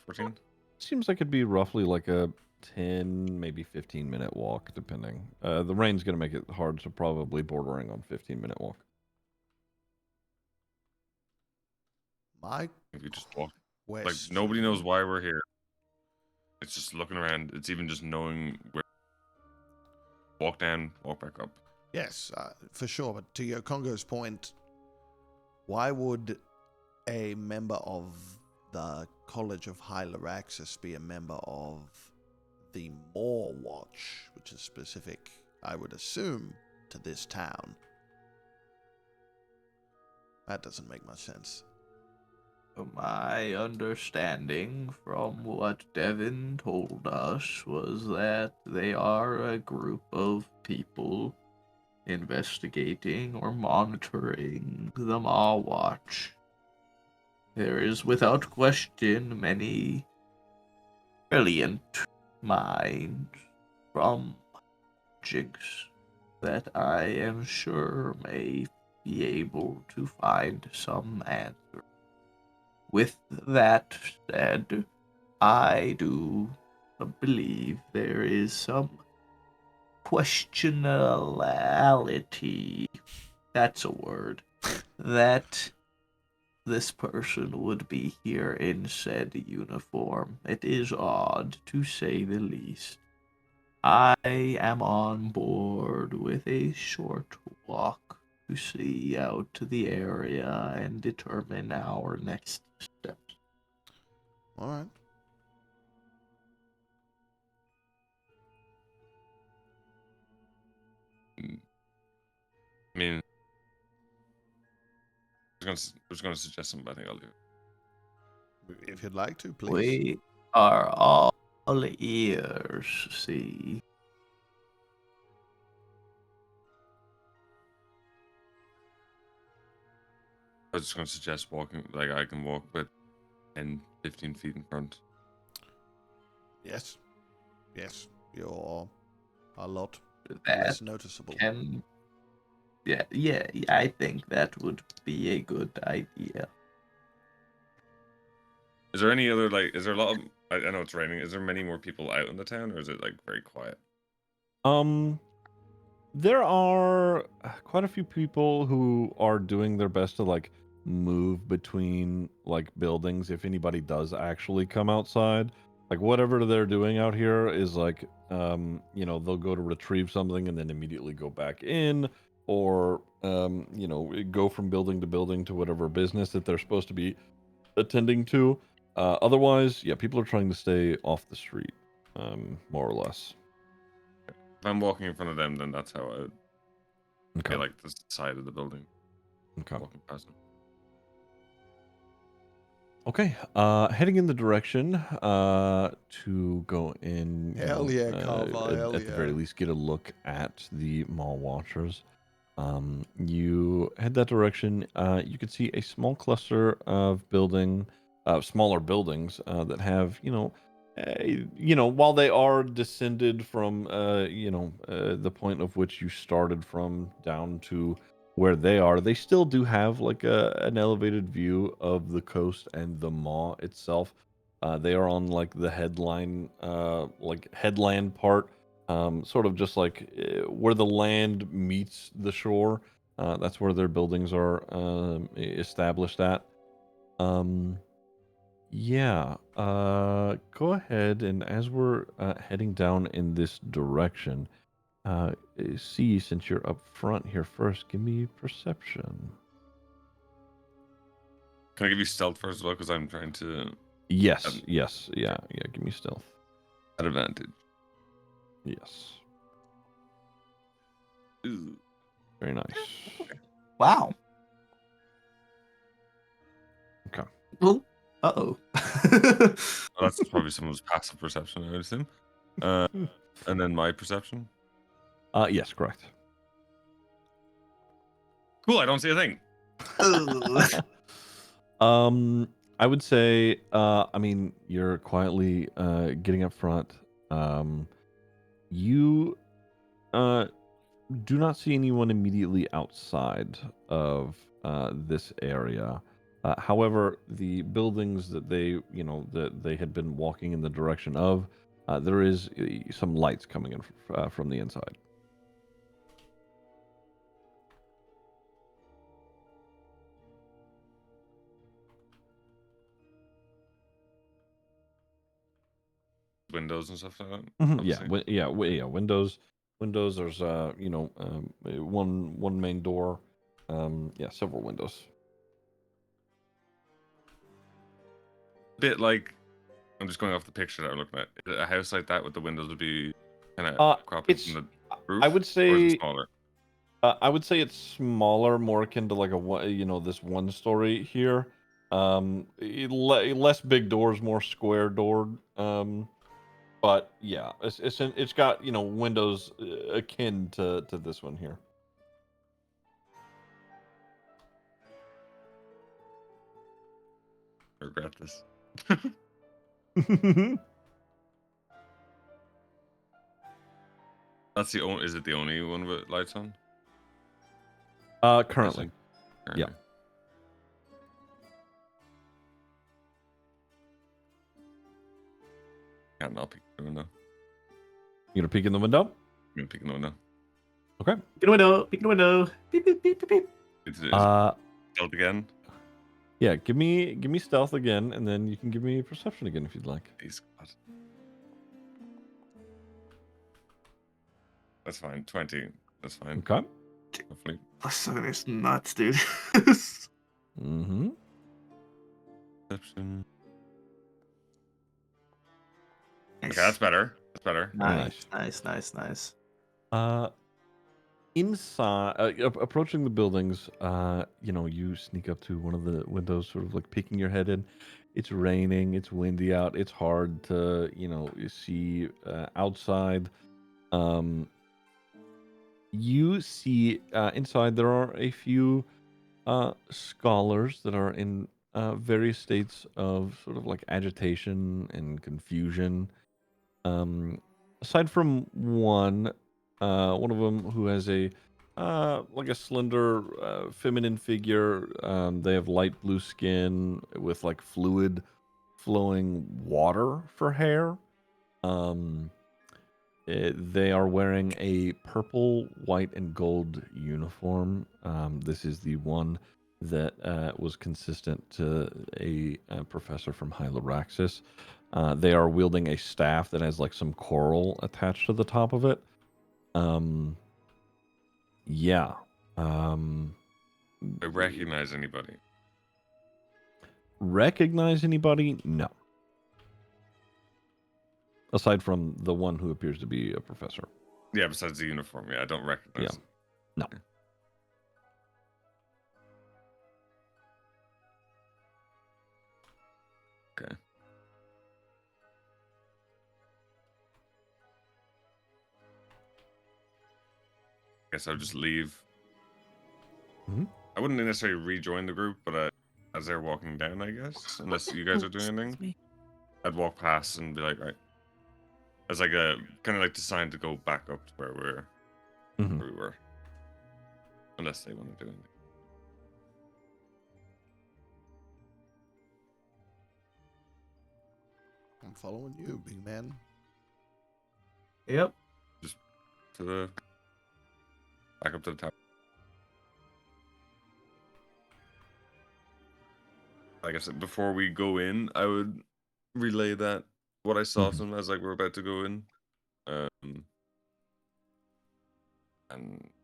14. Seems like it'd be roughly like a 10, maybe 15-minute walk, depending. The rain's gonna make it hard, so probably bordering on 15-minute walk. my If you just walk, like question. nobody knows why we're here. It's just looking around. It's even just knowing where. Walk down, walk back up. Yes, for sure. But to your Congo's point, why would a member of the College of Hyloraxis be a member of the Moor Watch, which is specific, I would assume, to this town? That doesn't make much sense. My understanding from what Devin told us was that they are a group of people investigating or monitoring the Maw Watch. There is without question many brilliant minds from Jinx that I am sure may be able to find some answer. With that said, I do believe there is some questionality, that's a word, that this person would be here in said uniform. It is odd, to say the least. I am on board with a short walk to see out the area and determine our next steps. All right. I mean, I was gonna suggest something, but I think I'll do it. If you'd like to, please. We are all ears, see. I was just gonna suggest walking, like I can walk with 10, 15 feet in front. Yes. Yes. You're a lot That less noticeable. can... Yeah, I think that would be a good idea. Is there any other is there a lot of, I know it's raining, is there many more people out in the town, or is it like very quiet? There are quite a few people who are doing their best to like move between like buildings if anybody does actually come outside. Like whatever they're doing out here is like, they'll go to retrieve something and then immediately go back in, or go from building to building to whatever business that they're supposed to be attending to. Otherwise, yeah, people are trying to stay off the street, more or less. If I'm walking in front of them, then that's how I would Okay. feel like the side of the building. Okay. Walking past them. Okay. Heading in the direction to go in. Hell yeah, Kava, hell at the very yeah. least, get a look at the mall watchers. You head that direction. You can see a small cluster of smaller buildings that have, while they are descended from, the point of which you started from down to where they are, they still do have like an elevated view of the coast and the mall itself. They are on like the headland part, sort of just like where the land meets the shore. That's where their buildings are established at. Yeah. Go ahead, and as we're heading down in this direction, see, since you're up front here first, give me perception. Can I give you stealth first as well? Because I'm trying to Yes, yes, yeah, give me stealth. at advantage. Yes. Ooh. Very nice. Wow. Okay. Well, uh-oh. Well, that's probably someone's passive perception, I would assume. And then my perception. Yes, correct. Cool, I don't see a thing. I would say, you're quietly getting up front. You do not see anyone immediately outside of this area. However, the buildings that they had been walking in the direction of, there is some lights coming in from the inside. Windows and stuff like that. Yeah, obviously. Windows. There's one main door. Several windows. Bit like, I'm just going off the picture that I'm looking at. A house like that with the windows would be kind of cropping It's. from the roof. I would Or is say. it smaller? I would say it's smaller, more akin to like this one story here. Less big doors, more square doored. But yeah, it's got windows akin to this one here. I regret this. That's the only. Is it the only one with lights on? Currently. Yeah. Can't not peek in the window. You gonna peek in the window? I'm gonna peek in the window. Okay. Peek in the window. Peek in the window. Beep, beep, beep, beep, beep. Is it Uh, stealth again? yeah. Give me stealth again, and then you can give me perception again if you'd like. Please, God. That's fine. 20. That's fine. Okay. Hopefully. That's nuts, dude. Mm-hmm. Perception. Nice. Okay, that's better. That's better. Nice. Inside, approaching the buildings, you sneak up to one of the windows, sort of like peeking your head in. It's raining. It's windy out. It's hard to, see outside. You see inside there are a few scholars that are in various states of sort of like agitation and confusion. Aside from one of them who has a like a slender feminine figure. They have light blue skin with like fluid flowing water for hair. They are wearing a purple, white, and gold uniform. This is the one that was consistent to a professor from Hyloraxis. They are wielding a staff that has like some coral attached to the top of it. Yeah. I recognize anybody. Recognize anybody? No. Aside from the one who appears to be a professor. Yeah, besides the uniform, yeah, I don't recognize. Yeah. No. Okay. Guess I'll just leave. Mhm. I wouldn't necessarily rejoin the group, but as they're walking down, I guess, unless you guys are doing Excuse anything, me. I'd walk past and be like, right. As like a kind of like the sign to go back up to where Mhm. we were, unless they want to do anything. I'm following you, big man. Yep. To the back up to the top. Like I said, before we go in, I would relay that what I saw Mhm. to them as like we're about to go in, and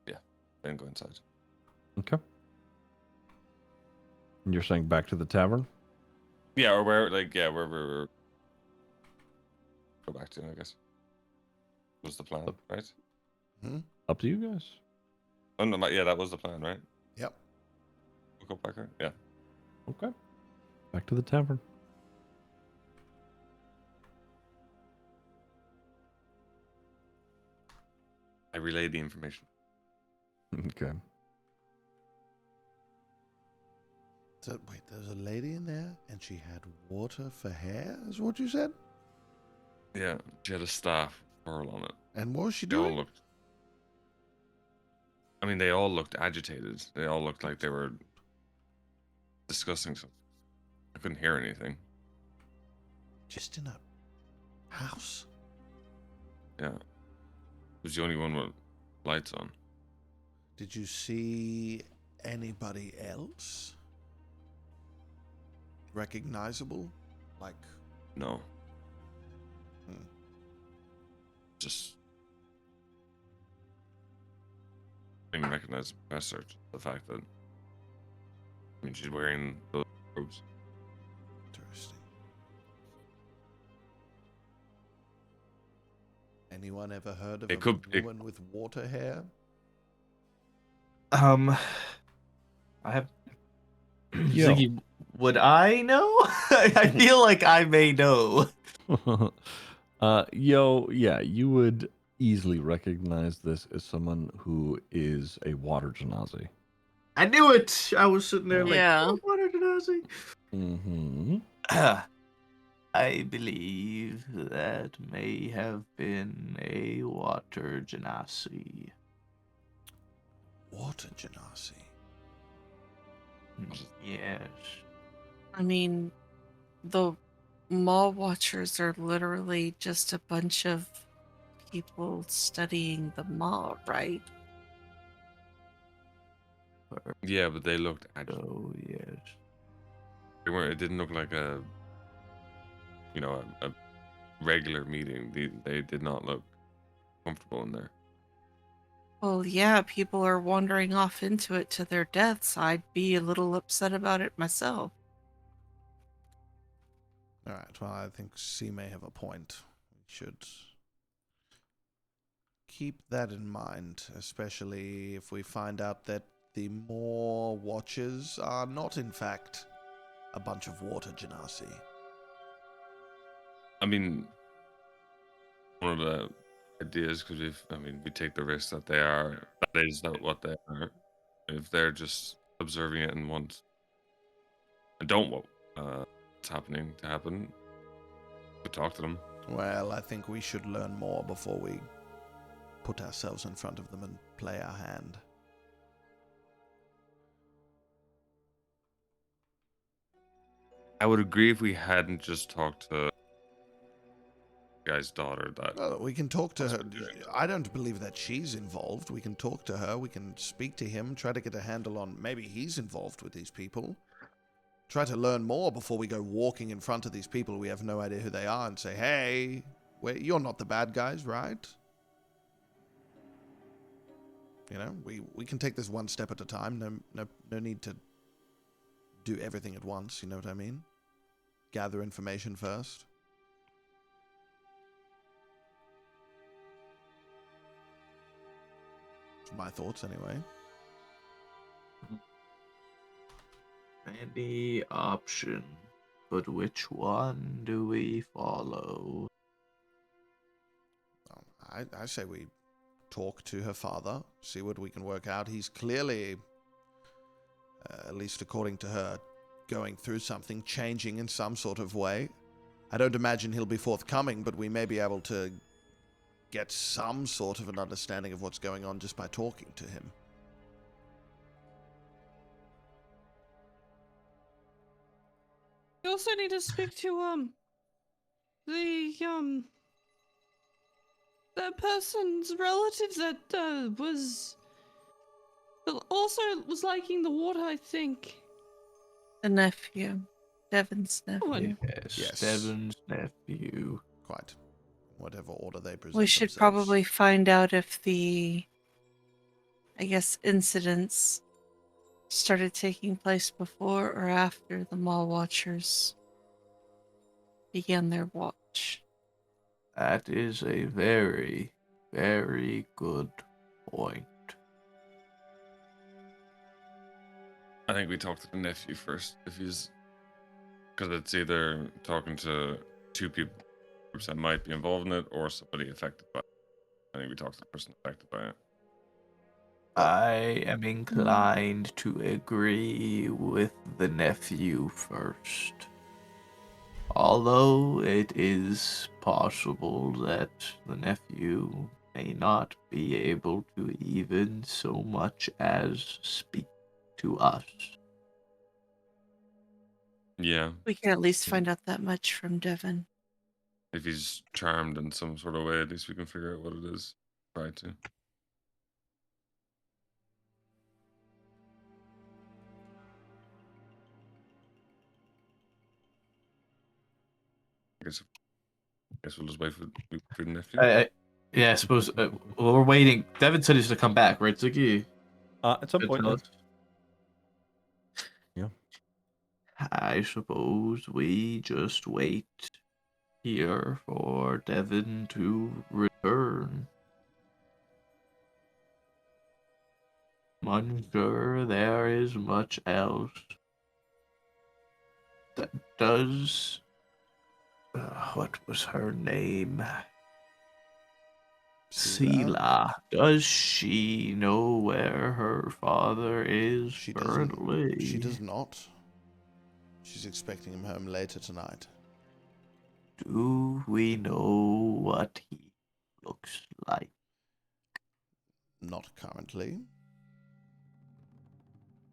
yeah, then go inside. Okay. And you're saying back to the tavern? Yeah, or where wherever we're go back to, I guess. Was the plan, right? Up to you guys. Oh no, yeah, that was the plan, right? Yep. We'll go back there. Yeah. Okay. Back to the tavern. I relayed the information. Okay. So, wait, there's a lady in there, and she had water for hair, is what you said? Yeah, she had a staff pearl on it. And what was she They all doing? looked. I mean, they all looked agitated. They all looked like they were discussing something. I couldn't hear anything. Just in a house? Yeah. It was the only one with lights on. Did you see anybody else? Recognizable? Like, No. Hmm. Just. I didn't recognize the professor. The fact that. I mean, she's wearing those robes. interesting. Anyone ever heard of It a could- it- woman with water hair? I have. Yo. Ziggy, would I know? I feel like I may know. Yeah, you would easily recognize this as someone who is a water genasi. I knew it. I was sitting there like, Yeah. "Oh, water genasi." Mm-hmm. I believe that may have been a water genasi. Water genasi. Yes. I mean, the mall watchers are literally just a bunch of people studying the mall, right? Yeah, but they looked agitated. Oh, yes. They weren't. It didn't look like a regular meeting. They did not look comfortable in there. Well, yeah, people are wandering off into it to their deaths. I'd be a little upset about it myself. All right, well, I think C may have a point. We should keep that in mind, especially if we find out that the more watchers are not, in fact, a bunch of water genasi. I mean, one of the ideas, because we take the risk that they are. That is not what they are. If they're just observing it and don't want what's happening to happen, we talk to them. Well, I think we should learn more before we put ourselves in front of them and play our hand. I would agree if we hadn't just talked to the guy's daughter. That Well, we can talk to her. Possibly doing it. I don't believe that she's involved. We can talk to her. We can speak to him, try to get a handle on maybe he's involved with these people. try to learn more before we go walking in front of these people we have no idea who they are and say, hey, wait, you're not the bad guys, right? You know, we can take this one step at a time. No need to do everything at once, you know what I mean? Gather information first. That's my thoughts, anyway. Any option, but which one do we follow? I say we talk to her father, see what we can work out. He's clearly, at least according to her, going through something, changing in some sort of way. I don't imagine he'll be forthcoming, but we may be able to get some sort of an understanding of what's going on just by talking to him. You also need to speak to the that person's relative that was also was liking the water, I think. The nephew. Devon's nephew. Yes. Devon's nephew. Quite. Whatever order they present We should themselves. probably find out if the, I guess, incidents started taking place before or after the mall watchers began their watch. That is a very, very good point. I think we talk to the nephew first, if he's, because it's either talking to two people that might be involved in it or somebody affected by it. I think we talk to the person affected by it. I am inclined to agree with the nephew first. Although it is possible that the nephew may not be able to even so much as speak to us. Yeah, We can at least find out that much from Devon. if he's charmed in some sort of way, at least we can figure out what it is. Try to. I guess we'll just wait for the nephew. Yeah, I suppose. Well, we're waiting. Devin said he's to come back, right, Ziggy? At some Good point. tell Yeah. us. I suppose we just wait here for Devin to return. I'm unsure there is much else. Does what was her name? Sela. Does she know where her father is currently? She does not. She's expecting him home later tonight. Do we know what he looks like? Not currently.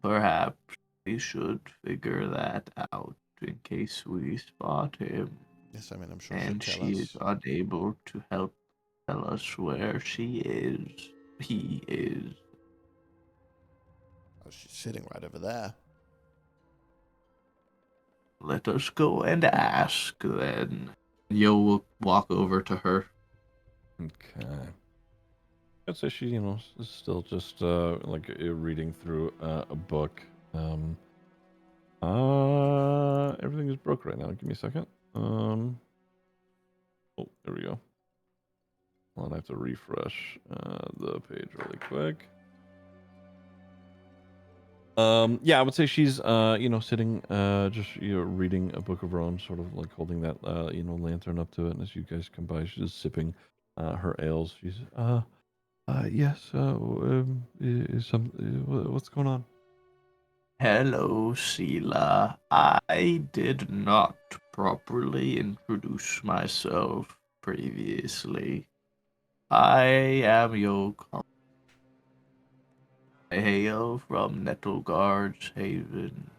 Perhaps we should figure that out in case we spot him. Yes, I mean, I'm sure And she'll she tell us. is unable to help tell us where she is. He is. Oh, she's sitting right over there. Let us go and ask then. Yo will walk over to her. Okay. I'd say she, is still just reading through a book. Everything is broke right now. Give me a second. Oh, there we go. Well, I have to refresh the page really quick. Yeah, I would say she's sitting just reading a book of her own, sort of like holding that lantern up to it, and as you guys come by, she's just sipping her ales. She's yes, what's going on? Hello, Sela. I did not properly introduce myself previously. I am Yoko. I hail from Nettleguard's Haven.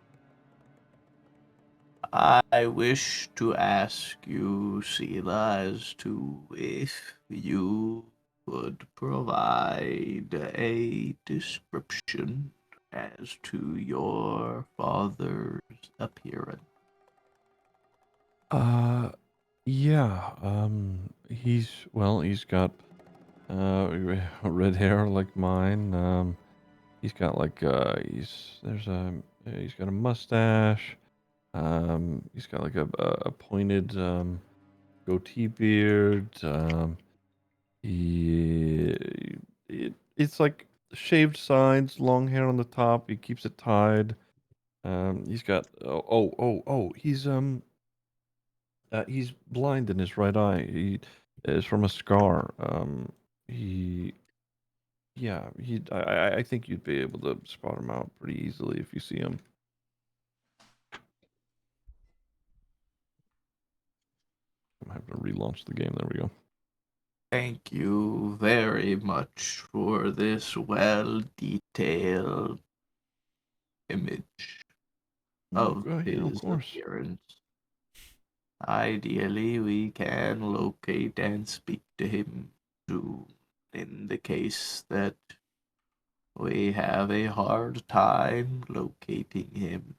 I wish to ask you, Sela, as to if you could provide a description as to your father's appearance? Yeah. He's got red hair like mine. He's got like he's got a mustache. He's got like a pointed goatee beard. He it's like shaved sides, long hair on the top. He keeps it tied. He's got he's blind in his right eye. He is from a scar. He yeah, I think you'd be able to spot him out pretty easily if you see him. I'm having to relaunch the game. There we go. Thank you very much for this well detailed image of Yeah, of his course. appearance. Ideally, we can locate and speak to him soon. In the case that we have a hard time locating him,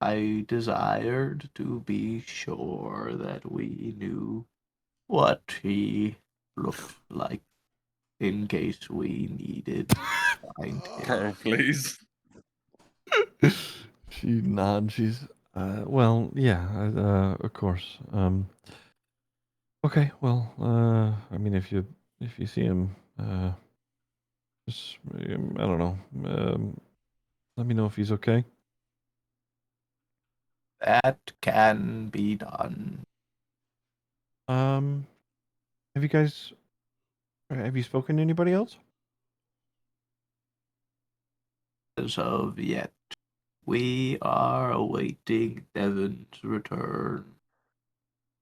I desired to be sure that we knew what he looked like in case we needed to find him. Oh, please. She nods. She's yeah, of course. Okay, well, I mean, if you see him, just I don't know. Let me know if he's okay. That can be done. Um, have you guys have you spoken to anybody else? As of yet, we are awaiting Devon's return.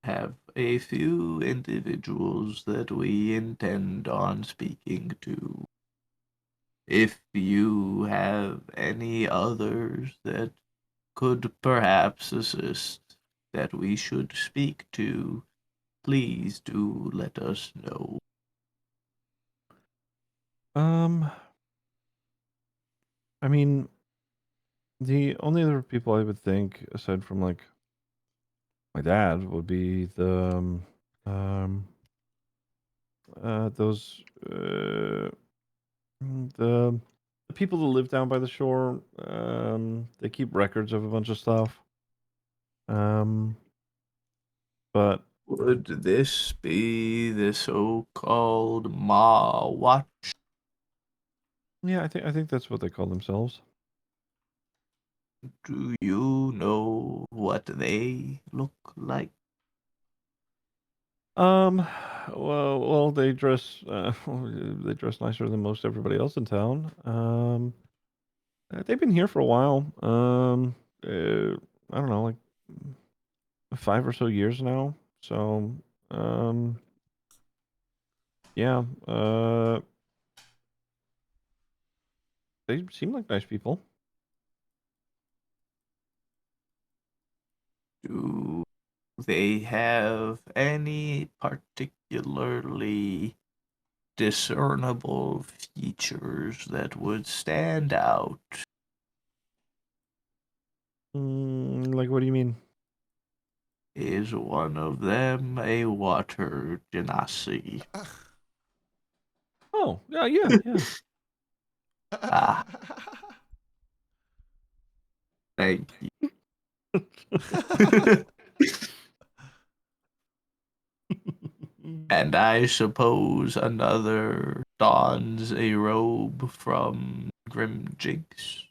Have a few individuals that we intend on speaking to. If you have any others that could perhaps assist that we should speak to, please do let us know. I mean, the only other people I would think, aside from like my dad, would be those the people that live down by the shore. They keep records of a bunch of stuff. But Would this be the so-called Ma Watch? yeah, I think that's what they call themselves. Do you know what they look like? Um, well, they dress they dress nicer than most everybody else in town. They've been here for a while. I don't know, like 5 or so years now. So, um, yeah, they seem like nice people. Do they have any particularly discernible features that would stand out? Like, what do you mean? Is one of them a water genasi? Oh, yeah. Ah, thank you. And I suppose another dons a robe from Grimjinx.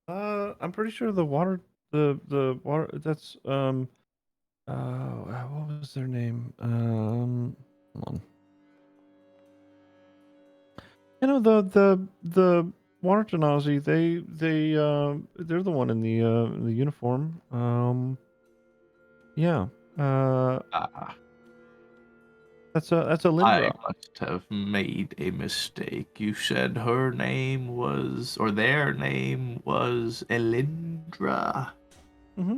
I'm pretty sure the water that's what was their name? Hold on. You know the water genasi, they're the one in the uniform. Yeah. Ah, That's a I Lindra. must have made a mistake. You said her name was, or their name was Elindra. Mm-hmm.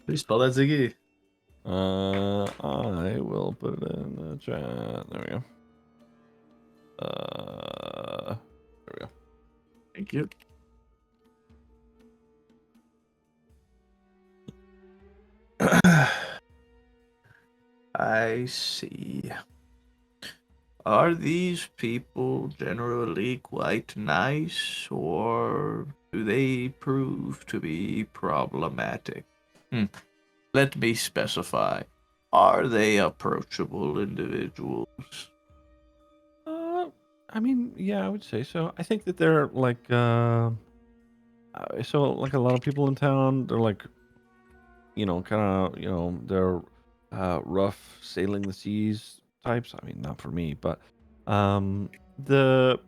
Please spell that, Ziggy. I will put it in the chat. There we go. There we go. Thank you. I see. Are these people generally quite nice, or do they prove to be problematic? Let me specify. Are they approachable individuals? I mean, yeah, I would say so. I think that they're like, so like a lot of people in town, they're like, kind of, they're rough sailing the seas types. I mean, not for me, but the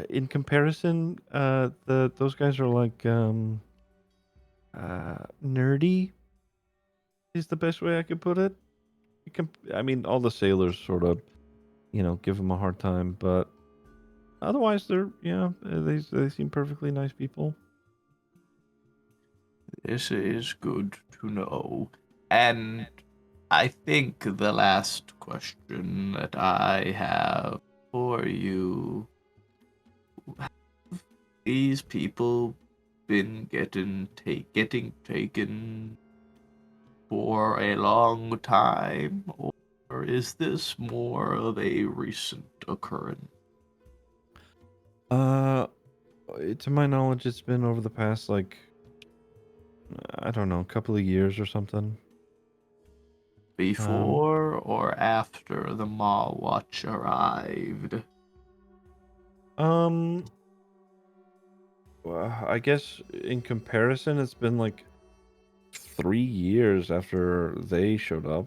in comparison, those guys are like nerdy is the best way I could put it. I mean, all the sailors sort of, give them a hard time, but otherwise, they seem perfectly nice people. This is good to know. And I think the last question that I have for you, have these people been getting taken for a long time, or is this more of a recent occurrence? To my knowledge, it's been over the past like I don't know, a couple of years or something. Before or after the Mall Watch arrived? Well, I guess in comparison, it's been like 3 years after they showed up.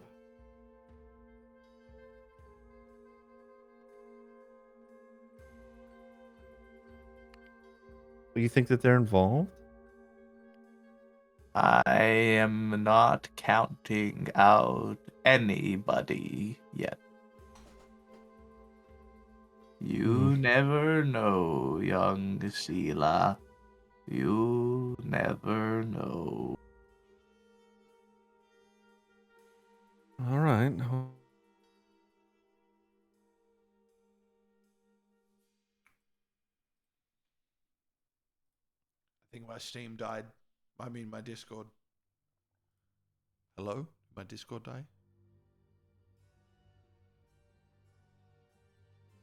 You think that they're involved? I am not counting out anybody yet. You never know, young Sela. You never know. All right. I think my Steam died. I mean, my Discord. Hello? My Discord die?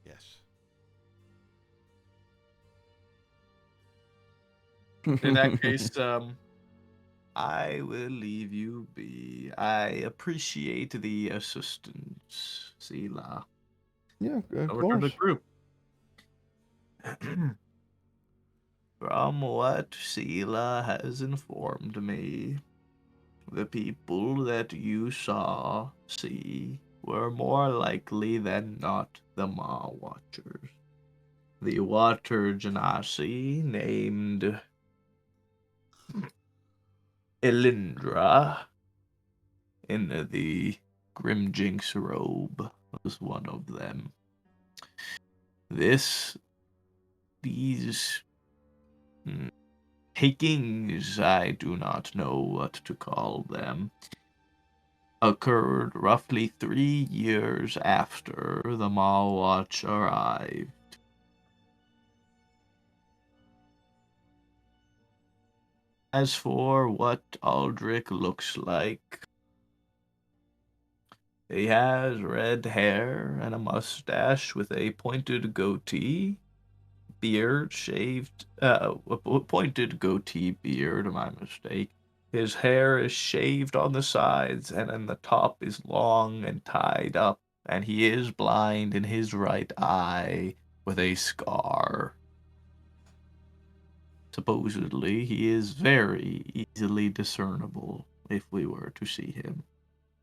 Yes. In that case, I will leave you be. I appreciate the assistance, Sela. Yeah, of I'll return to course. the group. From what Sela has informed me, the people that you see were more likely than not the Maw Watchers. The water genasi named Elindra in the Grimjinx robe was one of them. These takings, I do not know what to call them, occurred roughly 3 years after the Maw Watch arrived. As for what Aldrich looks like, he has red hair and a mustache with a pointed goatee, beard shaved, a pointed goatee beard, my mistake. His hair is shaved on the sides, and then the top is long and tied up, and he is blind in his right eye with a scar. Supposedly, he is very easily discernible if we were to see him.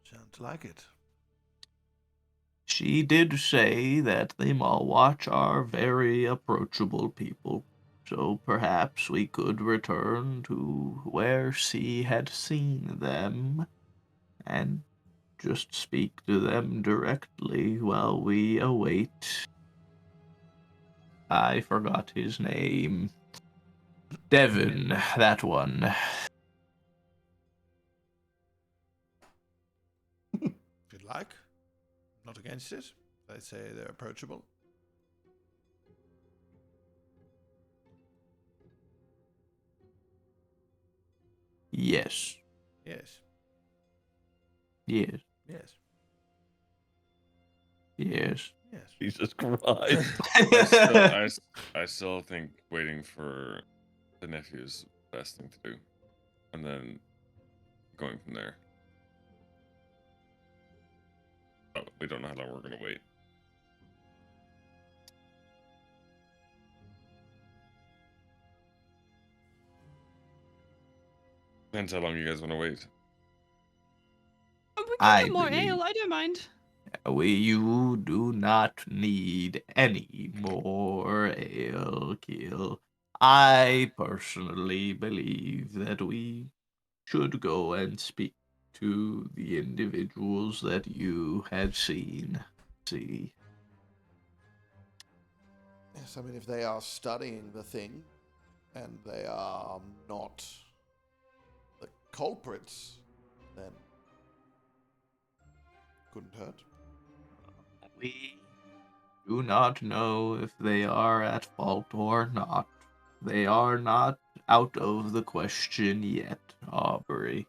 Sounds like it. She did say that the Malwatch are very approachable people, so perhaps we could return to where she had seen them and just speak to them directly while we await. I forgot his name. Devin, that one. If you'd like. not against it. They say they're approachable. Yes. Yes. Yes. Yes. Yes. Yes. Jesus Christ. I still think waiting for the nephew is the best thing to do, and then going from there. But we don't know how long we're gonna wait. Depends how long you guys want to wait. We can I get more believe- ale. I don't mind. You do not need any more ale, Kill. I personally believe that we should go and speak to the individuals that you had seen. See. Yes, I mean, if they are studying the thing and they are not the culprits, then couldn't hurt. We do not know if they are at fault or not. They are not out of the question yet, Aubrey.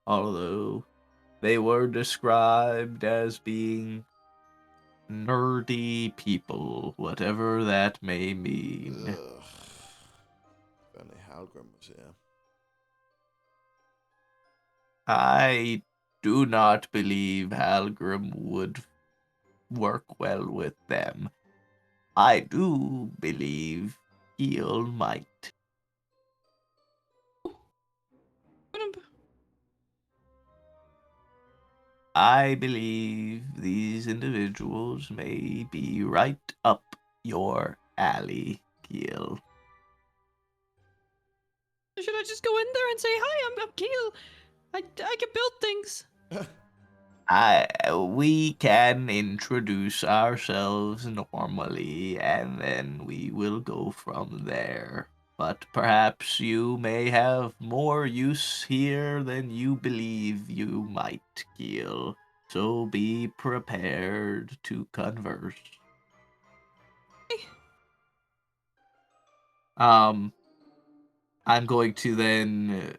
Although they were described as being nerdy people, whatever that may mean. Ugh. If only Halgrim was here. I do not believe Halgrim would work well with them. I do believe Eel might. I believe these individuals may be right up your alley, Keel. Should I just go in there and say, hi, I'm Keel. I can build things. We can introduce ourselves normally, and then we will go from there. But perhaps you may have more use here than you believe you might, Keel. So be prepared to converse. I'm going to then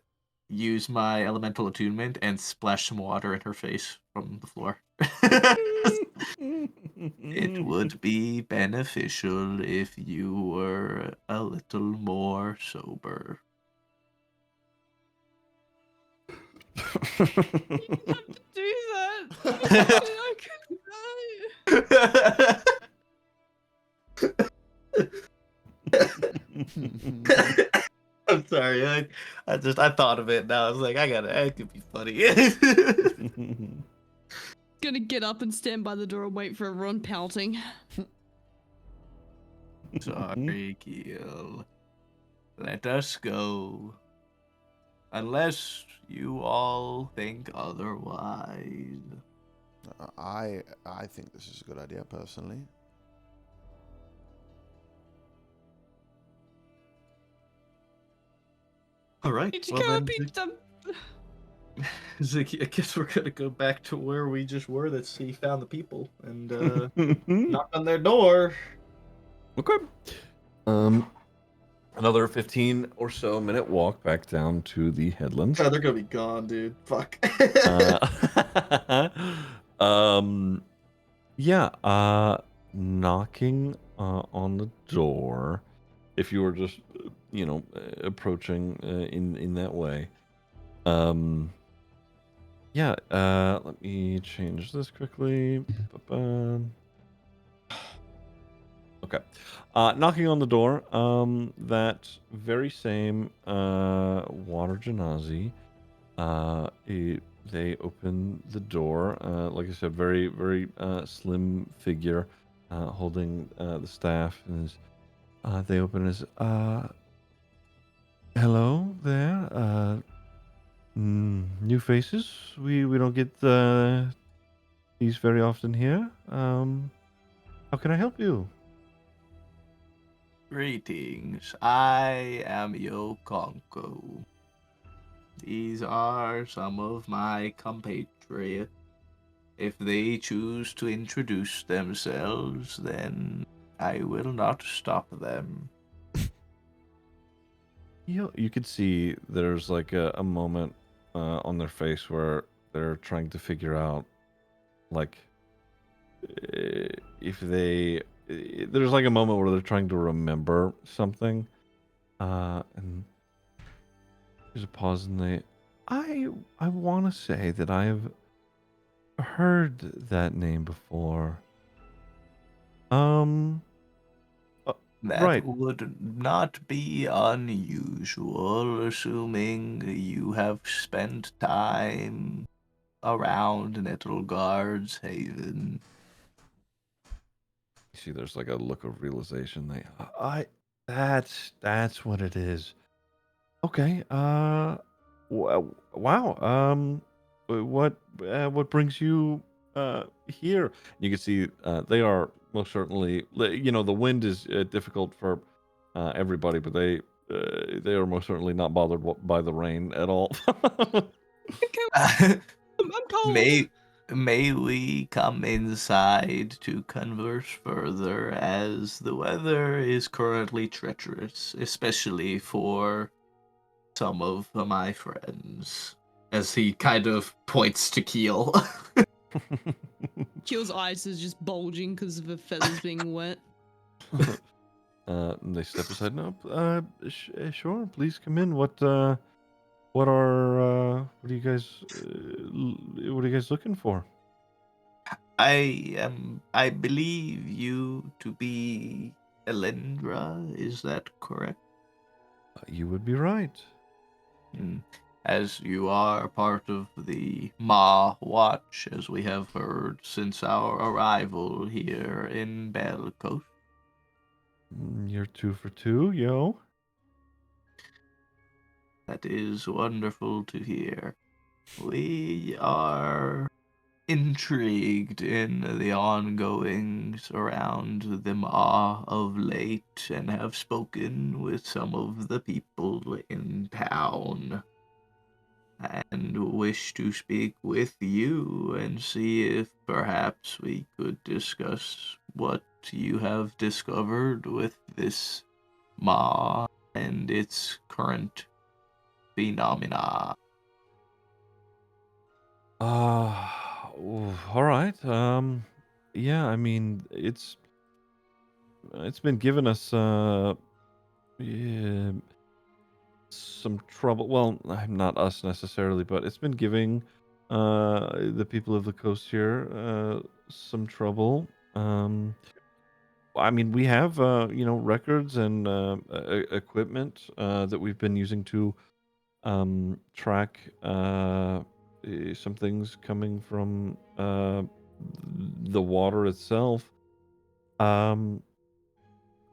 use my elemental attunement and splash some water in her face from the floor. It would be beneficial if you were a little more sober. You didn't have to do that. I couldn't. I'm sorry. I thought of it. Now I was like, it could be funny. Gonna get up and stand by the door and wait for everyone pouting. Sorry, Keel. Let us go. Unless you all think otherwise. I think this is a good idea personally. All right. Did you Well, go then, beat them? Ziggy, I guess we're gonna go back to where we just were. That's he found the people and knock on their door. Okay. Another 15 or so minute walk back down to the headlands. Oh, they're gonna be gone, dude. Fuck. Knocking on the door. If you were just, approaching in that way. Let me change this quickly. Okay. Knocking on the door. That very same water genasi. They open the door. Like I said, very, very slim figure holding the staff. And they open as, hello there. New faces. We don't get these very often here. How can I help you? Greetings. I am Yokonko. These are some of my compatriots. if they choose to introduce themselves, then I will not stop them. You could see there's like a moment on their face where they're trying to figure out, like, if they. There's like a moment where they're trying to remember something, and there's a pause, and I want to say that I've heard that name before. Um, That right. would not be unusual, assuming you have spent time around Nettleguard's Haven. You see, there's like a look of realization. That's what it is. Okay. Wow. What brings you here? You can see they are most certainly. The wind is difficult for everybody, but they are most certainly not bothered by the rain at all. I'm cold. May we come inside to converse further, as the weather is currently treacherous, especially for some of my friends. As he kind of points to Keel. Keel's eyes is just bulging because of her feathers being wet. They step aside. No, sure. Please come in. What are what are you guys what are you guys looking for? I believe you to be Elendra, is that correct? You would be right. As you are part of the Ma Watch, as we have heard since our arrival here in Bell Coast. You're 2 for 2, yo. That is wonderful to hear. We are intrigued in the ongoings around the Ma of late and have spoken with some of the people in town and wish to speak with you and see if perhaps we could discuss what you have discovered with this Ma and its current phenomena. All right. Yeah, I mean, it's been giving us yeah, some trouble. Well, not us necessarily, but it's been giving the people of the coast here some trouble. I mean, we have records and equipment that we've been using to track some things coming from the water itself. Um,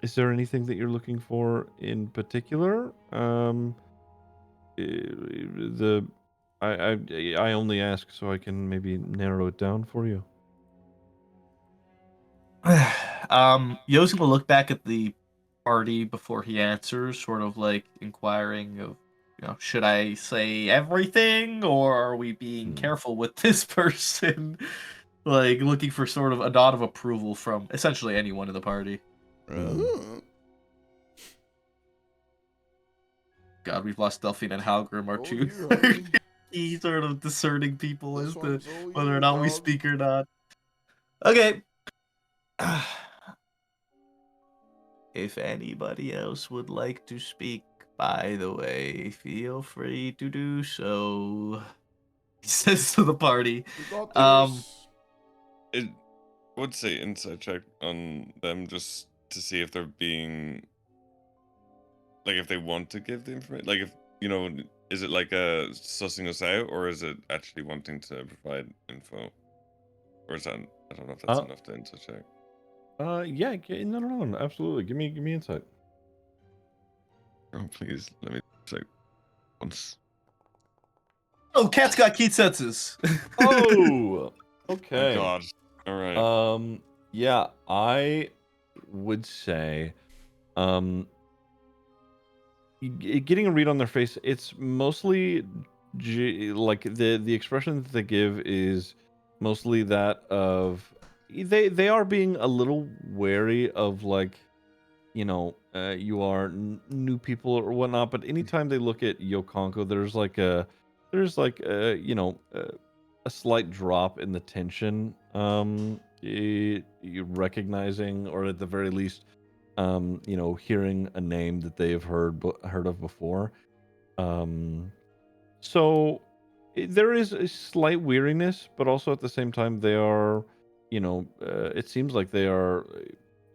is there anything that you're looking for in particular? The I only ask so I can maybe narrow it down for you. Yo's gonna look back at the party before he answers, sort of like inquiring of, should I say everything, or are we being careful with this person? Like looking for sort of a nod of approval from essentially anyone in the party. God, we've lost Delphine and Halgrim, our two key sort of discerning people as to whether or not we speak or not. Okay. If anybody else would like to speak, by the way, feel free to do so. He says to the party. We got this. It would say insight check on them just to see if they're being, like, if they want to give the information. Like, if is it like a sussing us out, or is it actually wanting to provide info, or is that, I don't know if that's enough to insight check. Yeah, no, absolutely. Give me insight. Oh, please let me check once. Oh, cat's got keen senses. Oh, Oh okay. God. All right. Yeah, I would say, getting a read on their face, it's mostly like the expression that they give is Mostly that of they are being a little wary of like, you are new people or whatnot. But anytime they look at Yokonko, there's a slight drop in the tension. You recognizing, or at the very least, hearing a name that they have heard of before. So there is a slight weariness, but also at the same time they are, it seems like they are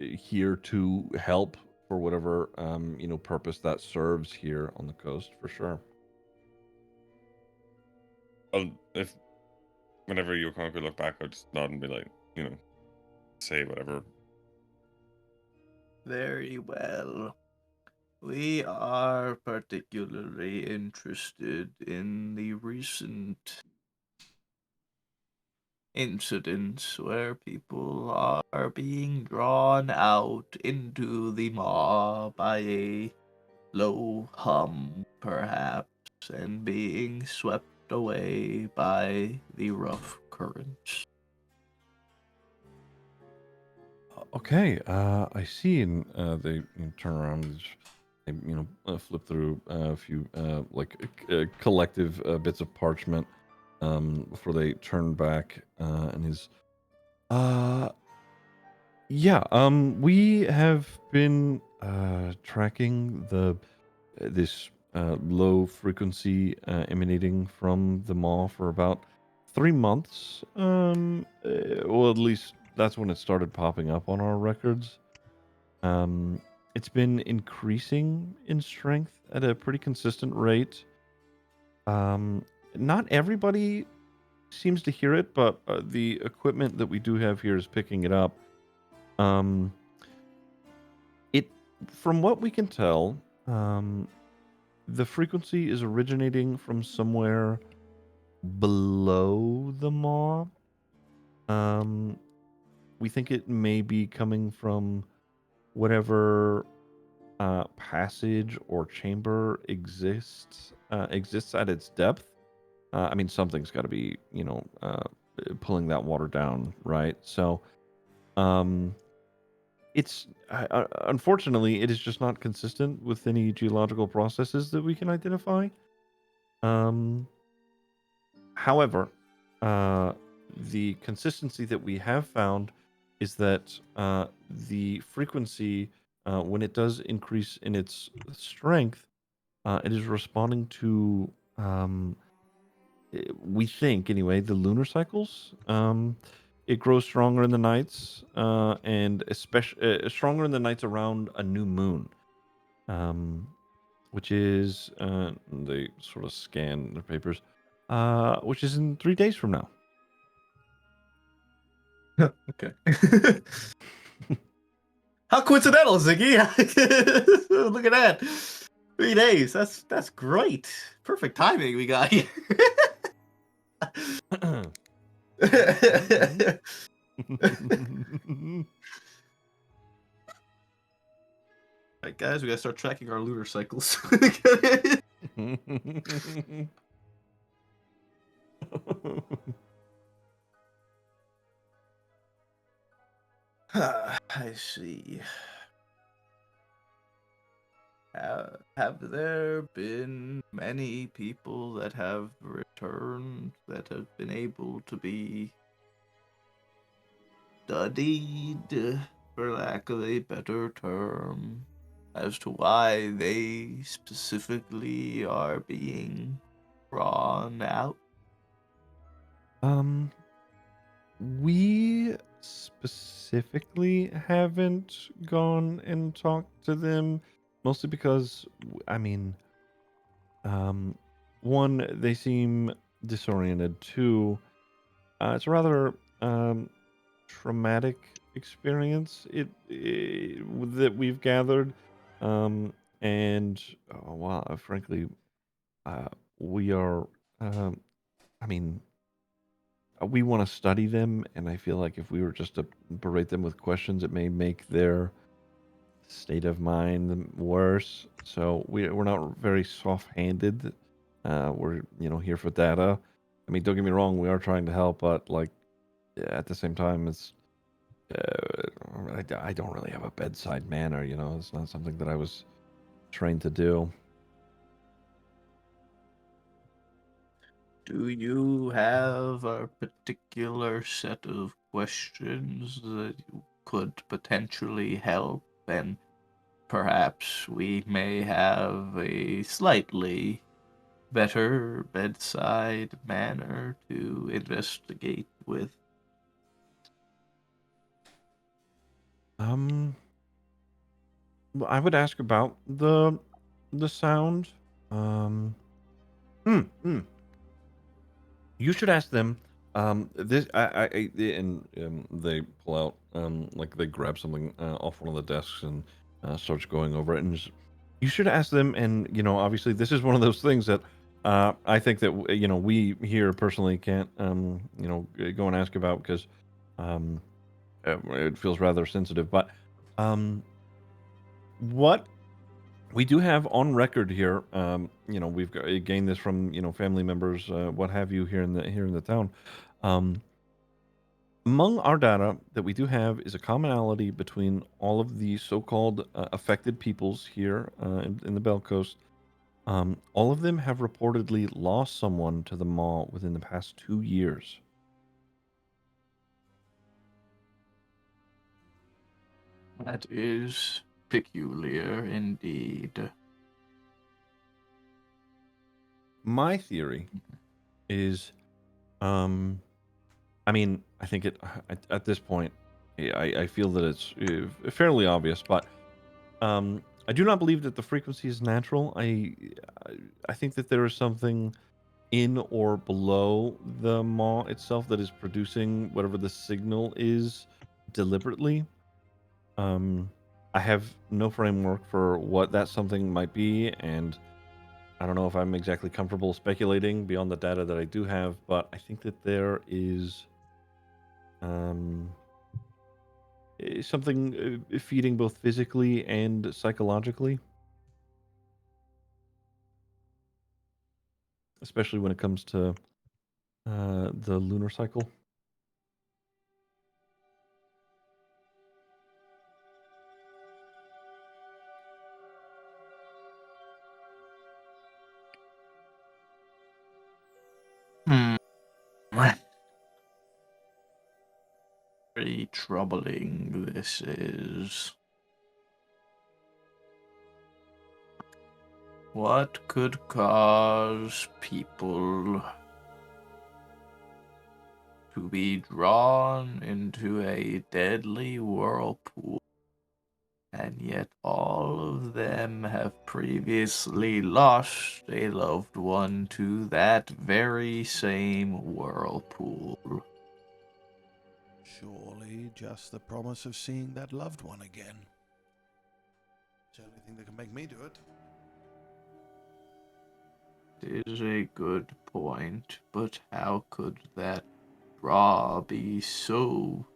here to help for whatever purpose that serves here on the coast for sure. If whenever you conquer look back, I'll just nod and be like, say whatever. Very well. We are particularly interested in the recent incidents where people are being drawn out into the maw by a low hum, perhaps, and being swept away by the rough currents. Okay, I see. And they turn around, they flip through a few collective bits of parchment before they turn back. And his, yeah, we have been tracking this low frequency emanating from the maw for about 3 months. Well, at least that's when it started popping up on our records. It's been increasing in strength at a pretty consistent rate. Not everybody seems to hear it, but the equipment that we do have here is picking it up. It, from what we can tell, the frequency is originating from somewhere below the maw. We think it may be coming from whatever passage or chamber exists at its depth. I mean, something's got to be, pulling that water down, right? So, it's unfortunately it is just not consistent with any geological processes that we can identify. However, the consistency that we have found is that the frequency, when it does increase in its strength, it is responding to, we think anyway, the lunar cycles. It grows stronger in the nights, and especially stronger in the nights around a new moon, which is, they sort of scan their papers, which is in 3 days from now. Okay. How coincidental, Ziggy! Look at that. 3 days. That's great. Perfect timing we got here. Alright, guys, we gotta start tracking our lunar cycles. I see. Have there been many people that have returned that have been able to be studied, for lack of a better term, as to why they specifically are being drawn out? We specifically haven't gone and talked to them, mostly because, I mean, one, they seem disoriented. Two, it's a rather traumatic experience that we've gathered, and well, frankly, we are, I mean, we want to study them, and I feel like if we were just to berate them with questions, it may make their state of mind worse. So we're not very soft-handed. We're here for data. I mean, don't get me wrong, we are trying to help, but like at the same time, it's I don't really have a bedside manner. You know, it's not something that I was trained to do. Do you have a particular set of questions that you could potentially help? And perhaps we may have a slightly better bedside manner to investigate with. Well, I would ask about the sound. Um, hmm. You should ask them. This and they pull out like they grab something off one of the desks and starts going over it. And you should ask them. And you know, obviously, this is one of those things that I think that you know we here personally can't you know go and ask about because um, it feels rather sensitive. But um, what we do have on record here, you know, we've gained this from you know family members, what have you, here in the town. Um, Among our data that we do have is a commonality between all of the so-called affected peoples here in the Bell Coast. All of them have reportedly lost someone to the mall within the past 2 years. That is peculiar indeed. My theory is, I mean, I think at this point, I feel that it's fairly obvious, but I do not believe that the frequency is natural. I think that there is something in or below the maw itself that is producing whatever the signal is deliberately. Um, I have no framework for what that something might be, and I don't know if I'm exactly comfortable speculating beyond the data that I do have, but I think that there is um, something feeding both physically and psychologically, especially when it comes to the lunar cycle. Hmm. Very troubling this is. What could cause people to be drawn into a deadly whirlpool, and yet all of them have previously lost a loved one to that very same whirlpool? Surely just the promise of seeing that loved one again. It's the only thing that can make me do it. It is a good point, but how could that draw be so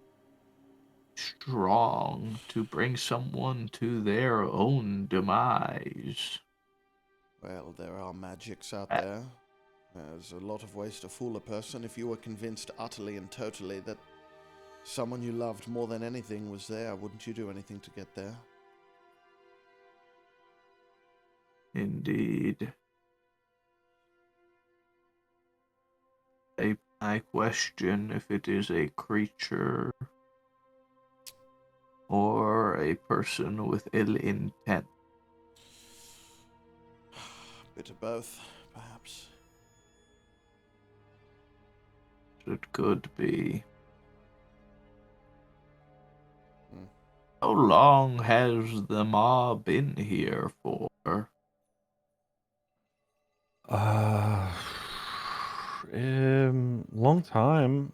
strong to bring someone to their own demise? Well, there are magics out Uh, there. There's a lot of ways to fool a person if you were convinced utterly and totally that someone you loved more than anything was there. Wouldn't you do anything to get there? Indeed. I question if it is a creature or a person with ill intent. Bit of both, perhaps. It could be. Hmm. How long has the mob been here for? Uh, long time.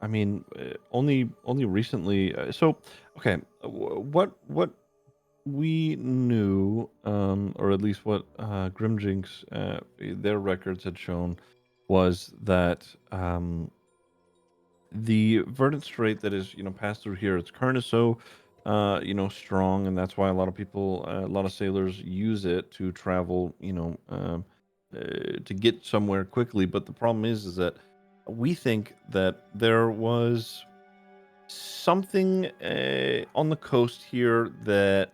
I mean, only recently. So, okay, what we knew, or at least what Grimjinks, their records had shown, was that the verdant strait that is passed through here, its current is so strong, and that's why a lot of people, a lot of sailors use it to travel, to get somewhere quickly. But the problem is that we think that there was something on the coast here that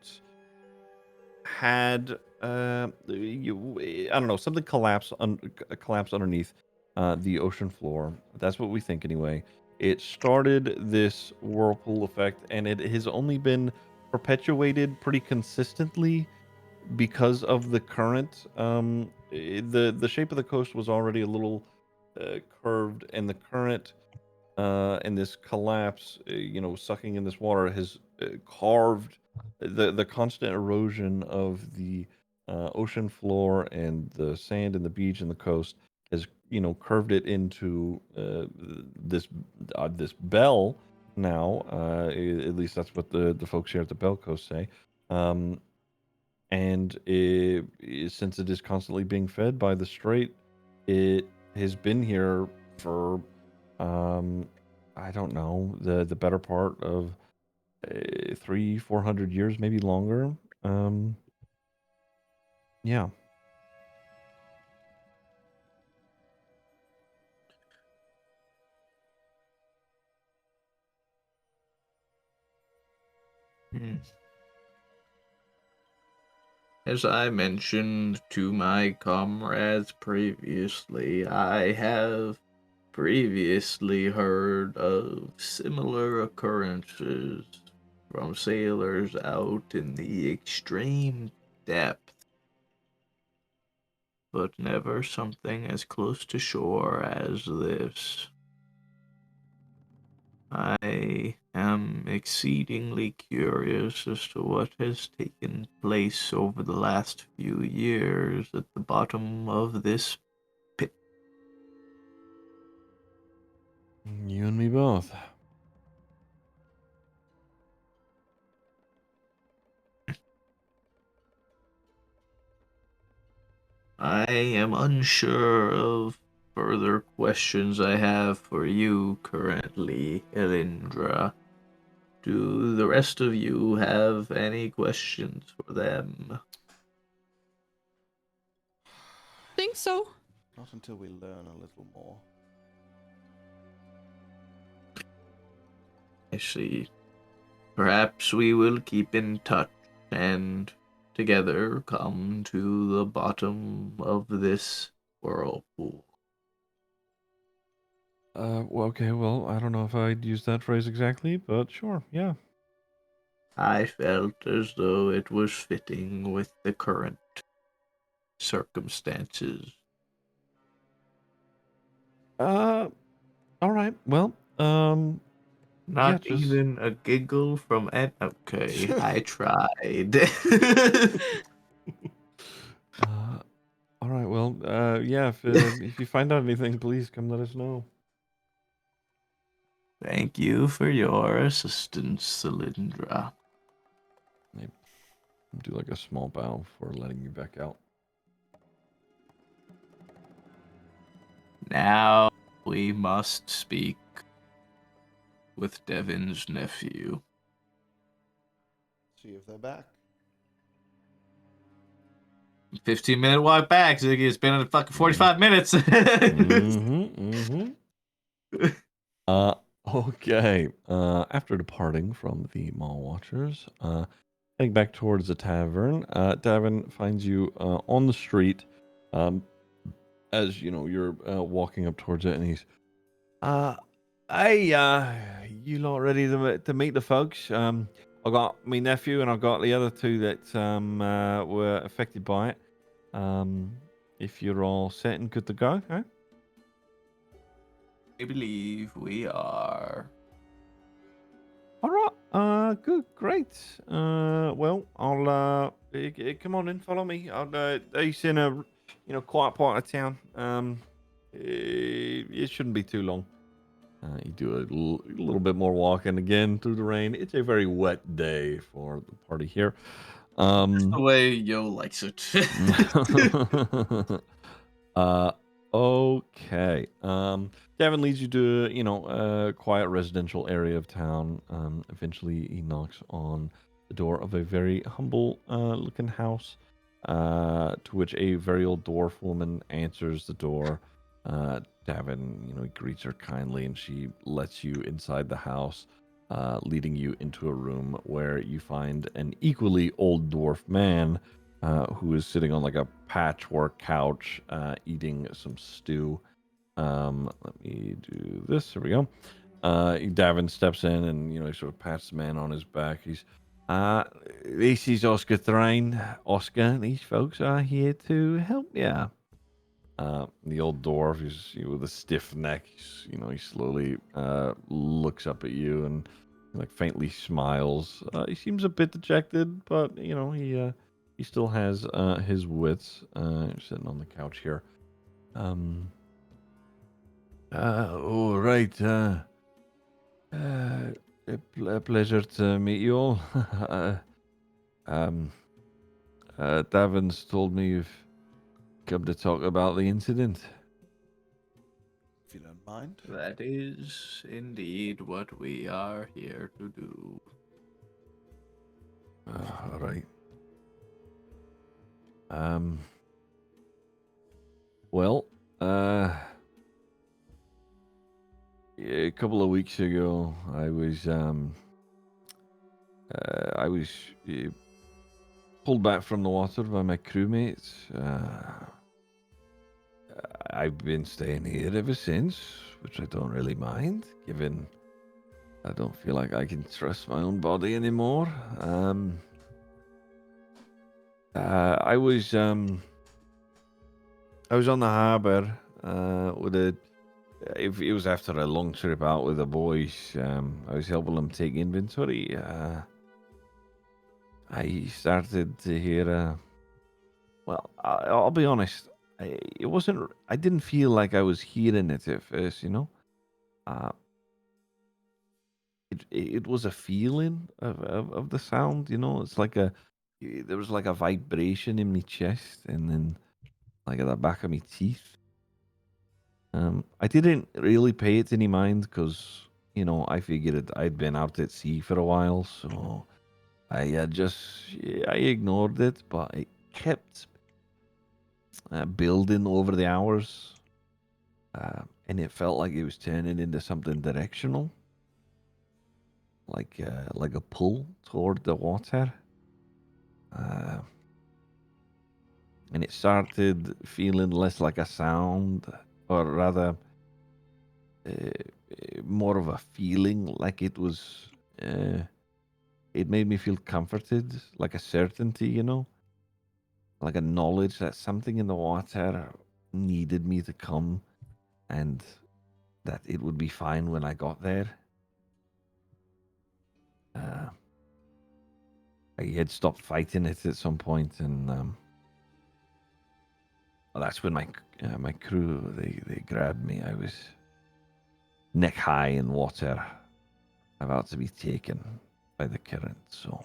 had I don't know, something collapse underneath the ocean floor. That's what we think anyway. It started this whirlpool effect, and it has only been perpetuated pretty consistently because of the current. The shape of the coast was already a little curved, and the current and this collapse, sucking in this water has carved the constant erosion of the ocean floor and the sand and the beach and the coast has curved it into this bell now. At least that's what the folks here at the Bell Coast say. And since it is constantly being fed by the strait, it has been here for I don't know, the better part of 300-400 years, maybe longer. Yeah. Hmm. As I mentioned to my comrades previously, I have previously heard of similar occurrences from sailors out in the extreme depth, but never something as close to shore as this. I am exceedingly curious as to what has taken place over the last few years at the bottom of this pit. You and me both. I am unsure of further questions I have for you currently, Elindra. Do the rest of you have any questions for them? Think so. Not until we learn a little more. I see. Perhaps we will keep in touch and together come to the bottom of this whirlpool. Well, okay, well, I don't know if I'd use that phrase exactly, but sure, yeah. I felt as though it was fitting with the current circumstances. All right, well, Not yeah, just even a giggle from Ed. Okay, I tried. all right, well, yeah, if you find out anything, please come let us know. Thank you for your assistance, Cylindra. Do like a small bow for letting you back out. Now we must speak with Devin's nephew. See if they're back. 15-minute walk back, Ziggy. It's been fucking 45 minutes. Okay. After departing from the Mall Watchers, heading back towards the tavern, Davin finds you on the street. As you know, you're walking up towards it, and he's, hey, you lot ready to meet the folks? I got my nephew, and I got the other two that were affected by it. If you're all set and good to go, huh? I believe we are. All right. Good. Great. Well, I'll come on in. Follow me. He's in a quiet part of town. It shouldn't be too long. You do a little bit more walking again through the rain. It's a very wet day for the party here. The way Yo likes it. Okay. Davin leads you to, a quiet residential area of town. Eventually, he knocks on the door of a very humble looking house, to which a very old dwarf woman answers the door. Davin, he greets her kindly, and she lets you inside the house, leading you into a room where you find an equally old dwarf man who is sitting on like a patchwork couch, eating some stew. Let me do this. Here we go. Davin steps in and he sort of pats the man on his back. This is Oscar Thrain. Oscar, these folks are here to help you. The old dwarf, he's with a stiff neck. He slowly looks up at you and like faintly smiles. He seems a bit dejected, but he still has his wits. Sitting on the couch here. All right. A pleasure to meet you all. um, Davin's told me you've come to talk about the incident. If you don't mind. That is indeed what we are here to do. All right. Well, a couple of weeks ago, I was pulled back from the water by my crewmates. I've been staying here ever since, which I don't really mind, given I don't feel like I can trust my own body anymore. I was on the harbour with it was after a long trip out with the boys. I was helping them take inventory. I started to hear. Well, I'll be honest. It wasn't. I didn't feel like I was hearing it at first. It was a feeling of the sound. It's like there was like a vibration in my chest, and then like at the back of my teeth. I didn't really pay it any mind because I figured I'd been out at sea for a while, so I ignored it, but it kept building over the hours, and it felt like it was turning into something directional, like a pull toward the water, and it started feeling less like a sound, or rather, more of a feeling, like it was. It made me feel comforted, like a certainty, like a knowledge that something in the water needed me to come, and that it would be fine when I got there. I had stopped fighting it at some point, and well, that's when my crew they grabbed me. I was neck high in water, about to be taken by the current. So,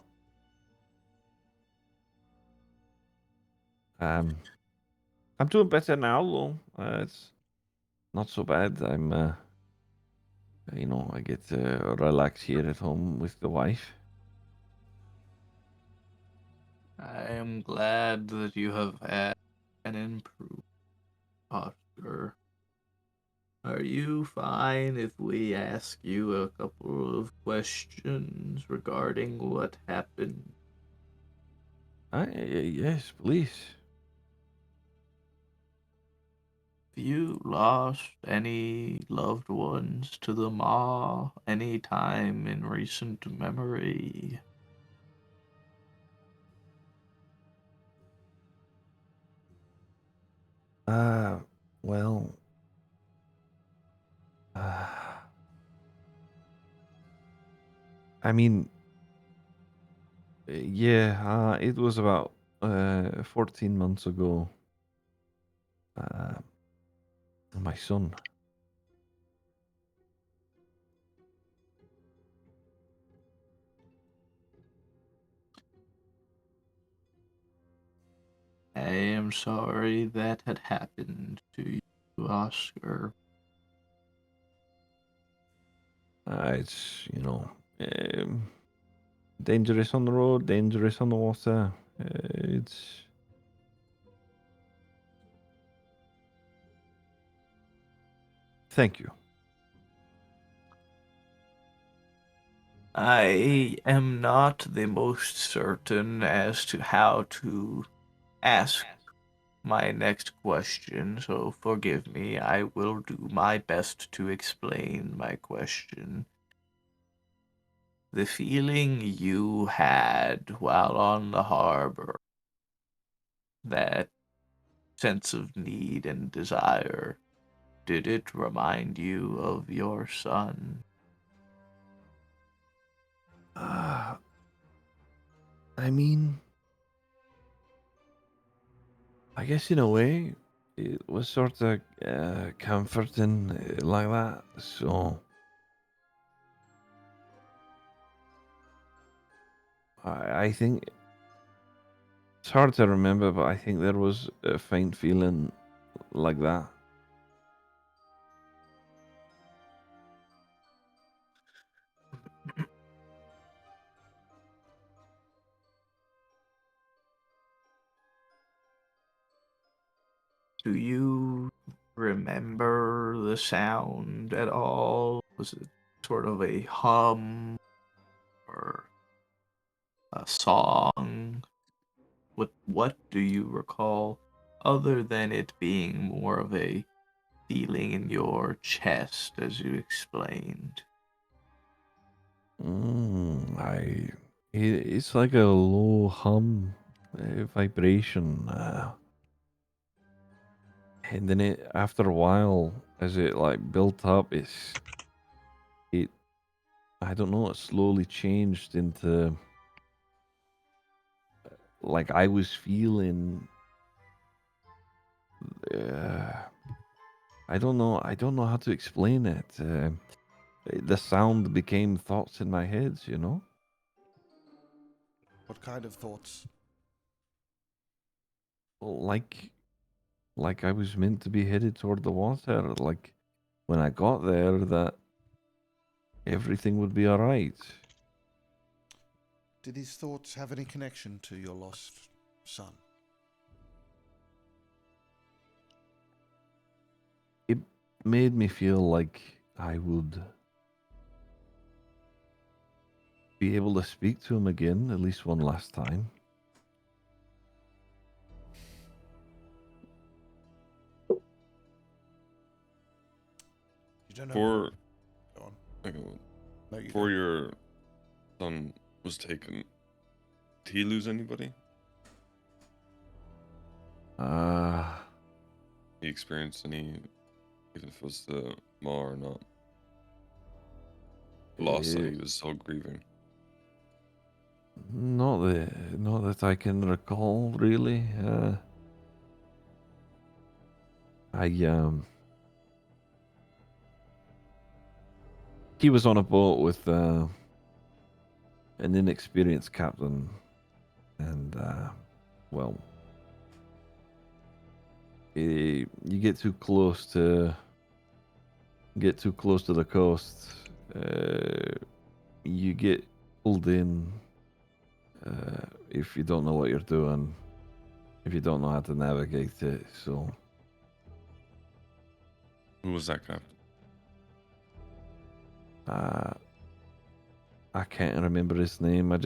I'm doing better now, though. It's not so bad. I get to relax here at home with the wife. I am glad that you have had an improved posture. Are you fine if we ask you a couple of questions regarding what happened? Yes, please. Have you lost any loved ones to the maw any time in recent memory? Well, I mean, yeah, it was about 14 months ago. My son. I am sorry that had happened to you, Oscar. It's dangerous on the road, dangerous on the water. Thank you. I am not the most certain as to how to ask my next question, so forgive me. I will do my best to explain my question. The feeling you had while on the harbor, that sense of need and desire, did it remind you of your son? I mean, I guess in a way, it was sort of comforting like that. So I think it's hard to remember, but I think there was a faint feeling like that. Do you remember the sound at all? Was it sort of a hum or a song? What do you recall other than it being more of a feeling in your chest as you explained? It's like a low hum, vibration, and then after a while, as it like built up, it I don't know, it slowly changed into like I was feeling. Uh, I don't know how to explain it. The sound became thoughts in my head, you know? What kind of thoughts? Like I was meant to be headed toward the water. Like when I got there, that everything would be all right. Did these thoughts have any connection to your lost son? It made me feel like I would be able to speak to him again at least one last time. You don't know. For Go on. hang on. No, you Before don't. your son was taken, did he lose anybody? He experienced any, even if it was the maw or not, loss that Uh, he was still grieving? not that I can recall really. I He was on a boat with an inexperienced captain, and well, you get too close to the coast, you get pulled in if you don't know what you're doing, if you don't know how to navigate it. So Who was that captain? I can't remember his name. I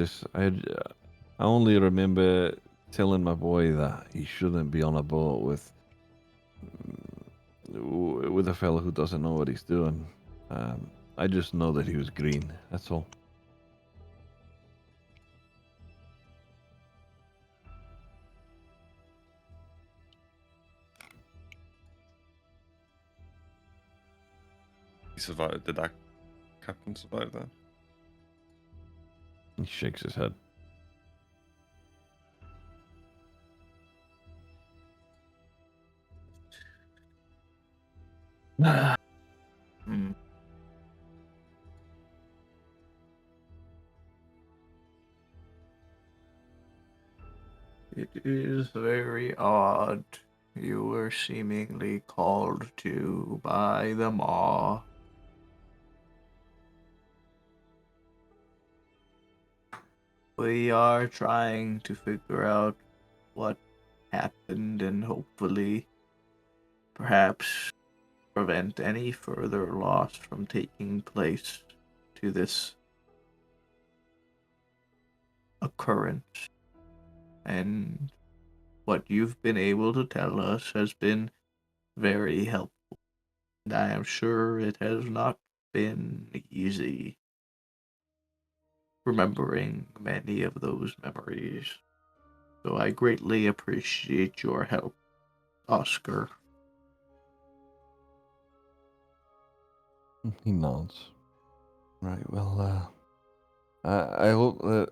only remember telling my boy that he shouldn't be on a boat with a fellow who doesn't know what he's doing. I just know that he was green. That's all. He survived. Did that captain survive that? He shakes his head. Hmm. It is very odd. You were seemingly called to by the maw. We are trying to figure out what happened and hopefully, perhaps prevent any further loss from taking place to this occurrence. And what you've been able to tell us has been very helpful. And I am sure it has not been easy remembering many of those memories. So I greatly appreciate your help, Oscar. He nods. Right. Well, I hope that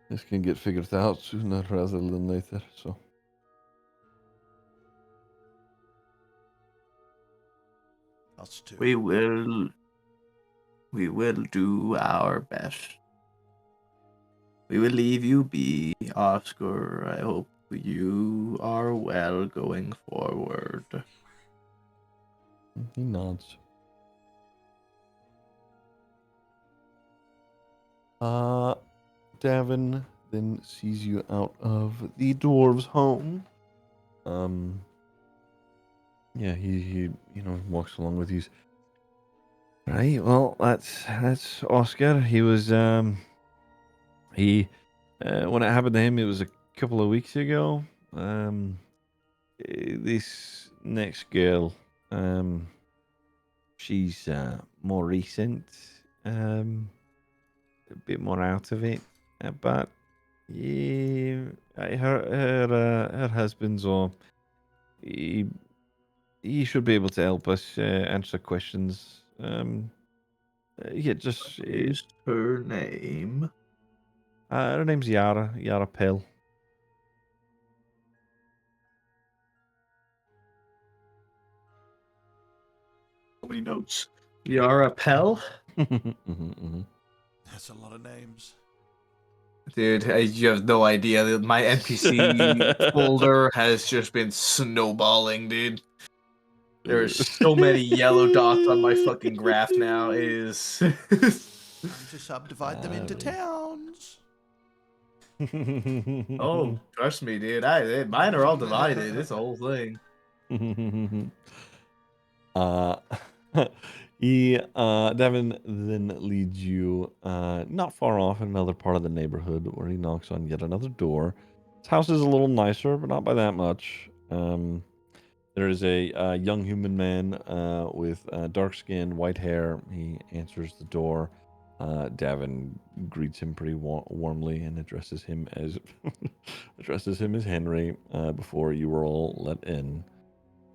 this can get figured out sooner rather than later. So. Us too. We will do our best. We will leave you be, Oscar. I hope you are well going forward. He nods. Davin then sees you out of the dwarves' home. Yeah, he walks along with you. Right. Well, that's Oscar. He was he when it happened to him, it was a couple of weeks ago. This next girl, she's more recent, a bit more out of it, but yeah, her husband's or he should be able to help us answer questions. Yeah, just Is her name? her name's Yara Pell. So many notes. Yara Pell? That's a lot of names. Dude, you have no idea. My NPC folder has just been snowballing, dude. There's so many yellow dots on my fucking graph now. It is. Time to subdivide them into towns. Oh, trust me, dude. Mine are all divided. It's a whole thing. Devin then leads you not far off in another part of the neighborhood where he knocks on yet another door. His house is a little nicer, but not by that much. There is a young human man with dark skin, white hair. He answers the door. Davin greets him pretty warmly and addresses him as Henry before you were all let in.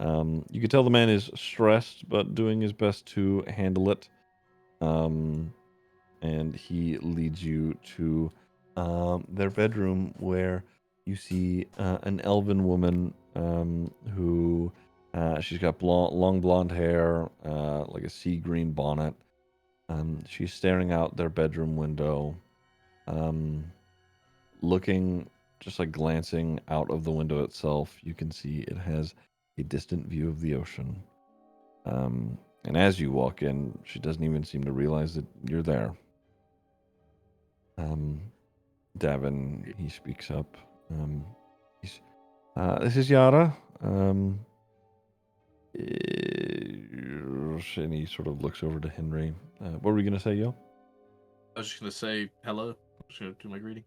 You can tell the man is stressed, but doing his best to handle it. And he leads you to their bedroom where you see an elven woman who she's got long blonde hair, like a sea green bonnet. She's staring out their bedroom window, looking, just like glancing out of the window itself. You can see it has a distant view of the ocean. And as you walk in, she doesn't even seem to realize that you're there. Davin, he speaks up. This is Yara. And he sort of looks over to Henry. What were we going to say, yo? I was just gonna say hello. I'm just gonna do my greeting.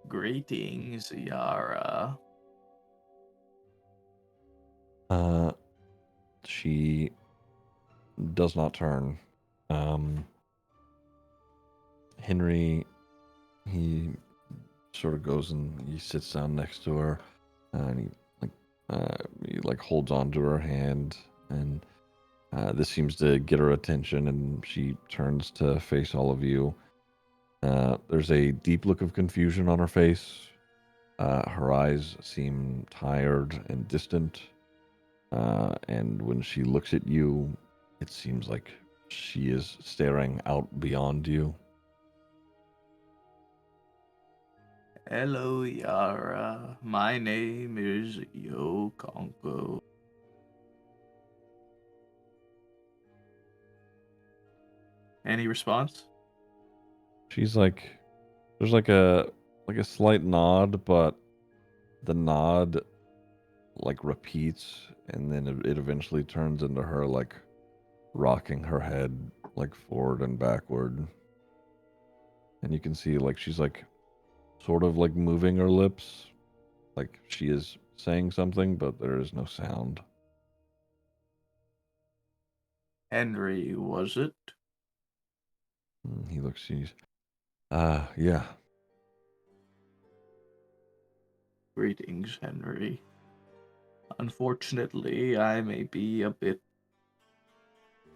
Greetings, Yara. She does not turn. Henry, he sort of goes and he sits down next to her, and he holds on to her hand, and this seems to get her attention, and she turns to face all of you. There's a deep look of confusion on her face. Her eyes seem tired and distant. And when she looks at you, it seems like she is staring out beyond you. Hello, Yara. My name is Yo Conko. Any response? She's like, there's like a like a slight nod, but the nod like repeats, and then it eventually turns into her like rocking her head like forward and backward, and you can see like she's like sort of like moving her lips, like she is saying something, but there is no sound. Henry, was it? He looks, he's, yeah. Greetings, Henry. Unfortunately, I may be a bit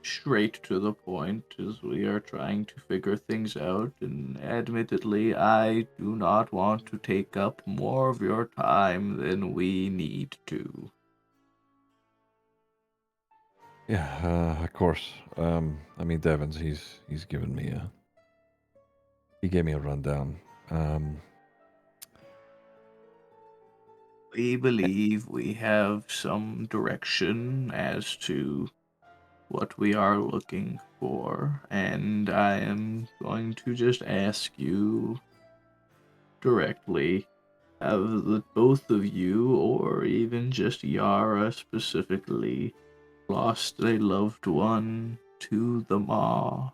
straight to the point as we are trying to figure things out, and admittedly, I do not want to take up more of your time than we need to. Yeah, of course. I mean, Devins, he's given me he gave me a rundown. We believe we have some direction as to what we are looking for, and I am going to just ask you directly, have the both of you, or even just Yara specifically, lost a loved one to the Maw?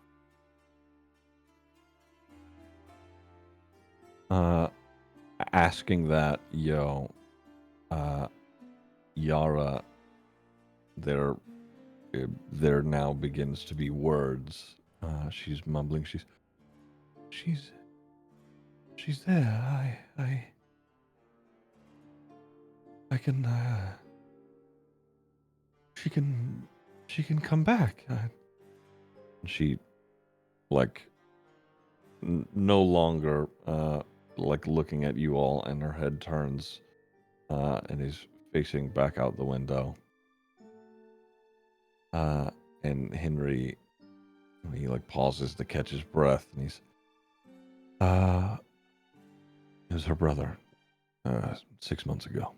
Asking that, Yara, there, there now begins to be words. She's mumbling. She's there. I can, she can come back. She, like, no longer, like looking at you all, and her head turns, and is facing back out the window. And Henry, he like pauses to catch his breath, and he's, it was her brother, 6 months ago.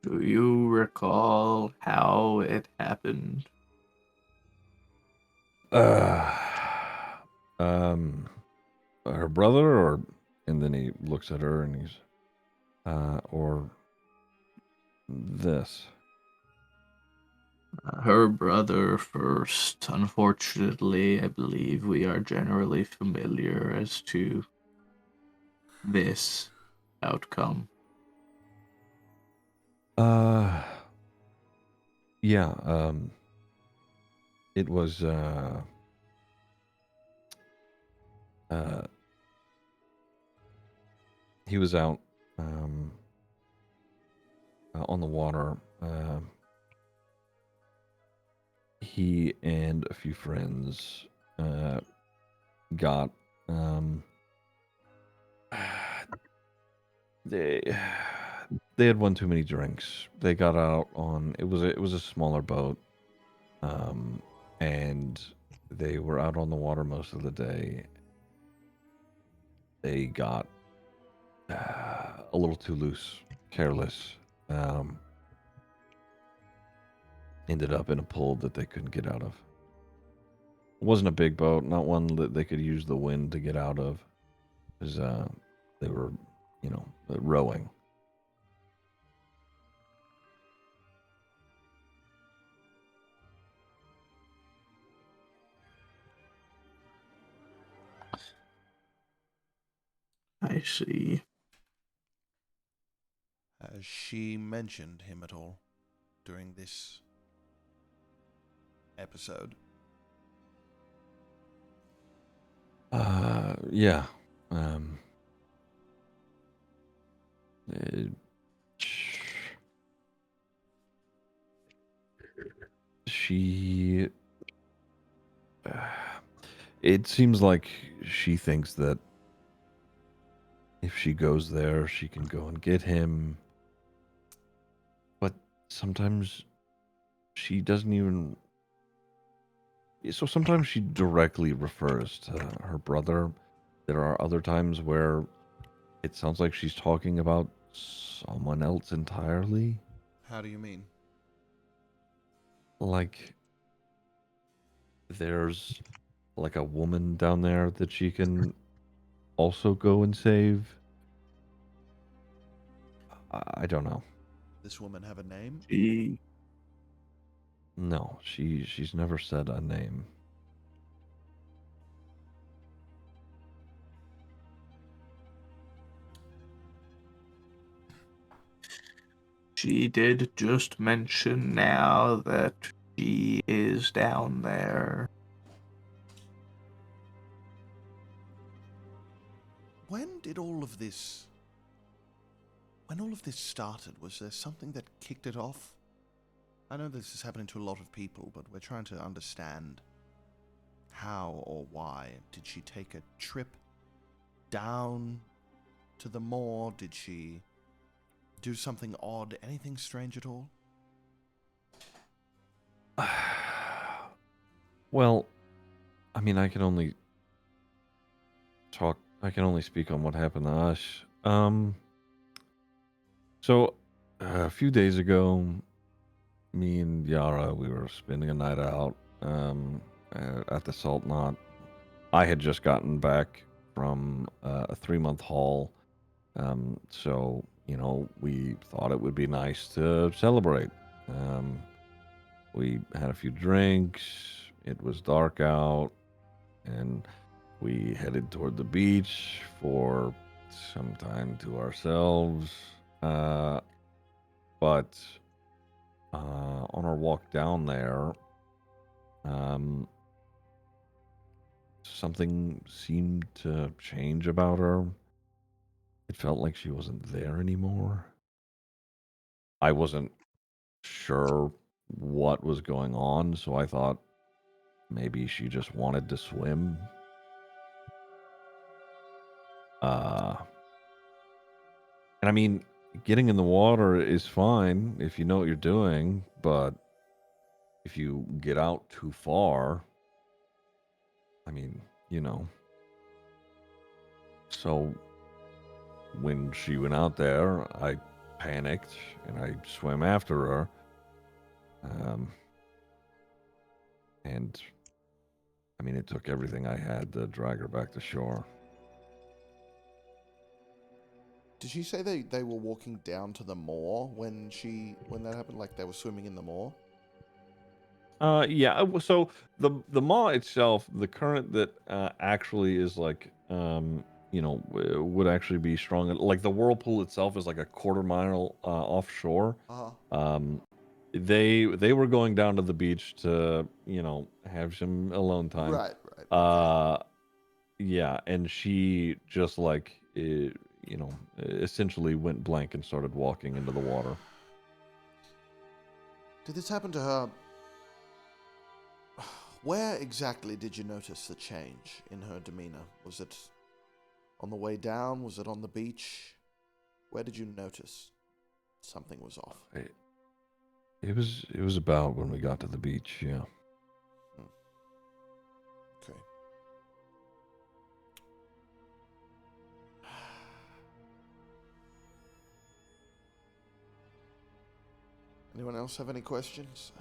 Do you recall how it happened? Her brother, or, and then he looks at her and he's, or this. Her brother first. Unfortunately, I believe we are generally familiar as to this outcome. Yeah, it was, he was out, on the water. He and a few friends, got, they they had one too many drinks. They got out on, it was a smaller boat, and they were out on the water most of the day. They got a little too loose, careless. Ended up in a pool that they couldn't get out of. It wasn't a big boat, not one that they could use the wind to get out of, because they were, rowing. I see. Has she mentioned him at all during this episode? Yeah. She. It seems like she thinks that if she goes there, she can go and get him. But sometimes she doesn't even. So sometimes she directly refers to her brother. There are other times where it sounds like she's talking about someone else entirely. How do you mean? Like, there's like a woman down there that she can also go and save. I don't know. This woman have a name? She No, she's never said a name. she did just mention now that she is down there. When all of this started, was there something that kicked it off? I know this is happening to a lot of people, but we're trying to understand how or why. Did she take a trip down to the moor? Did she do something odd? Anything strange at all? Well, I mean, I can only speak on what happened to us. So a few days ago, me and Yara, we were spending a night out at the Salt Knot. I had just gotten back from a 3-month haul, so we thought it would be nice to celebrate. We had a few drinks. It was dark out, and we headed toward the beach for some time to ourselves. But on our walk down there, something seemed to change about her. It felt like she wasn't there anymore. I wasn't sure what was going on, so I thought maybe she just wanted to swim. And I mean, getting in the water is fine if you know what you're doing, but if you get out too far, I mean, you know. So when she went out there, I panicked and I swam after her. And I mean, it took everything I had to drag her back to shore. Did she say they were walking down to the moor when that happened? Like they were swimming in the moor? Yeah. So the maw itself, the current that actually is like, would actually be strong. Like the whirlpool itself is like a 1/4 mile offshore. They were going down to the beach to have some alone time. Right. Yeah, and she just like essentially went blank and started walking into the water. Did this happen to her? Where exactly did you notice the change in her demeanor? Was it on the way down? Was it on the beach? Where did you notice something was off? It was about when we got to the beach, yeah. Okay. Anyone else have any questions?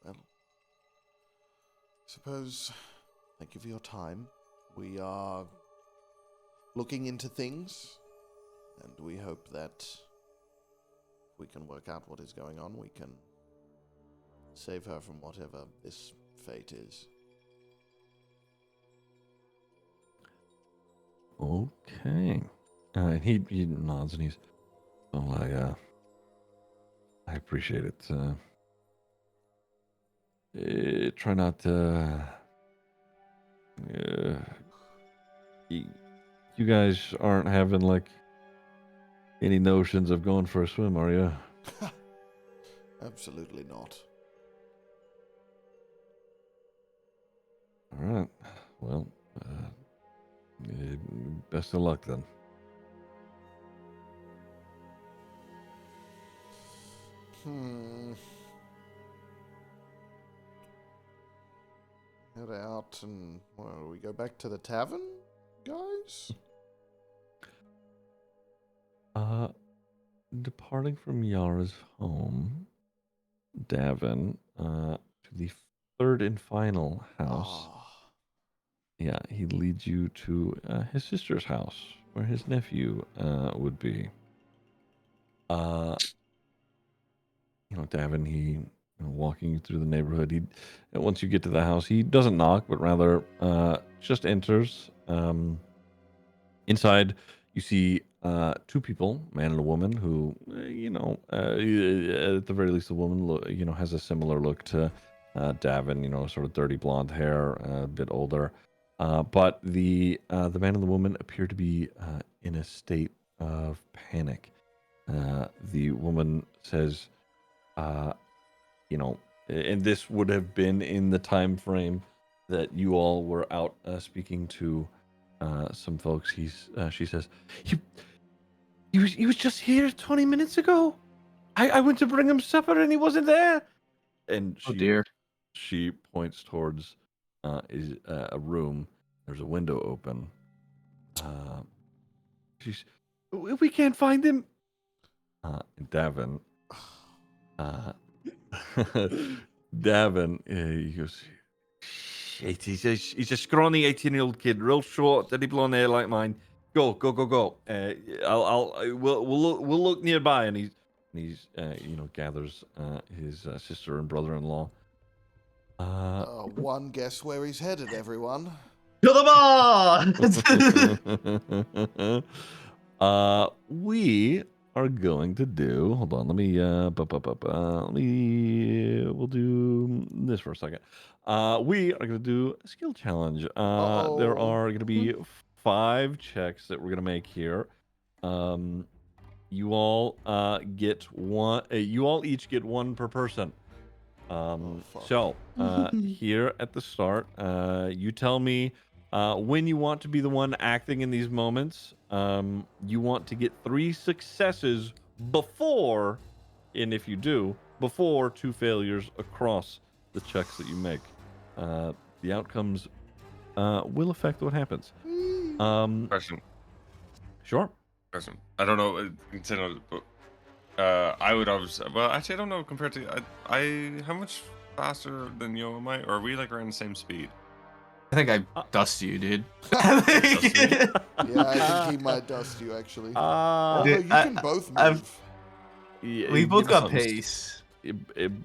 Well, suppose, thank you for your time. We are looking into things, and we hope that we can work out what is going on. We can save her from whatever this fate is. Okay. He nods and he's, well, I appreciate it. Try not to. You guys aren't having like any notions of going for a swim, are you? Absolutely not. All right. Well, best of luck then. Head out and we go back to the tavern, guys? Departing from Yara's home, Davin, to the third and final house. Oh, Yeah, he leads you to his sister's house, where his nephew would be. Davin, he walking you through the neighborhood. He once you get to the house, he doesn't knock, but rather just enters. Inside, you see two people, man and a woman, who at the very least, the woman has a similar look to Davin. Sort of dirty blonde hair, a bit older. But the man and the woman appear to be in a state of panic. The woman says, and this would have been in the time frame that you all were out speaking to some folks. She says, he was just here 20 minutes ago. I went to bring him supper and he wasn't there. And Oh dear. she points towards a room. There's a window open. She's, we can't find him. Davin. Davin, he goes, shit, he's a scrawny 18-year-old kid, real short, dirty blonde hair like mine. Go. We'll look nearby, and he's gathers his sister and brother-in-law. one guess where he's headed, everyone. To the bar! We are going to do. Hold on, we'll do this for a second. We are going to do a skill challenge. There are going to be 5 checks that we're going to make here. You all get one. You all each get one per person. So here at the start, you tell me when you want to be the one acting in these moments. You want to get 3 successes before, and if you do, before 2 failures across the checks that you make. The outcomes will affect what happens. Question. Sure. Question. I don't know. But I would obviously. Well, actually, I don't know. Compared to how much faster than Yo am I? Or are we like around the same speed? I think I dust you, dude. Yeah, I think he might dust you, actually. Although you can both move. We both got pace.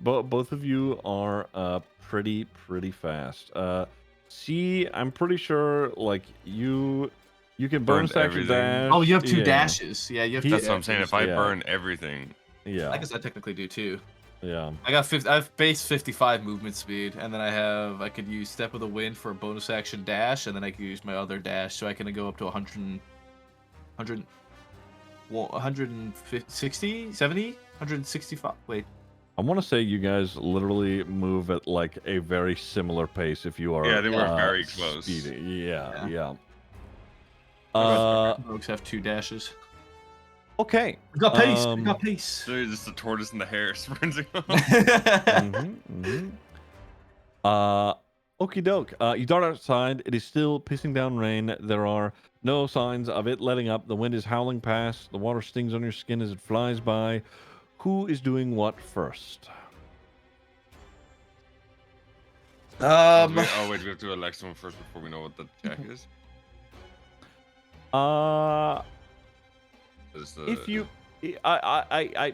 Both of you are pretty fast. C, I'm pretty sure like you can bonus action everything. dash. Oh, you have 2 dashes. Yeah, you have. That's what I'm saying. If I yeah. burn everything, Yeah. I guess I technically do too. Yeah. I have base 55 movement speed, and then I could use Step of the Wind for a bonus action dash, and then I could use my other dash, so I can go up to 160, 70, 165. Wait. I want to say you guys literally move at like a very similar pace if you are. Yeah, they were very close. Speedy. Yeah. Rogues have 2 dashes. Okay. We got pace. We got pace. So just the tortoise and the hare sprinting. Okie doke. You dart outside. It is still pissing down rain. There are no signs of it letting up. The wind is howling past. The water stings on your skin as it flies by. Who is doing what first? Oh wait, we have to elect someone first before we know what the check is. If you, I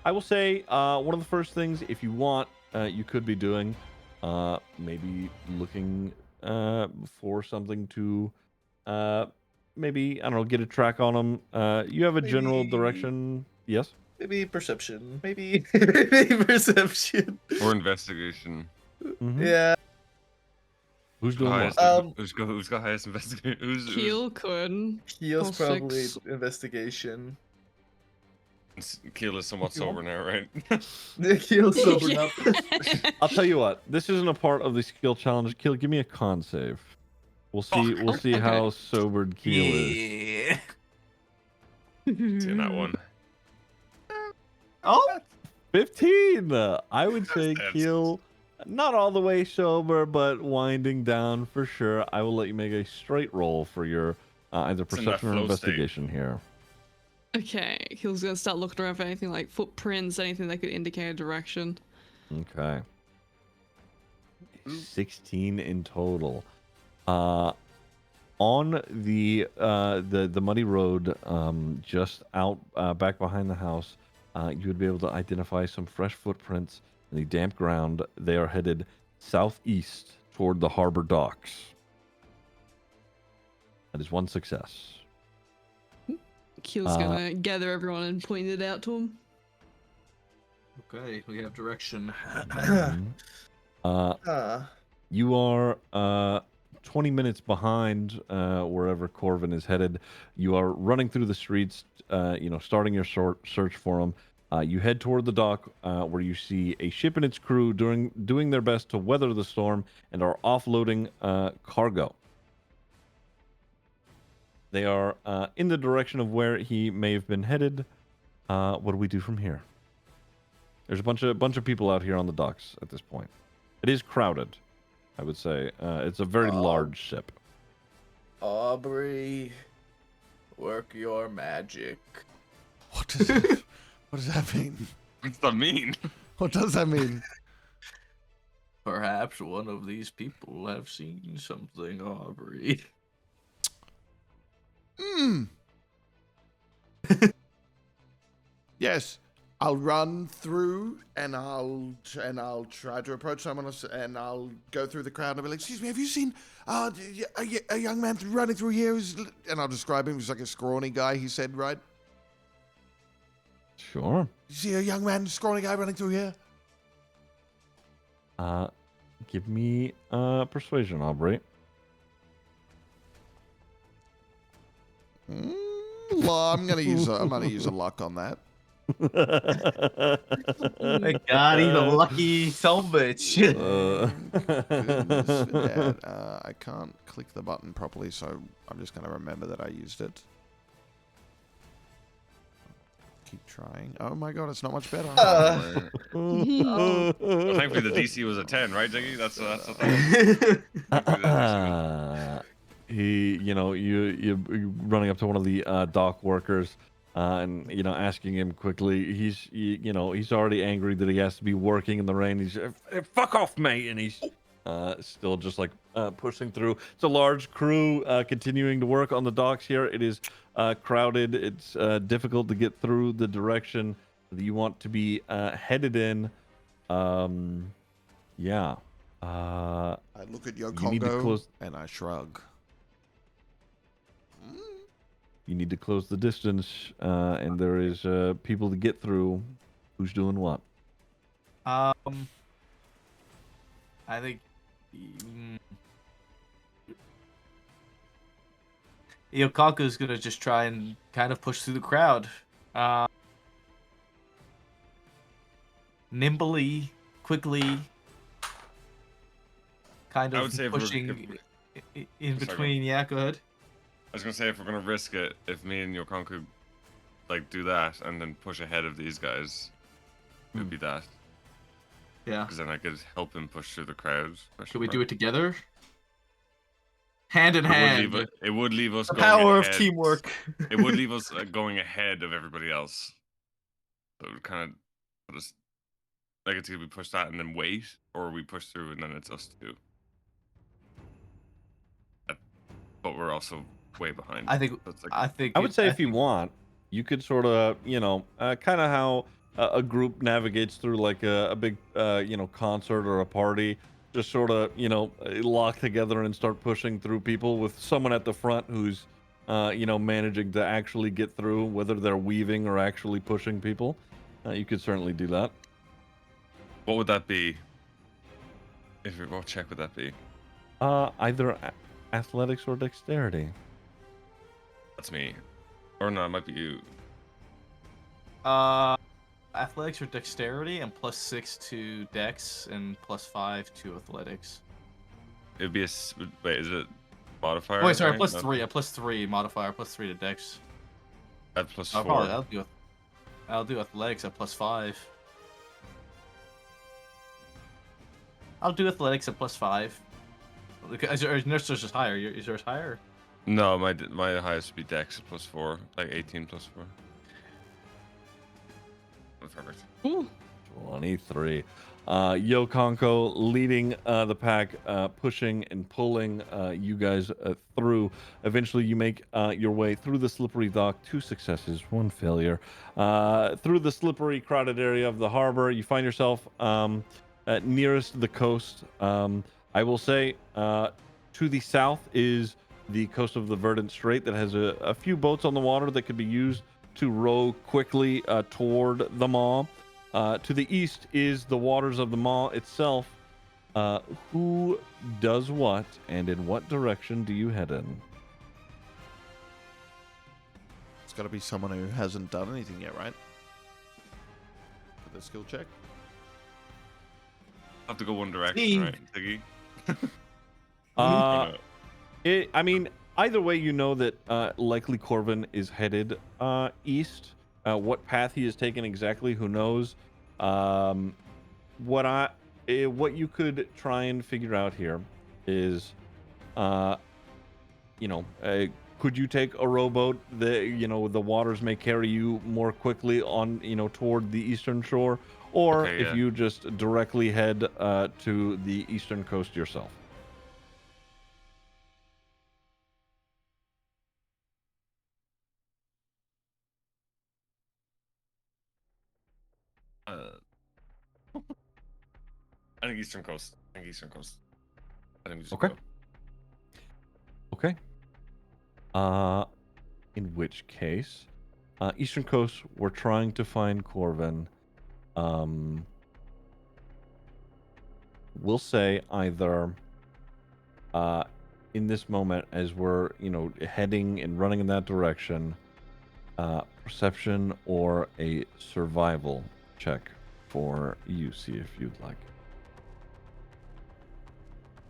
will say one of the first things, if you want, you could be doing, maybe looking for something to, maybe I don't know, get a track on them. You have a general direction, yes? Maybe perception. Maybe perception. Or investigation. Mm-hmm. Yeah. Who's doing Highest, what? who's got highest investigation? Keel could. Keel's All probably 6. investigation. Keel is somewhat sober now, right? Keel's sobered up. I'll tell you what. This isn't a part of the skill challenge. Keel, give me a con save. We'll see. We'll see Okay. how sobered Keel is. Yeah. Seeing that one. Oh. 15. I would say That's- Keel, not all the way sober, but winding down for sure. I will let you make a straight roll for your either It's in that perception or flow investigation here. Okay, he's gonna start looking around for anything like footprints, anything that could indicate a direction. Okay. 16 in total. On the muddy road, just out back behind the house, you would be able to identify some fresh footprints in the damp ground. They are headed southeast toward the harbor docks. That is one success. Keel's gonna gather everyone and point it out to him. Okay, we have direction. You are 20 minutes behind wherever Corvin is headed. You are running through the streets, starting your search for him. You head toward the dock where you see a ship and its crew doing their best to weather the storm and are offloading cargo. They are in the direction of where he may have been headed. What do we do from here? There's a bunch of people out here on the docks at this point. It is crowded, I would say. It's a very large ship. Aubrey, work your magic. What does that mean? What does that mean? What does that mean? Perhaps one of these people have seen something, Aubrey. Yes, I'll run through and I'll try to approach someone else and I'll go through the crowd and I'll be like, "Excuse me, have you seen a young man running through here?" And I'll describe him. He's like a scrawny guy. He said, right? Sure. You see a young man, scrawny guy running through here? Give me persuasion, Aubrey. I'm gonna use a luck on that. Thank God, he's a lucky sonbitch. Goodness, Dad. I can't click the button properly, so I'm just gonna remember that I used it. Keep trying. Oh my God, it's not much better. Well, thankfully the DC was a 10, right, Jiggy? That's the thing. You running up to one of the dock workers and asking him quickly. He's already angry that he has to be working in the rain. He's fuck off, mate, and he's still just like pushing through. It's a large crew continuing to work on the docks here. It is crowded. It's difficult to get through the direction that you want to be headed in. Yeah. I look at your You need to Congo close- and I shrug. You need to close the distance, and there is people to get through. Who's doing what? I think Iokaku's gonna just try and kind of push through the crowd. Nimbly, quickly, kind I of would say pushing in between. Yeah, go ahead. I was gonna say, if we're gonna risk it, if me and Yokonku do that and then push ahead of these guys, it would be that. Yeah. Because then I could help him push through the crowd. Could we do it together? Hand in hand. It would leave us The going power of ahead. teamwork. It would leave us going ahead of everybody else. So it would kind of put us it's either we push that and then wait, or we push through and then it's us two. But we're also way behind. I think. So it's I would say if you want, you could sort of, kind of how a group navigates through like a big, concert or a party. Just sort of, lock together and start pushing through people with someone at the front who's, managing to actually get through, whether they're weaving or actually pushing people. You could certainly do that. What would that be? What check would that be? Either athletics or dexterity. That's me. Or no, it might be you. Athletics or dexterity, and +6 to dex, and +5 to athletics. It'd be wait, is it modifier? Wait, sorry, thing? +3. A +3 modifier, +3 to dex. At +4. I'll do athletics at +5. I'll do athletics at +5. Is yours just higher? Is yours higher? No, my highest would be dex at +4, like 18 +4. That's perfect. Ooh. 23. Yokonko leading the pack, pushing and pulling you guys through. Eventually, you make your way through the slippery dock. 2 successes, 1 failure. Through the slippery, crowded area of the harbor, you find yourself nearest the coast. I will say, to the south is the coast of the Verdant Strait that has a few boats on the water that could be used to row quickly toward the maw. To the east is the waters of the maw itself. Who does what, and in what direction do you head in? It's got to be someone who hasn't done anything yet, right? For the skill check. Have to go one direction, Steve. right, Tiggy? Uh, I mean, either way, you know that likely Corvin is headed east. What path he has taken exactly, who knows? What you could try and figure out here is, could you take a rowboat? The waters may carry you more quickly on, toward the eastern shore, or Okay, if yeah. you just directly head to the eastern coast yourself. I think Eastern Coast. I think we just Okay. go. Okay. In which case, Eastern Coast, we're trying to find Corvin. We'll say either in this moment as we're, heading and running in that direction, perception or a survival check for you. See if you'd like.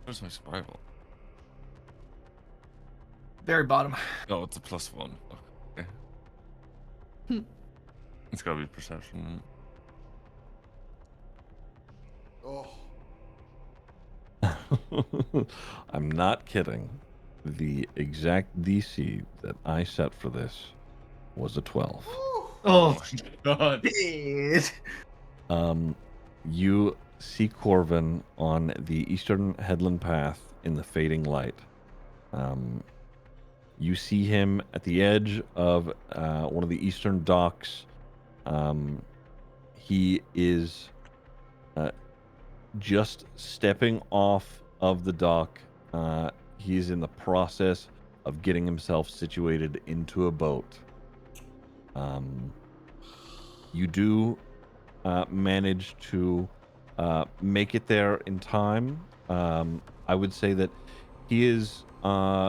Where's my survival? Very bottom. Oh, it's a +1. Okay. Hmm. It's gotta be perception. Oh. I'm not kidding. The exact DC that I set for this was a 12. Oh, my god. shit. You see Corvin on the eastern headland path in the fading light. You see him at the edge of one of the eastern docks. He is just stepping off of the dock. He's in the process of getting himself situated into a boat. You do manage to make it there in time. I would say that he is.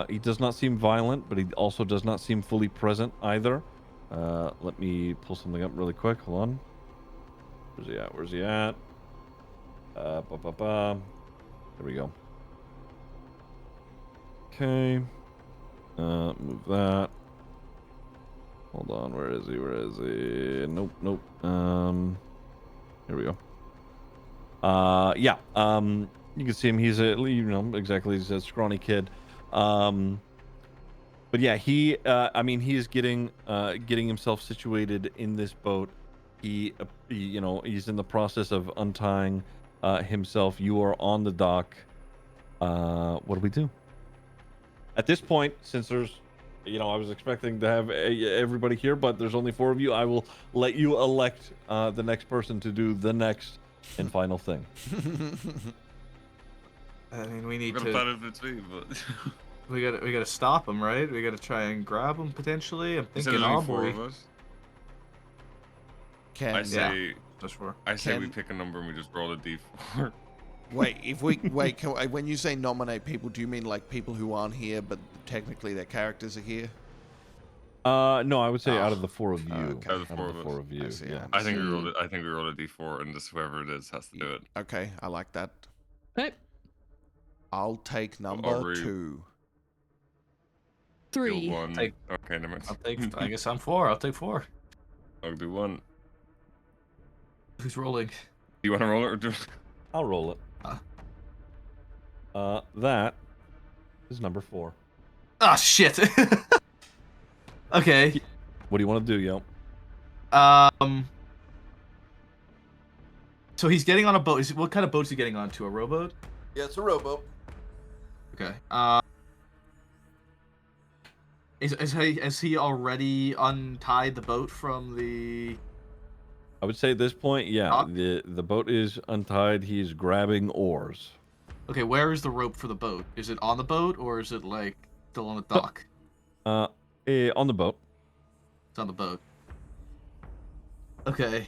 He does not seem violent, but he also does not seem fully present either. Let me pull something up really quick. Hold on. Where's he at? There we go. Okay. Move that. Hold on. Where is he? Nope. Here we go. Yeah. You can see him. He's he's a scrawny kid. But yeah, he is getting himself situated in this boat. He's in the process of untying himself. You are on the dock. What do we do? At this point, since there's, I was expecting to have everybody here, but there's only 4 of you. I will let you elect the next person to do the next and final thing. I mean, we need I'm to. gonna plan it between, but We gotta stop him, right? We gotta try and grab him potentially. I'm instead thinking of only 4 Aubrey. of us, Can I say Just for. I say we Can- pick a number and we just roll a d4. when you say nominate people, do you mean like people who aren't here but technically their characters are here? No, I would say out of Oh, the 4 of you. okay. Out of the Out four of the of 4 us. of you. I see, Yeah. I think we rolled it. I think we rolled a d4, and just whoever it is has to do it. Okay, I like that. Okay. I'll take number Aubrey. 2. Do 3. 1. Take- Okay, never mind. I'll take. I guess I'm 4. I'll take 4. I'll do 1. Who's rolling? Do you want to roll it or do? I'll roll it. That is number 4. Ah, shit. Okay. What do you want to do, yo? So he's getting on a boat. What kind of boat is he getting onto? A rowboat? Yeah, it's a rowboat. Okay. Has he already untied the boat from the? I would say at this point, yeah, Dock? the boat is untied. He's grabbing oars. Okay, where is the rope for the boat? Is it on the boat or is it like still on the dock? On the boat. It's on the boat. Okay.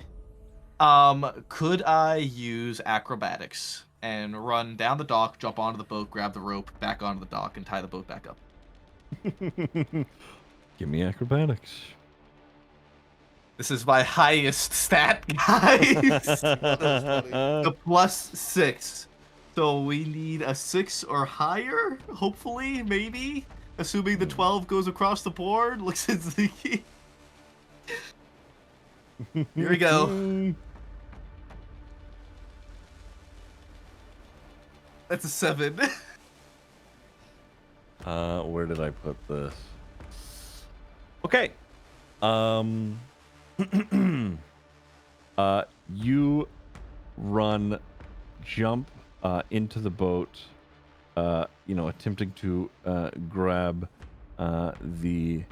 Could I use acrobatics and run down the dock, jump onto the boat, grab the rope, back onto the dock, and tie the boat back up? Give me acrobatics. This is my highest stat, guys. The +6. So we need a 6 or higher, hopefully, maybe. Assuming the 12 goes across the board. Looks at the Here we go. That's a 7. Where did I put this? Okay. You run, jump into the boat, attempting to grab the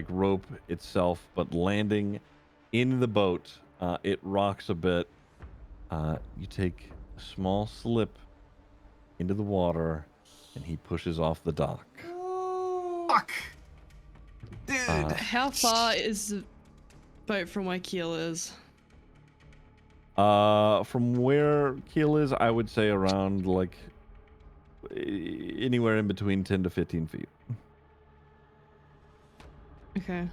rope itself, but landing in the boat, it rocks a bit. You take a small slip into the water, and he pushes off the dock. Fuck. Dude. How far is the boat from where Keel is? From where Keel is, I would say around anywhere in between 10 to 15 feet. Okay.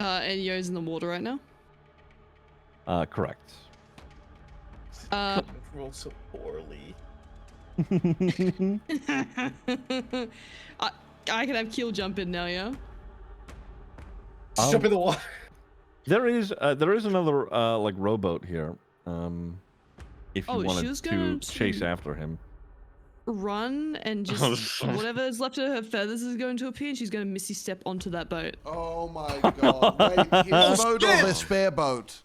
And Yo's in the water right now? Correct. Rolled so poorly. I can have Keel jump in now, yeah? Just jump in the water. There is another rowboat here. If you Oh, she wanted was to going chase to- after him. Run and just whatever is left of her feathers is going to appear and she's going to Misty Step onto that boat. Oh my god. Wait, his boat or the spare boat?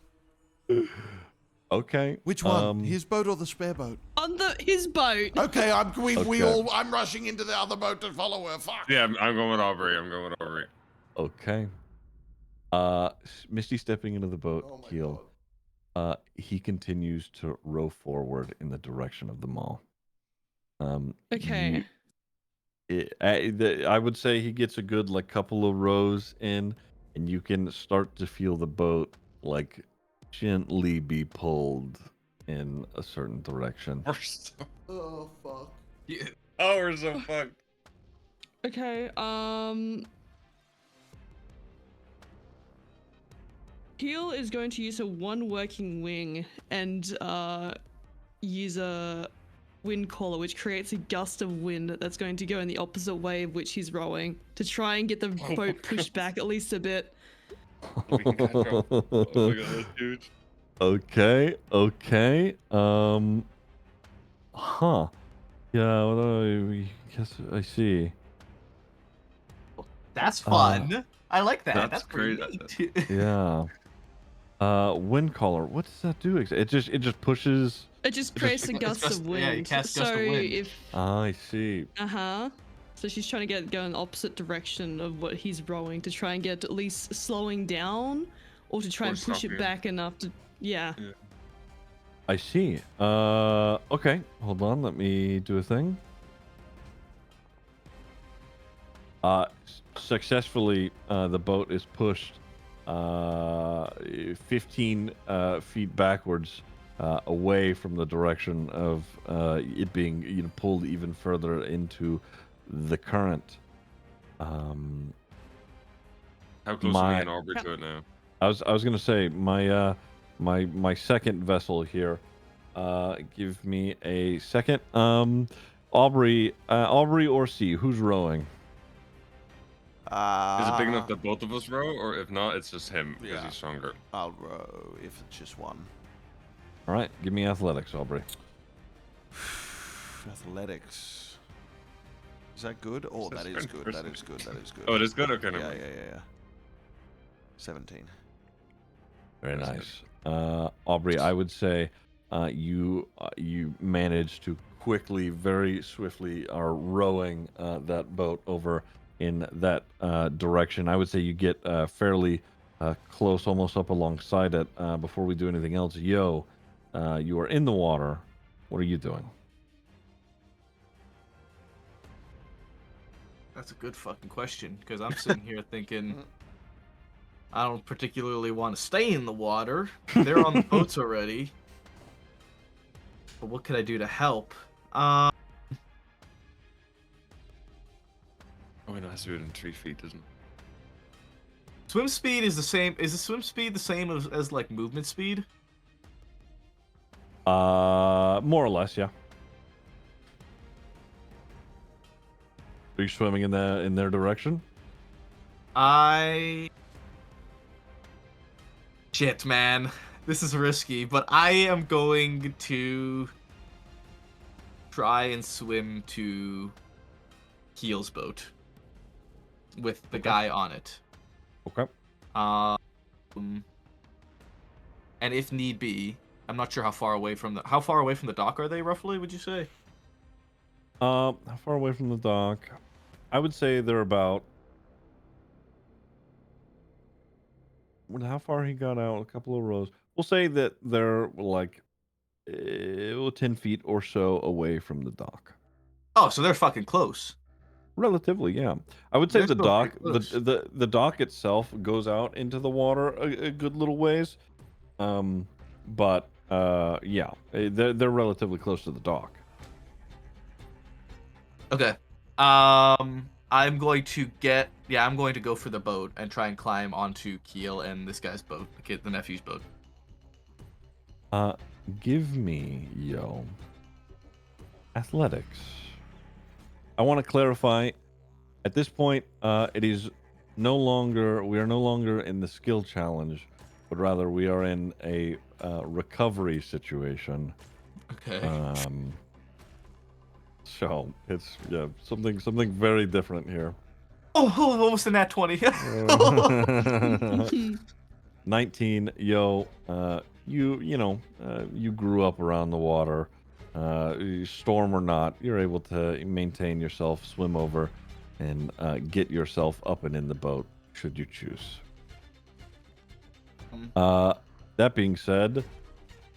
Okay. Which one? His boat or the spare boat? On his boat. Okay, Okay. I'm rushing into the other boat to follow her. Fuck. Yeah, I'm going with Aubrey. I'm going with Aubrey. Okay. Misty stepping into the boat, Oh my Keel. He continues to row forward in the direction of the mall. Okay. I would say he gets a good couple of rows in, and you can start to feel the boat gently be pulled in a certain direction. We're so, Oh fuck. oh, we're so fucked. Okay, Keel is going to use a one working wing and use a wind caller, which creates a gust of wind that's going to go in the opposite way of which he's rowing to try and get the boat pushed back at least a bit. We can catch up. Oh my god, that's huge. Okay. Yeah, I guess I see. That's fun. I like that. That's pretty great. neat. Yeah. Wind caller. What does that do? It just pushes. It just creates a gust of wind. Yeah, you cast gust so of wind. if I see. So she's trying to go in the opposite direction of what he's rowing to try and get at least slowing down, or to try Or and push it stopping. back enough to I see. Okay. Hold on. Let me do a thing. Successfully, the boat is pushed 15 feet backwards, away from the direction of it being pulled even further into the current. How close are My- me and Aubrey to it now? I was gonna say my second vessel here. Give me a second. Aubrey or C, who's rowing? Is it big enough that both of us row, or if not, it's just him because Yeah. he's stronger? I'll row if it's just one. All right, give me athletics, Aubrey. Athletics. Is that good? Oh, that is good. That is good. That is good. Oh, it is good. Okay, Yeah, never yeah, mind. yeah. 17. Very That's nice. Aubrey, I would say you managed to quickly, very swiftly, are rowing that boat over in that direction. I would say you get fairly close, almost up alongside it. Before we do anything else, Yo, you are in the water. What are you doing? That's a good fucking question, because I'm sitting here thinking, I don't particularly want to stay in the water. They're on the boats already. But what could I do to help? Oh, it has to be within 3 feet, doesn't it? Swim speed is the same. Is the swim speed the same as like movement speed? More or less, yeah. Are you swimming in their direction? Shit, man. This is risky, but I am going to try and swim to Keel's boat with the guy on it. Okay. And if need be, I'm not sure how far away from the dock are they roughly, would you say? How far away from the dock? I would say they're about. How far he got out? A couple of rows. We'll say that they're like 10 feet or so away from the dock. Oh, so they're fucking close. Relatively, yeah. I would say They're the still dock, pretty close. the dock itself goes out into the water a good little ways. But yeah, they're relatively close to the dock. Okay. I'm going to go for the boat and try and climb onto Keel and this guy's boat, the nephew's boat. Give me, Yo, athletics. I want to clarify, at this point, we are no longer in the skill challenge, but rather we are in a recovery situation. Okay. So it's something very different here. Oh, almost in that 20. 19, Yo, you grew up around the water. Storm or not, you're able to maintain yourself, swim over, and get yourself up and in the boat should you choose. That being said,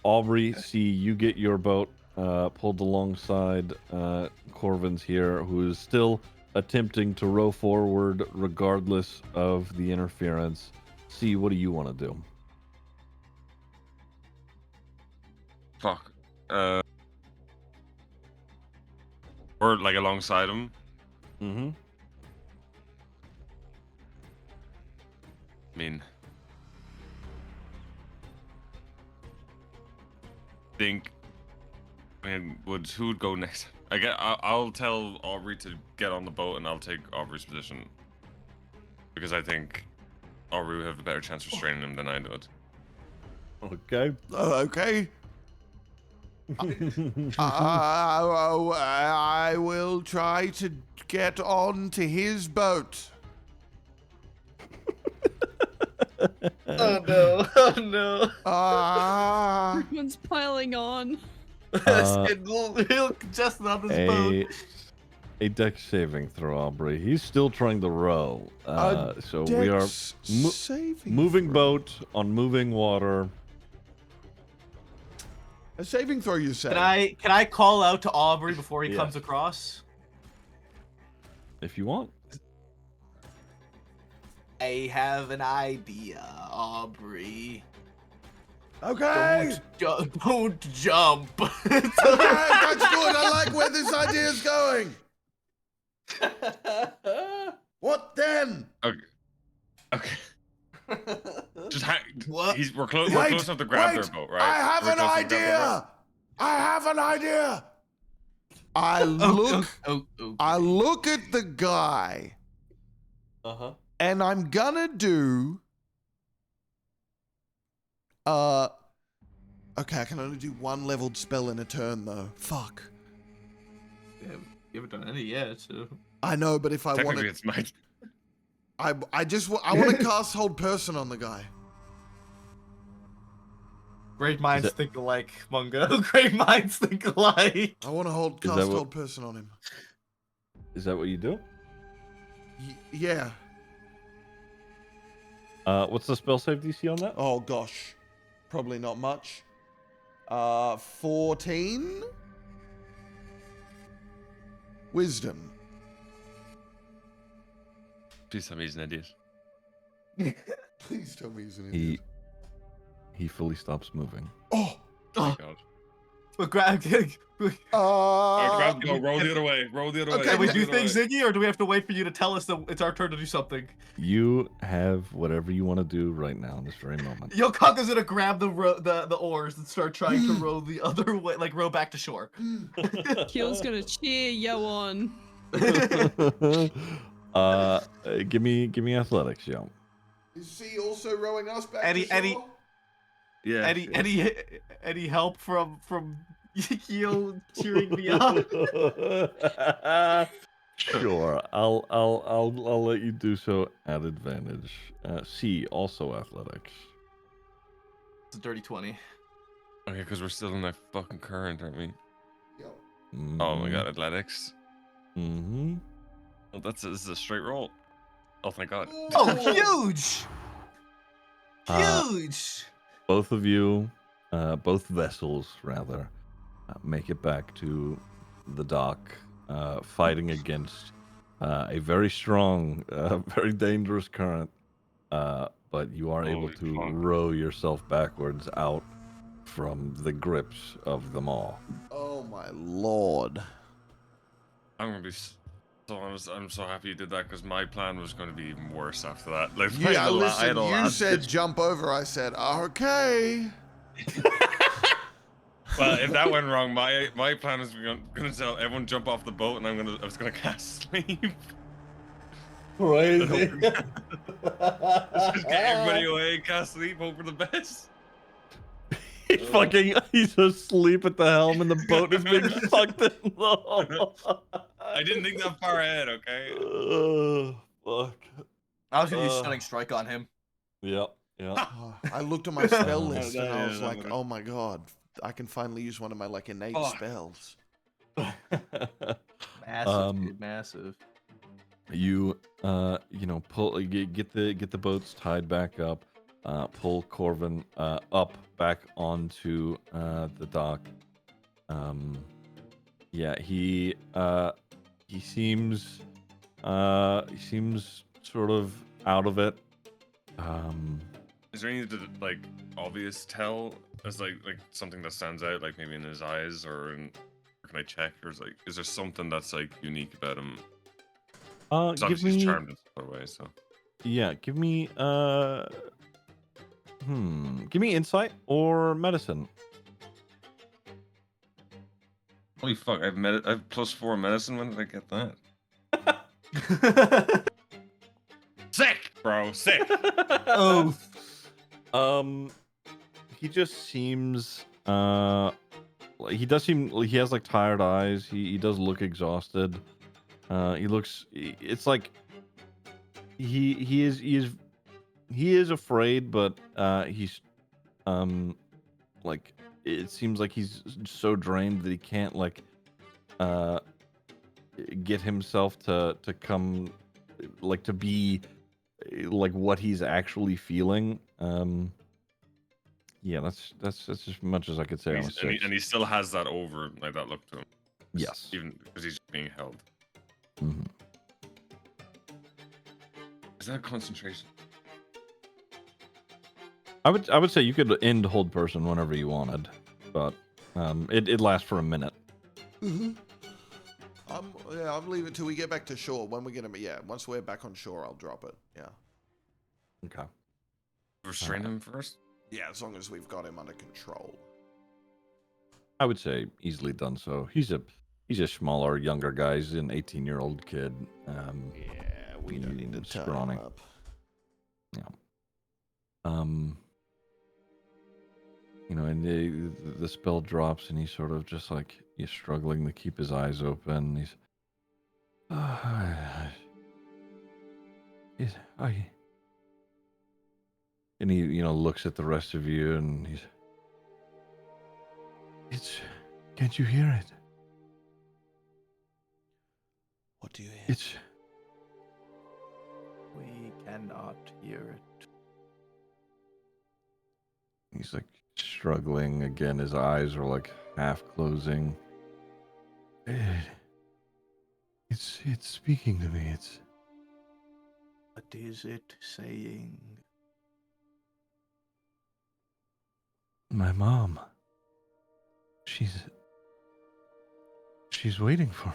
Aubrey, see you get your boat pulled alongside Corvin's here, who is still attempting to row forward regardless of the interference. See, what do you want to do? Fuck. Or like alongside him. Mm-hmm. I mean, who would go next? I'll tell Aubrey to get on the boat, and I'll take Aubrey's position because I think Aubrey would have a better chance of restraining him than I would. Okay. Okay. I will try to get on to his boat. Oh no! Oh no! Everyone's piling on. He'll just on this boat. A dex saving throw, Aubrey. He's still trying to row. So we are moving boat on moving water. A saving throw, you say? Can I call out to Aubrey before he comes across? If you want. I have an idea, Aubrey. Okay. Don't jump. Okay, that's good. I like where this idea is going. What then? Okay. Just hang. What? We're close enough to grab their boat, right? I have an idea. I look at the guy. Uh-huh. And I'm gonna do. Okay, I can only do one leveled spell in a turn though. Fuck. Yeah, you haven't done any yet, so. I know, but if I want Technically, to, it's mine. I want to cast Hold Person on the guy. Great minds think alike, Mungo. Great minds think alike. I want to Is that cast what- hold person on him. Is that what you do? Yeah. What's the spell save DC on that? Oh gosh, probably not much. 14. Wisdom. Please tell me he's an idiot. Please tell me he's an idiot. He fully stops moving. Oh. Oh god. But grab. Go, roll the other way. Roll the other way. Okay, Can we roll do the other things, way. Ziggy, or do we have to wait for you to tell us that it's our turn to do something? You have whatever you want to do right now in this very moment. Yokaka's gonna grab the oars and start trying to row the other way, like row back to shore. Keel's gonna cheer yo on. Give me athletics, yo. Is he also rowing us back Any- to any- shore? Yeah. Any help from Keel cheering me on? Sure, I'll let you do so at advantage. C, also athletics. It's a dirty 20. Okay, because we're still in that fucking current, aren't we? Yo. Oh my god, athletics. Mm-hmm. Oh, this is a straight roll. Oh thank god. Oh, huge! Uh, Huge! Both of you, both vessels rather, make it back to the dock, fighting against a very strong, very dangerous current. But you are able Holy to fuck. row yourself backwards out from the grips of them all. Oh my lord. I'm gonna be I'm so happy you did that because my plan was going to be even worse after that. Like, Yeah, I had listen, a you last said ditch- jump over. I said, okay. Well, if that went wrong, my plan was gonna tell everyone jump off the boat, and I was gonna cast sleep. Crazy. Just get everybody away, cast sleep, hope for the best. He's asleep at the helm and the boat is being sucked in. I didn't think that far ahead. Okay. Fuck. I was gonna use Stunning Strike on him. Yep. Yeah. I looked at my spell Oh, list and I was yeah, like, that oh my god, I can finally use one of my like innate Oh. spells. Massive, dude, massive. You pull get the boats tied back up, pull Corvin up back onto the dock. Yeah, he seems sort of out of it. Is there any like obvious tell as like something that stands out, like maybe in his eyes, or can I check, or is there something that's like unique about him? 'Cause Give obviously he's me charmed in some way, so. give me give me insight or medicine. Holy fuck! I have +4 medicine. When did I get that? Sick, bro. Sick. Oh, He just seems he does seem he has like tired eyes. He does look exhausted. It's like he is afraid, but he's like it seems like he's so drained that he can't like get himself to come like to be like what he's actually feeling. Yeah, that's as much as I could say on a six. And he still has that over like that look to him. Yes. Even because he's being held. Mhm. Is that concentration? I would say you could end hold person whenever you wanted, but it lasts for a minute. I'll leave it till we get back to shore. When we're gonna be, once we're back on shore, I'll drop it. Yeah. Okay. Restrain him first. Yeah, as long as we've got him under control. I would say easily done so. He's a smaller, younger guy. He's an 18-year-old kid. Yeah, we don't need to tie scrawny. him up. And the spell drops, and he's sort of just like he's struggling to keep his eyes open. He's and he looks at the rest of you, and It's. Can't you hear it? What do you hear? It's. We cannot hear it. He's like struggling again. His eyes are like half closing. It's speaking to me. It's. What is it saying? My mom. She's waiting for me.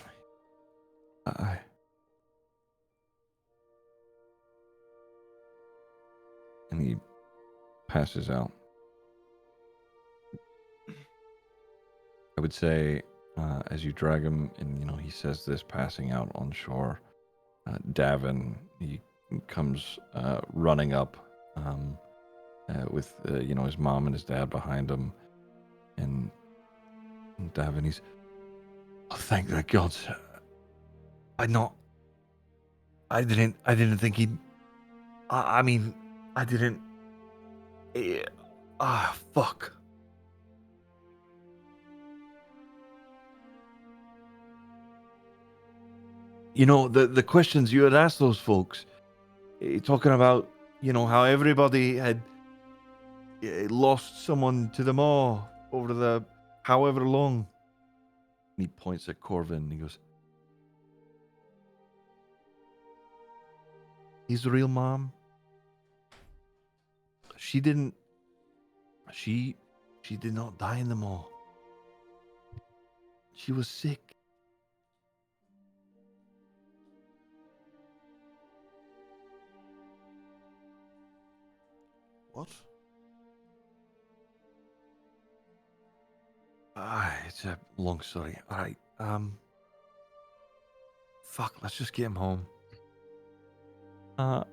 And he passes out. I would say, as you drag him, and he says this, passing out on shore. Davin, he comes running up, with his mom and his dad behind him, and Davin, he's, oh, thank the gods. I didn't think he'd. I mean, I didn't. Fuck. The questions you had asked those folks, talking about, how everybody had lost someone to the maw over the however long. And he points at Corvin and he goes, he's the real mom. She did not die in the maw. She was sick. What? It's a long story. All right. Fuck, let's just get him home. And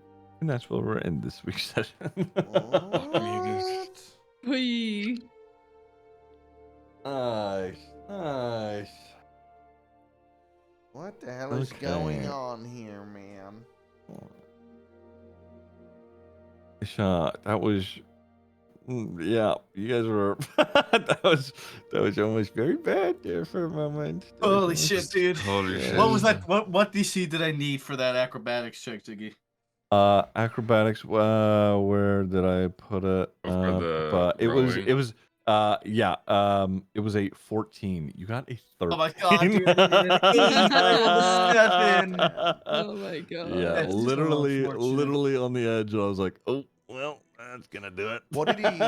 that's where we're in this week's session. What? Whee. Nice. What the hell is Okay. going on here, man? That was, yeah. You guys were. that was almost very bad there for a moment. That was Holy almost- shit, dude. Holy Yeah. shit. What was that? What DC did I need for that acrobatics check, Ziggy? Acrobatics. Where did I put it? For the But it rowing? was. Yeah. It was a 14. You got a 13. Oh my god, dude! I needed an 8. I rolled a 7. Oh my god. Yeah, That's so literally unfortunate. on the edge. I was like, oh, well, that's gonna do it. What did he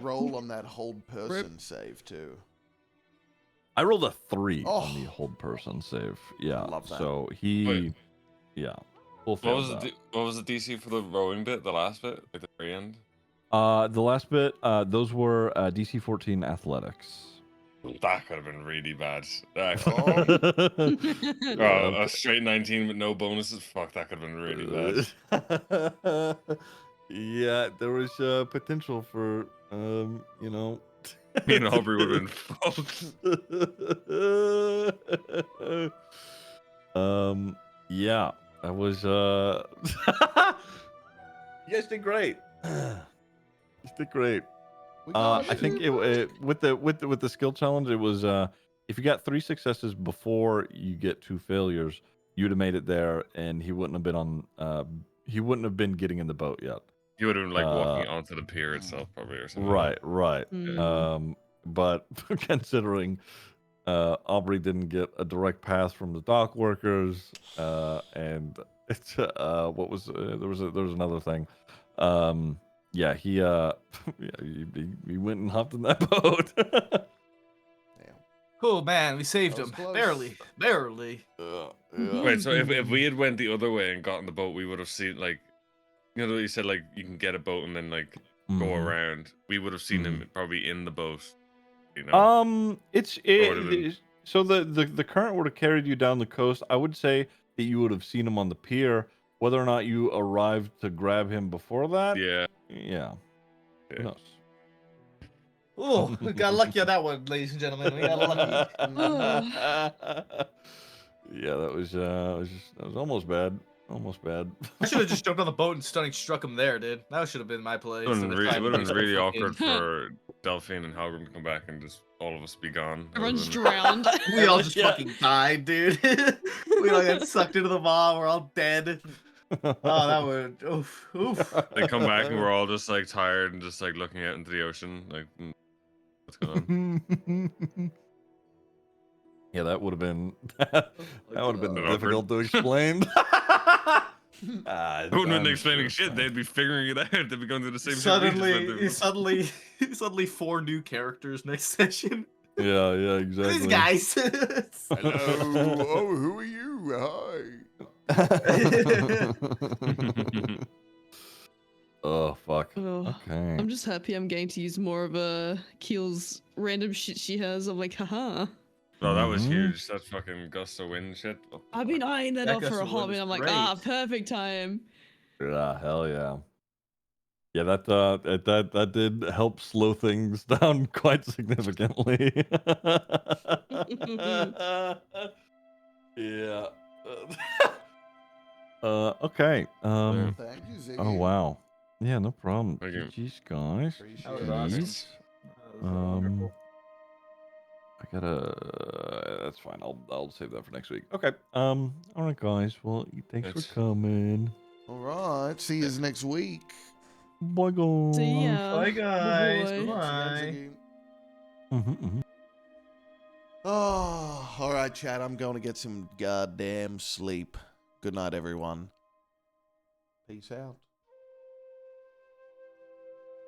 roll on that hold person save too? I rolled a 3 Oh. on the hold person save. Yeah, Love that. so he, Wait. yeah, full What failed was that. what was the DC for the rowing bit, the last bit, like the very end? The last bit, those were DC 14 athletics. That could have been really bad. That Yeah. a straight 19 with no bonuses. Fuck, that could have been really bad. Yeah, there was potential for, Me and Aubrey would have been fucked. Yeah, that was you guys did great. You did great. We got I think it with the skill challenge, it was if you got 3 successes before you get 2 failures, you'd have made it there, and he wouldn't have been he wouldn't have been getting in the boat yet. He would have been like walking onto the pier itself, probably, or something. Right. Mm. But considering Aubrey didn't get a direct pass from the dock workers, and it's what was there was another thing. Yeah, he he went and hopped in that boat. Damn. Oh man, we saved That was him. close. Barely. Wait, so if we had went the other way and got in the boat, we would have seen, like, you know, you said, like, you can get a boat and then, like, go Mhm. around. We would have seen him probably in the boat. You know. So the current would have carried you down the coast. I would say that you would have seen him on the pier. Whether or not you arrived to grab him before that, Yeah. yeah. Who Yeah. knows? Oh, we got lucky on that one, ladies and gentlemen. We got lucky. Yeah, that was almost bad. Almost bad. I should have just jumped on the boat and stunning struck him there, dude. That should have been my play. It would instead have of been trying to really waste the really fucking- awkward for Delphine and Halgrim to come back and just all of us be gone. Everyone's Other than- drowned. We all just Yeah. fucking died, dude. We all got sucked into the maw. We're all dead. Oh, that would oof oof. They come back and we're all just like tired and just like looking out into the ocean, like what's going on? Yeah, that would have been that would have been God. difficult to explain. I wouldn't have been explaining shit. They'd be figuring it out. They'd be going through the same shit we just went through. Suddenly 4 new characters next session. Yeah, exactly. These guys. Hello. Oh, who are you? Hi. Oh fuck. Oh, Okay. I'm just happy I'm getting to use more of Keel's random shit she has. I'm like, haha. No, that was Mhm. huge. That fucking gust of wind shit. Oh, I've been eyeing that That up gust for a of wind hobby. is I'm like, great. perfect time. Yeah, hell yeah. Yeah, that did help slow things down quite significantly. Yeah. Okay. Thank you, Ziggy. Oh wow. Yeah, no problem. Thank you. GG's, guys. Appreciate That was it. awesome. Jeez. That was wonderful. I gotta. That's fine. I'll save that for next week. Okay. All right, guys. Well, thanks It's- for coming. All right. See you next week. Bye, guys. See ya. Bye, guys. Bye-bye. Bye. Ziggy. Mm-hmm. Oh, all right, Chad. I'm going to get some goddamn sleep. Good night, everyone. Peace out.